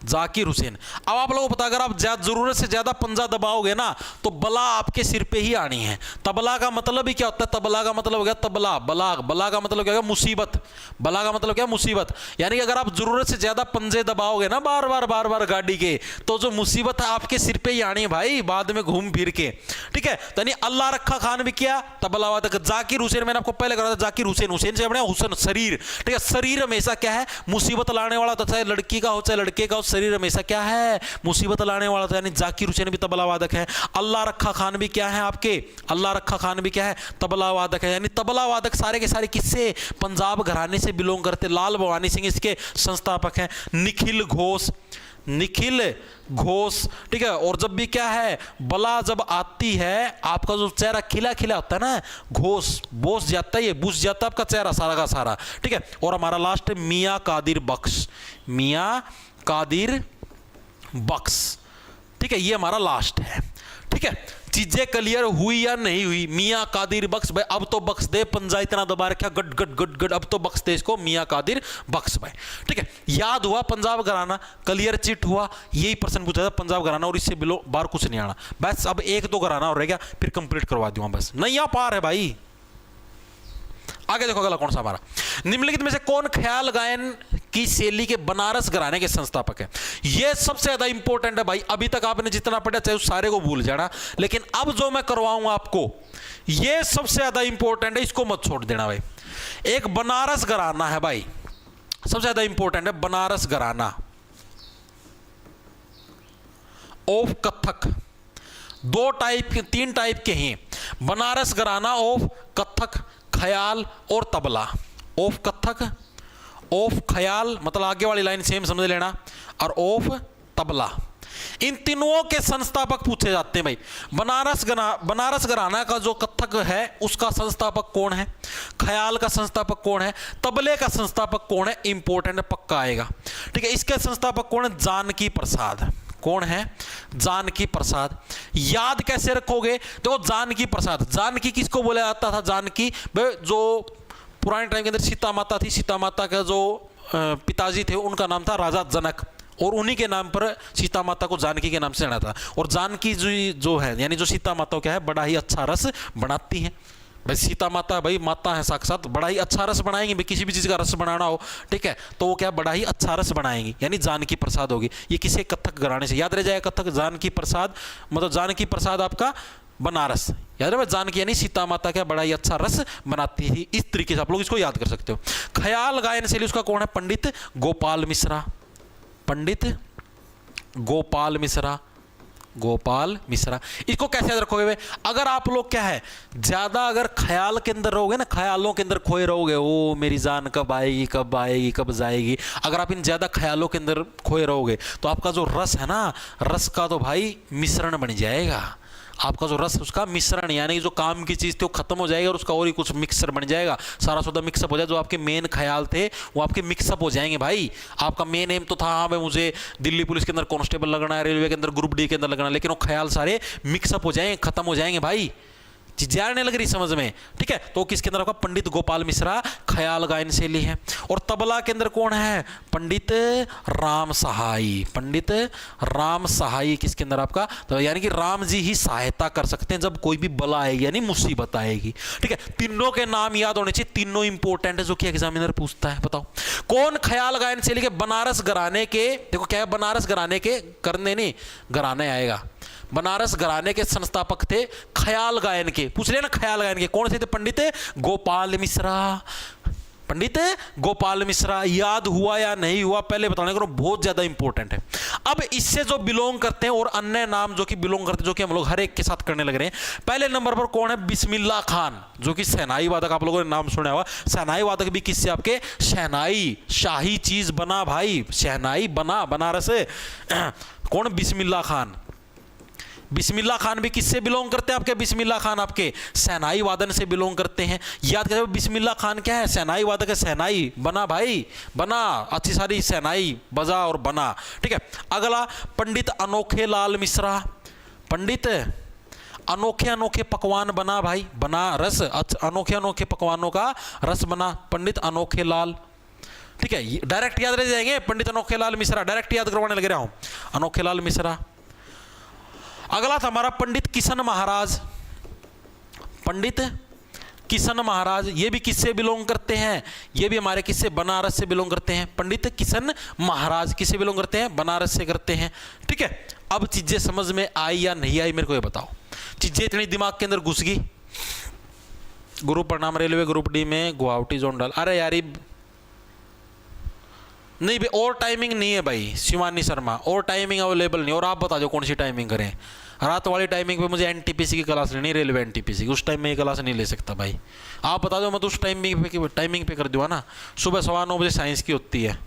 जाकिर हुसैन। अब आप लोगों को पता, अगर आप जरूरत से ज्यादा पंजा दबाओगे ना तो बला आपके सिर पे ही आनी है। तबला का मतलब ही क्या होता है? तबला का मतलब हो गया तबला, बला, बला का मतलब क्या हो गया? मुसीबत। बला का मतलब क्या? मुसीबत। यानी कि अगर आप जरूरत से ज्यादा पंजे दबाओगे ना बार बार गाड़ी के, तो जो मुसीबत है आपके सिर पे ही आनी है भाई, बाद में घूम फिर के। ठीक है। तो यानी अल्लाह रखा खान भी किया तबला वादक। जाकिर हुसैन मैंने आपको पहले कहा था, जाकिर हुसैन, हुसैन से बने हुसैन शरीर। ठीक है। शरीर हमेशा क्या है? मुसीबत लाने वाला, तो चाहे लड़की का हो चाहे लड़के का हो, शरीर हमेशा क्या है? मुसीबत लाने वाला था। यानी जाकिर हुसैन भी तबला वादक है। अल्लाह रखा खान भी क्या है आपके? अल्लाह रखा खान भी क्या है? तबला वादक है। यानी तबला वादक सारे के सारे किससे? पंजाब घराने से बिलोंग करते। लाल भवानी सिंह इसके संस्थापक हैं। निखिल घोष, निखिल घोष। ठीक है। और जब भी क्या है, बला जब आती है, आपका जो चेहरा खिला खिला होता है ना, घोष बोस जाता है, ये बुझ जाता है आपका चेहरा सारा का सारा। ठीक है। और हमारा लास्ट है मियां कादिर बख्श, मियां कादिर बख्श। ठीक है। ये हमारा लास्ट है। ठीक है। चीजें क्लियर हुई या नहीं हुई? मियां कादिर बख्श भाई, अब तो बख्श दे, पंजा इतना दबा रखा गट गट गट गट, अब तो बख्श दे इसको, मियां कादिर बख्श भाई। ठीक है। याद हुआ पंजाब घराना, क्लियर चिट हुआ, यही प्रश्न पूछा था पंजाब घराना, और इससे बिलो बाहर कुछ नहीं आना। बस अब एक दो घराना और रह गया, फिर कंप्लीट करवा दूंगा बस, नहीं आ पार है भाई। आगे देखो अगला कौन सा हमारा, निम्नलिखित में से कौन ख्याल गायन की शैली के बनारस घराने के संस्थापक है? यह सबसे ज्यादा इंपॉर्टेंट है भाई। अभी तक आपने जितना पढ़ा चाहे उस सारे को भूल जाना, लेकिन अब जो मैं करवाऊंगा आपको यह सबसे ज्यादा इंपॉर्टेंट है, इसको मत छोड़ देना भाई। एक बनारस घराना है भाई, सबसे ज्यादा इंपॉर्टेंट है बनारस घराना ऑफ कथक। दो टाइप के, तीन टाइप के हैं बनारस घराना ऑफ कथक, ख्याल और तबला। ऑफ कथक, ऑफ ख्याल मतलब आगे वाली लाइन सेम समझ लेना, और ऑफ तबला। इन तीनों के संस्थापक पूछे जाते हैं भाई। बनारस घराना का जो कथक है उसका संस्थापक कौन है? ख्याल का संस्थापक कौन है? तबले का संस्थापक कौन है? इंपॉर्टेंट पक्का आएगा। ठीक है। इसके संस्थापक कौन है? जानकी प्रसाद। कौन है? जानकी प्रसाद। याद कैसे रखोगे? देखो जानकी प्रसाद, जानकी किसको बोला जाता था? जानकी जो पुराने टाइम के अंदर सीता माता थी, सीता माता का जो पिताजी थे उनका नाम था राजा जनक, और उन्हीं के नाम पर सीता माता को जानकी के नाम से जाना था। और जानकी जो है यानी जो सीता माता क्या है, बड़ा ही अच्छा रस बनाती है भाई। सीता माता भाई माता है साक्षात, बड़ा ही अच्छा रस बनाएंगे भाई। किसी भी चीज का रस बनाना हो, ठीक है, तो वो क्या बड़ा ही अच्छा रस बनाएंगी, यानी जानकी प्रसाद होगी। ये किसी कथक घराने से याद रह जाएगा, कथक जानकी प्रसाद, मतलब जानकी प्रसाद आपका बनारस, याद रहे जानकी यानी सीता माता क्या बड़ा ही अच्छा रस बनाती थी। इस तरीके से आप लोग इसको याद कर सकते हो। ख्याल गायन शैली उसका कौन है? पंडित गोपाल मिश्रा। पंडित गोपाल मिश्रा, गोपाल मिश्रा। इसको कैसे याद रखोगे भाई? अगर आप लोग क्या है ज्यादा अगर ख्याल के अंदर रहोगे ना, ख्यालों के अंदर खोए रहोगे, ओ मेरी जान कब आएगी कब आएगी कब जाएगी, अगर आप इन ज्यादा ख्यालों के अंदर खोए रहोगे तो आपका जो रस है ना, रस का तो भाई मिश्रण बन जाएगा। आपका जो रस उसका मिश्रण, यानी कि जो काम की चीज थी वो खत्म हो जाएगी और उसका और ही कुछ मिक्सर बन जाएगा, सारा सौदा मिक्सअप हो जाए। जो आपके मेन ख्याल थे वो आपके मिक्सअप हो जाएंगे भाई। आपका मेन एम तो था हाँ भाई मुझे दिल्ली पुलिस के अंदर कांस्टेबल लगना है, रेलवे के अंदर ग्रुप डी के अंदर लगना है, लेकिन वो ख्याल सारे मिक्सअप हो जाएंगे, खत्म हो जाएंगे भाई। चीजें आने लग रही समझ में, ठीक है। तो किसके अंदर आपका पंडित गोपाल मिश्रा ख्याल गायन शैली है। और तबला के अंदर कौन है? पंडित राम सहाई। पंडित राम सहाई किसके अंदर आपका? तो यानी कि राम जी ही सहायता कर सकते हैं जब कोई भी बला आएगी यानी मुसीबत आएगी, ठीक है। तीनों के नाम याद होने चाहिए, तीनों इंपॉर्टेंट है जो कि एग्जामिनर पूछता है। बताओ कौन ख्याल गायन शैली के बनारस घराने के, देखो क्या है बनारस घराने के, करने नहीं घराने आएगा, बनारस घराने के संस्थापक थे ख्याल गायन के। पूछ लिया ना ख्याल गायन के कौन से थे? पंडित गोपाल मिश्रा। पंडित गोपाल मिश्रा। याद हुआ या नहीं हुआ पहले बताने को, बहुत ज्यादा इंपॉर्टेंट है। अब इससे जो बिलोंग करते हैं और अन्य नाम जो कि बिलोंग करते हैं, जो कि हम लोग हर एक के साथ करने लग रहे हैं। पहले नंबर पर कौन है? बिस्मिल्लाह खान, जो कि शहनाई वादक, आप लोगों ने नाम सुना होगा। शहनाई वादक भी किससे? आपके शहनाई, शाही चीज बना भाई, शहनाई बना बनारस से। कौन? बिस्मिल्लाह खान। बिस्मिल्लाह खान भी किससे बिलोंग करते हैं? आपके बिस्मिल्लाह खान आपके शहनाई वादन से बिलोंग करते हैं। याद करें बिस्मिल्लाह खान क्या है? शहनाई वादक है। शहनाई बना भाई, बना, अच्छी सारी शहनाई बजा और बना। ठीक है। अगला पंडित अनोखे लाल मिश्रा। पंडित अनोखे अनोखे पकवान बना भाई, बना रस, अनोखे अनोखे पकवानों का रस बना, पंडित अनोखे लाल। ठीक है, डायरेक्ट याद रह जाएंगे। पंडित अनोखे लाल मिश्रा डायरेक्ट याद करवाने लग रहा हूं, अनोखे लाल मिश्रा। अगला था हमारा पंडित किशन महाराज। पंडित किशन महाराज, ये भी किससे बिलोंग करते हैं? ये भी हमारे किससे? बनारस से बिलोंग करते हैं। पंडित किशन महाराज किससे बिलोंग करते हैं? बनारस से करते हैं। ठीक है। अब चीजें समझ में आई या नहीं आई मेरे को ये बताओ। चीजें इतनी दिमाग के अंदर घुस गई। गुरु प्रणाम रेलवे ग्रुप डी में गुवाहाटी जोन डाल। अरे यार नहीं भाई, और टाइमिंग नहीं है भाई शिवानी शर्मा, और टाइमिंग अवेलेबल नहीं। और आप बता दो कौन सी टाइमिंग करें? रात वाली टाइमिंग पे मुझे एनटीपीसी की क्लास लेनी, रेलवे एनटीपीसी की। उस टाइम में ये क्लास नहीं ले सकता भाई। आप बता दो, मैं तो उस टाइमिंग पे कर दूँगा ना। सुबह 9:15 बजे साइंस की होती है,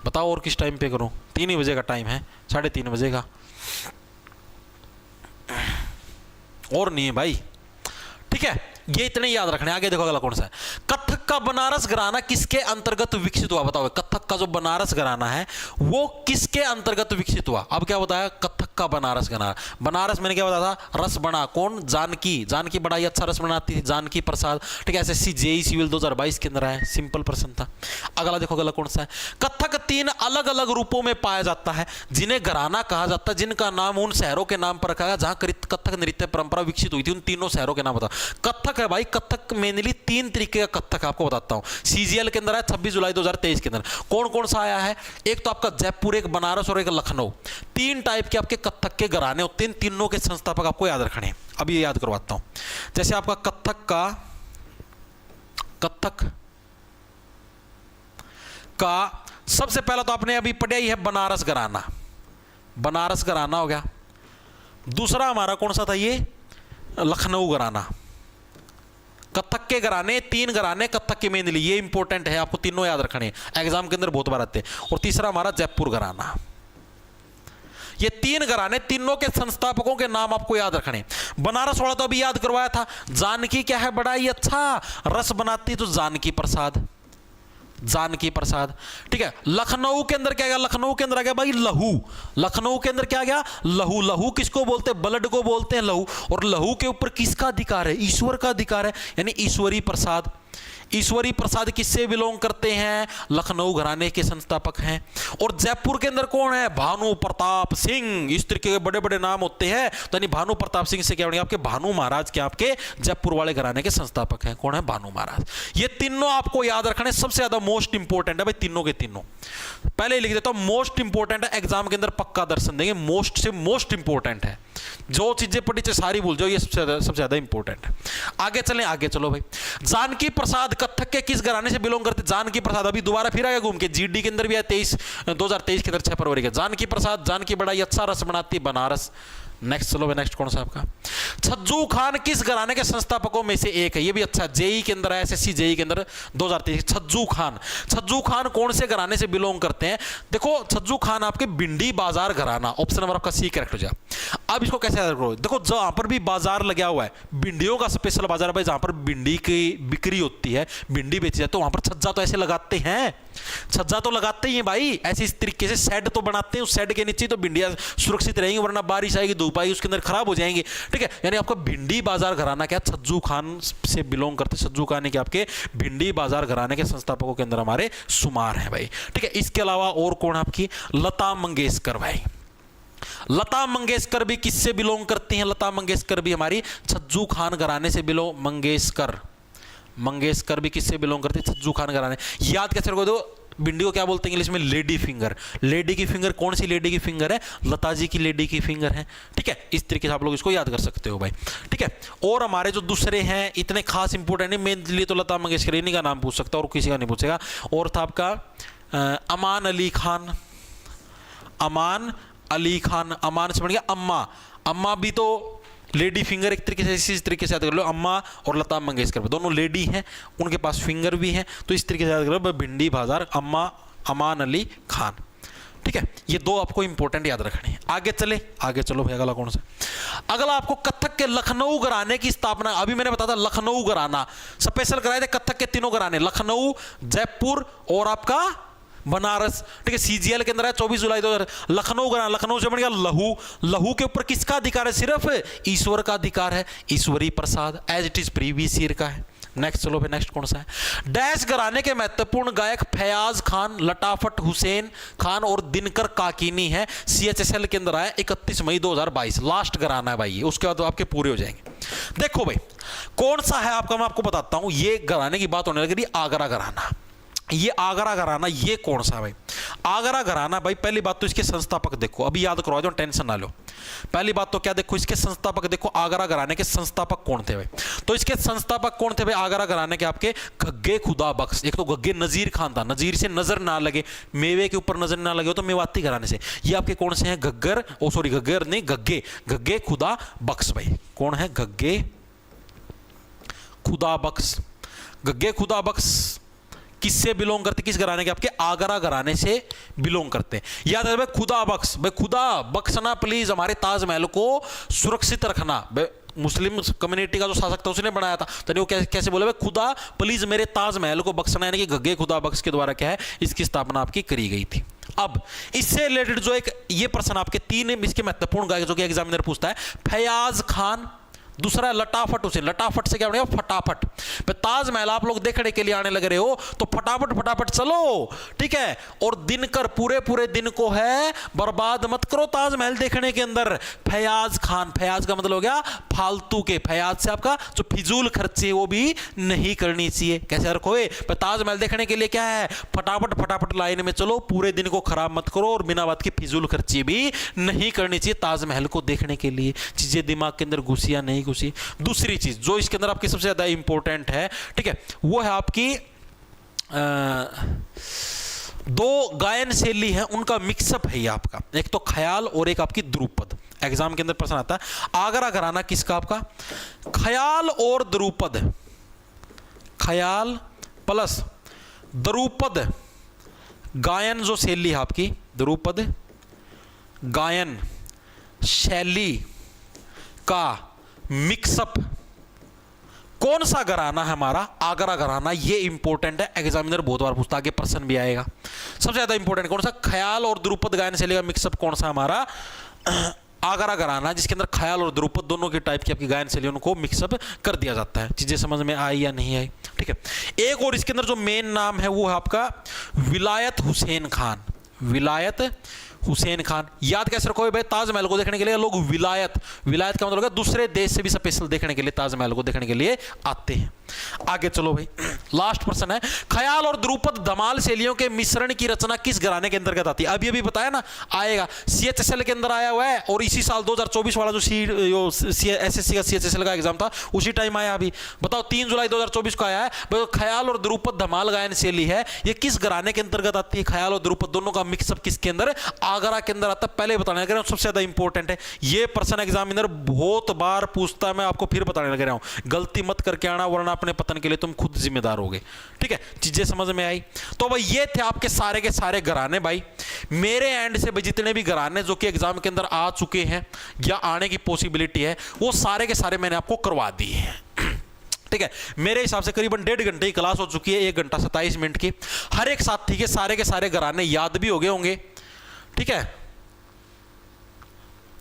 बताओ और किस टाइम पे करूँ? 3 ही बजे का टाइम है, 3:30 बजे का, और नहीं है भाई। ठीक है, ये इतने याद रखने। आगे देखो अगला कौन सा है? कथक का बनारस घराना किसके अंतर्गत विकसित हुआ? बताओ कथक का जो बनारस घराना है वो किसके अंतर्गत विकसित हुआ? अब क्या बताया? कथक का बनारस घराना। बनारस मैंने क्या बताया था? रस बना। कौन? जानकी। जानकी बड़ा ही अच्छा रस बनाती थी, जानकी प्रसाद। ठीक है, एसएससी जेईई सिविल 2022 के अंदर आया, सिंपल प्रश्न था। अगला देखो अगला कौन सा है? कथक 3 अलग अलग रूपों में पाया जाता है जिन्हें घराना कहा जाता है, जिनका नाम उन शहरों के नाम पर रखा गया जहां कथक नृत्य परंपरा विकसित हुई थी। उन तीनों शहरों के नाम बताओ। कथक है भाई, कथक मेनली 3 तरीके का कथक आपको बताता हूं। सीजीएल के अंदर है 26 जुलाई 2023 के अंदर। कौन कौन सा आया है? एक तो आपका जयपुर, एक बनारस और एक लखनऊ। 3 टाइप के आपके कथक के घराने होते हैं। तीनों के संस्थापक आपको याद रखने। अब ये याद करवाता हूं। जैसे आपका कथक का सबसे पहला तो आपने अभी पढ़ा ही है बनारस घराना। बनारस घराना हो गया। दूसरा हमारा कौन सा था? ये लखनऊ घराना। कथक के घराने 3 घराने कथक के मेनली, ये इंपॉर्टेंट है, आपको तीनों याद रखने, एग्जाम के अंदर बहुत बार आते हैं। और तीसरा हमारा जयपुर घराना। ये 3 घराने, तीनों के संस्थापकों के नाम आपको याद रखने। बनारस वाला तो अभी याद करवाया था। जानकी क्या है? बड़ा ही अच्छा रस बनाती, तो जानकी प्रसाद, जानकी प्रसाद। ठीक है। लखनऊ के अंदर क्या गया? लखनऊ के अंदर आ गया भाई लहू। लखनऊ के अंदर क्या गया? लहू। लहू किसको बोलते हैं? ब्लड को बोलते हैं लहू। और लहू के ऊपर किसका अधिकार है? ईश्वर का अधिकार है, यानी ईश्वरी प्रसाद। ईश्वरी प्रसाद किससे बिलोंग करते हैं? लखनऊ घराने के संस्थापक हैं। और जयपुर के अंदर कौन है? भानु प्रताप सिंह। इस तरीके के बड़े बड़े नाम होते हैं, तो यानी भानु प्रताप सिंह से क्या बनेगा? आपके भानु महाराज के, आपके जयपुर वाले घराने के संस्थापक हैं। कौन है? भानु महाराज। ये तीनों आपको याद रखने, सबसे ज्यादा मोस्ट इंपॉर्टेंट है भाई तीनों के तीनों। पहले लिख देता हूं, मोस्ट इंपॉर्टेंट है, एग्जाम के अंदर पक्का दर्शन देंगे। मोस्ट से मोस्ट इंपॉर्टेंट है, जो चीजें पढ़ी थे सारी भूल जाओ, ये सबसे ज्यादा इंपॉर्टेंट है। आगे चलें, आगे चलो भाई। जानकी प्रसाद कथक के किस घराने से बिलोंग करते? जानकी प्रसाद अभी दोबारा फिर आया घूम के, जीडी के अंदर भी आया 2023 के अंदर 6 फरवरी के। जानकी प्रसाद, जानकी बड़ा ही अच्छा रस बनाती, बनारस। नेक्स्ट चलो भाई, नेक्स्ट कौन सा आपका? छज्जू खान किस घराने के संस्थापकों में से एक है? ये भी अच्छा, जेई के अंदर है, एसएससी जेई के अंदर 2023। छज्जू खान, छज्जू खान कौन से घराने से बिलोंग करते हैं? देखो छज्जू खान आपके भिंडी बाजार घराना, ऑप्शन नंबर आपका सी करेक्ट हो जाए। अब इसको कैसे याद करो? देखो जहां पर भी बाजार लगा हुआ है, भिंडियों का स्पेशल बाजार भाई, जहां पर भिंडी की बिक्री होती है, भिंडी बेची जाती है, तो वहां पर छज्जा तो ऐसे लगाते हैं, छज्जा तो लगाते ही हैं भाई, ऐसे इस तरीके से शेड तो बनाते हैं। उस शेड के नीचे तो भिंडियां सुरक्षित रहेंगी, वरना बारिश आएगी, धूप आएगी, उसके अंदर खराब हो जाएंगे। ठीक है, यानी आपका भिंडी बाजार घराना क्या? छज्जू खान से बिलोंग करते। छज्जू खान के आपके भिंडी बाजार घराने के संस्थापकों के अंदर हमारे शुमार हैं भाई। ठीक है, इसके अलावा और कौन? आपकी लता मंगेशकर भाई। लता मंगेशकर भी किससे बिलोंग करती हैं? लता मंगेशकर भी हमारी छज्जू खान घराने से मंगेशकर भी किससे बिलोंग करती है? छज्जू खान घराने। याद कैसे रखो? दो भिंडी को क्या बोलते हैं इंग्लिश में? Lady finger. लेडी की फिंगर, कौन सी लेडी की फिंगर है? लता जी की लेडी की फिंगर है। ठीक है, इस तरीके से आप लोग इसको याद कर सकते हो भाई। ठीक है, और हमारे जो दूसरे हैं इतने खास इंपोर्टेंट नहीं, मेरे लिए तो लता मंगेशकर इन्हीं का नाम पूछ सकता है और किसी का नहीं पूछेगा। और था आपका अमान अली खान। अमान अली खान, अमान से बन गया अम्मा। अम्मा भी तो लेडी फिंगर एक तरीके से, इसी तरीके से याद कर लो। अम्मा और लता मंगेशकर दोनों लेडी हैं, उनके पास फिंगर भी है, तो इस तरीके से याद कर लो। भिंडी बाजार, अम्मा, अमान अली खान। ठीक है, ये दो आपको इंपॉर्टेंट याद रखने हैं। आगे चले, आगे चलो भाई। अगला कौन सा? अगला आपको कथक के लखनऊ घराने की स्थापना। अभी मैंने बताया था लखनऊ घराना स्पेशल कराए थे, कथक के तीनों घराने, लखनऊ, जयपुर और आपका बनारस। ठीक है, सीजीएल के अंदर है 24 जुलाई 2000। लखनऊ घराना, लखनऊ से बन गया लहू। लहू के ऊपर किसका अधिकार है? सिर्फ ईश्वर का अधिकार है, Ishwari Prasad, as it is previous year का है। नेक्स्ट चलो भाई, नेक्स्ट कौन सा है? डैश घराने के महत्वपूर्ण गायक फयाज खान, लटाफट हुसैन खान और दिनकर काकीनी है। सीएचएसएल के अंदर आया 31 मई 2022। लास्ट घराना है भाई ये, उसके बाद तो आपके पूरे हो जाएंगे। देखो भाई कौन सा है आपका, मैं आपको बताता हूं। ये घराने की बात होने लगी, आगरा घराना। ये आगरा घराना, ये कौन सा भाई? आगरा घराना भाई, पहली बात तो इसके संस्थापक देखो, अभी याद करवा दो, टेंशन ना लो। पहली बात तो क्या देखो, इसके संस्थापक देखो। आगरा घराने के संस्थापक कौन थे भाई? तो इसके संस्थापक कौन थे भाई आगरा घराने के? आपके गग्गे खुदा बख्श। एक तो गग्गे नजीर खान था, नजीर से नजर ना लगे, मेवे के ऊपर नजर ना लगे हो तो मेवाती घराने से। ये आपके कौन से हैं? गग्गर, ओ सॉरी गग्गर नहीं, गग्गे, गग्गे खुदा बख्श भाई। कौन है? गग्गे खुदा बख्श। गग्गे खुदा बख्श किससे बिलोंग करते? किस घराने के? आपके आगरा घराने से बिलोंग करते हैं। याद है भाई, खुदा बख्श भाई, खुदा बख्शना प्लीज, हमारे ताजमहल को सुरक्षित रखना। मुस्लिम कम्युनिटी का जो शासक था उसने बनाया था, तो वो कैसे बोले भाई, खुदा प्लीज मेरे ताजमहल को बख्शना, यानी कि गग्गे खुदा बख्श के द्वारा क्या है, इसकी स्थापना आपकी करी गई थी। अब इससे रिलेटेड जो एक ये प्रश्न आपके तीन इसके महत्वपूर्ण गायक जो कि एग्जामिनर पूछता है, फयाज खान, दूसरा लटाफट हुसैन। लटाफट से क्या बनेगा? फटाफट। ताजमहल आप लोग देखने के लिए आने लग रहे हो तो फटाफट फटाफट चलो, ठीक है। और दिनकर, पूरे पूरे दिन को है बर्बाद मत करो ताजमहल देखने के अंदर। फयाज खान, फयाज का मतलब हो गया फालतू के, फयाज से आपका जो फिजूल खर्चे वो भी नहीं करनी चाहिए। कैसे रखोगे? ताजमहल देखने के लिए क्या है? फटाफट फटाफट लाइन में चलो, पूरे दिन को खराब मत करो और बिना बात की फिजूल खर्ची भी नहीं करनी चाहिए ताजमहल को देखने के लिए। चीजें दिमाग के अंदर घुसिया नहीं घुसी। दूसरी चीज जो इसके अंदर आपकी सबसे ज्यादा इंपॉर्टेंट है, ठीक है, वो है आपकी दो गायन शैली है, उनका मिक्सअप है ये आपका। एक तो ख्याल और एक आपकी द्रुपद। एग्जाम के अंदर प्रश्न आता है आगरा घराना किसका? आपका ख्याल और द्रुपद, ख्याल प्लस द्रुपद गायन जो शैली है आपकी, द्रुपद गायन शैली का मिक्सअप कौन सा घराना है? हमारा आगरा घराना। ये इंपॉर्टेंट है, एग्जामिनर बहुत बार पूछता है, आगे प्रश्न भी आएगा। सबसे ज्यादा इंपॉर्टेंट कौन सा? ख्याल और द्रुपद गायन शैली का मिक्सअप कौन सा? हमारा आगरा घराना, जिसके अंदर ख्याल और द्रुपद दोनों के टाइप की आपकी गायन शैली उनको मिक्सअप कर दिया जाता है। चीजें समझ में आई या नहीं आई? ठीक है। एक और इसके अंदर जो मेन नाम है वो है आपका विलायत हुसैन खान। विलायत हुसैन खान। याद कैसे रखोगे भाई? ताजमहल को देखने के लिए लोग विलायत, विलायत का मतलब दूसरे देश से भी स्पेशल देखने के लिए ताजमहल को देखने के लिए आते हैं। आगे चलो भाई, लास्ट प्रश्न है, ख्याल और द्रुपद धमाल शैलियों के मिश्रण की रचना किस घराने के अंतर्गत आती है? अभी अभी बताया ना, आएगा सीएचएसएल के अंदर आया हुआ है, और इसी साल 2024 वाला जो एसएससी का सीएचएसएल का एग्जाम था उसी टाइम आया। अभी बताओ 3 जुलाई 2024 को आया है। ख्याल और द्रुपद धमाल गायन शैली है, ये किस घराने के अंतर्गत आती है? ख्याल और द्रुपद दोनों का मिक्सअप किसके अंदर? आगरा के अंदर आता है। पहले बताने लग रहा हूं, सबसे ज्यादा इंपॉर्टेंट है ये प्रश्न, एग्जामिनर बहुत बार पूछता है, मैं आपको फिर बताने लग रहा हूं। गलती मत करके आना, वरना अपने पतन के लिए तुम खुद जिम्मेदार होगे। ठीक है, चीजें समझ में आई? तो भाई ये थे आपके सारे के सारे घराने भाई। मेरे एंड से भाई जितने भी घराने जो कि एग्जाम के अंदर आ चुके हैं या आने की पॉसिबिलिटी है, वो सारे के सारे मैंने आपको करवा दिए हैं। ठीक है, मेरे हिसाब से करीबन 1.5 घंटे की क्लास हो चुकी है, 1 घंटा 27 मिनट की। हर एक साथी के सारे घराने याद भी हो गए होंगे। ठीक है,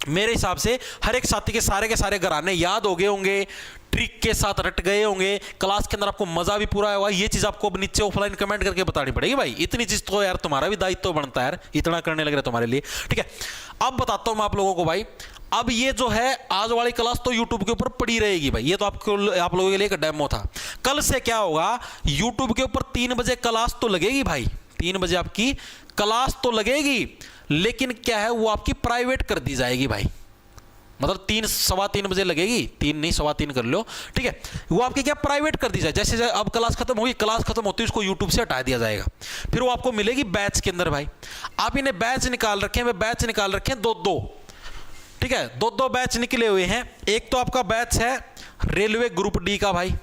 मेरे हिसाब से हर एक साथी के सारे घराने याद हो गए होंगे, ट्रिक के साथ रट गए होंगे। क्लास के अंदर आपको मजा भी पूरा आया होगा। ये चीज आपको नीचे ऑफलाइन कमेंट करके बतानी पड़ेगी भाई। इतनी चीज तो यार तुम्हारा भी दायित्व बनता है यार, इतना करने लग रहा है तुम्हारे लिए। ठीक है, अब बताता हूं मैं आप लोगों को भाई। अब ये जो है आज वाली क्लास तो YouTube के ऊपर पड़ी रहेगी भाई। ये तो आप लोगों के लिए एक डेमो था। कल से क्या होगा, YouTube के ऊपर 3 बजे क्लास तो लगेगी भाई। 3 बजे आपकी क्लास तो लगेगी, लेकिन क्या है वो आपकी प्राइवेट कर दी जाएगी भाई। मतलब 3 सवा 3 बजे लगेगी, 3 नहीं सवा 3 कर लो, ठीक है। वो आपकी क्या प्राइवेट कर दी जाए, जैसे अब क्लास खत्म होगी, क्लास खत्म होती है उसको यूट्यूब से हटा दिया जाएगा, फिर वो आपको मिलेगी बैच के अंदर भाई। आप इन्हें बैच निकाल रखे हैं, वे बैच निकाल रखे हैं 2-2, ठीक है, 2-2 बैच निकले हुए हैं। एक तो आपका बैच है रेलवे ग्रुप डी का भाई,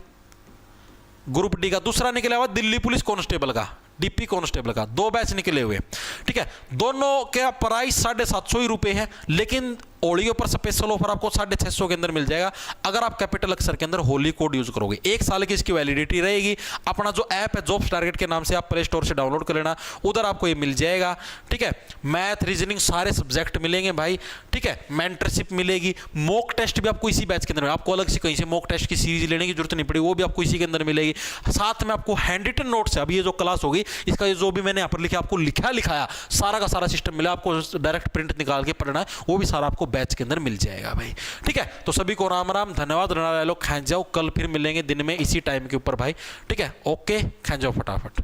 ग्रुप डी का। दूसरा निकला हुआ दिल्ली पुलिस कांस्टेबल का, डीपी कांस्टेबल का। 2 बैच निकले हुए, ठीक है। दोनों का प्राइस 750 ही रुपए है, लेकिन ओडियो पर स्पेशल ऑफर आपको 650 के अंदर मिल जाएगा अगर आप कैपिटल अक्षर के अंदर होली कोड यूज करोगे। 1 साल की इसकी वैलिडिटी रहेगी। अपना जो ऐप है जॉब्स टारगेट के नाम से, आप प्ले स्टोर से डाउनलोड कर लेना, उधर आपको ये मिल जाएगा, ठीक है। मैथ रीजनिंग सारे सब्जेक्ट मिलेंगे भाई, ठीक है। मेंटरशिप मिलेगी, मॉक टेस्ट भी आपको इसी बैच के अंदर, आपको अलग से कहीं से मॉक टेस्ट की सीरीज लेने की जरूरत नहीं पड़ेगी, वो भी आपको इसी के अंदर मिलेगी। साथ में आपको हैंड रिटन नोट्स है, अभी ये जो क्लास होगी इसका ये जो भी मैंने यहाँ पर लिखा आपको लिखाया सारा का सारा सिस्टम मिला, आपको डायरेक्ट प्रिंट निकाल के पढ़ना है, वो भी सारा आपको बैच के अंदर मिल जाएगा भाई, ठीक है। तो सभी को राम राम, धन्यवाद। लोग खैं जाओ, कल फिर मिलेंगे दिन में इसी टाइम के ऊपर भाई, ठीक है। ओके, खैं जाओ फटाफट।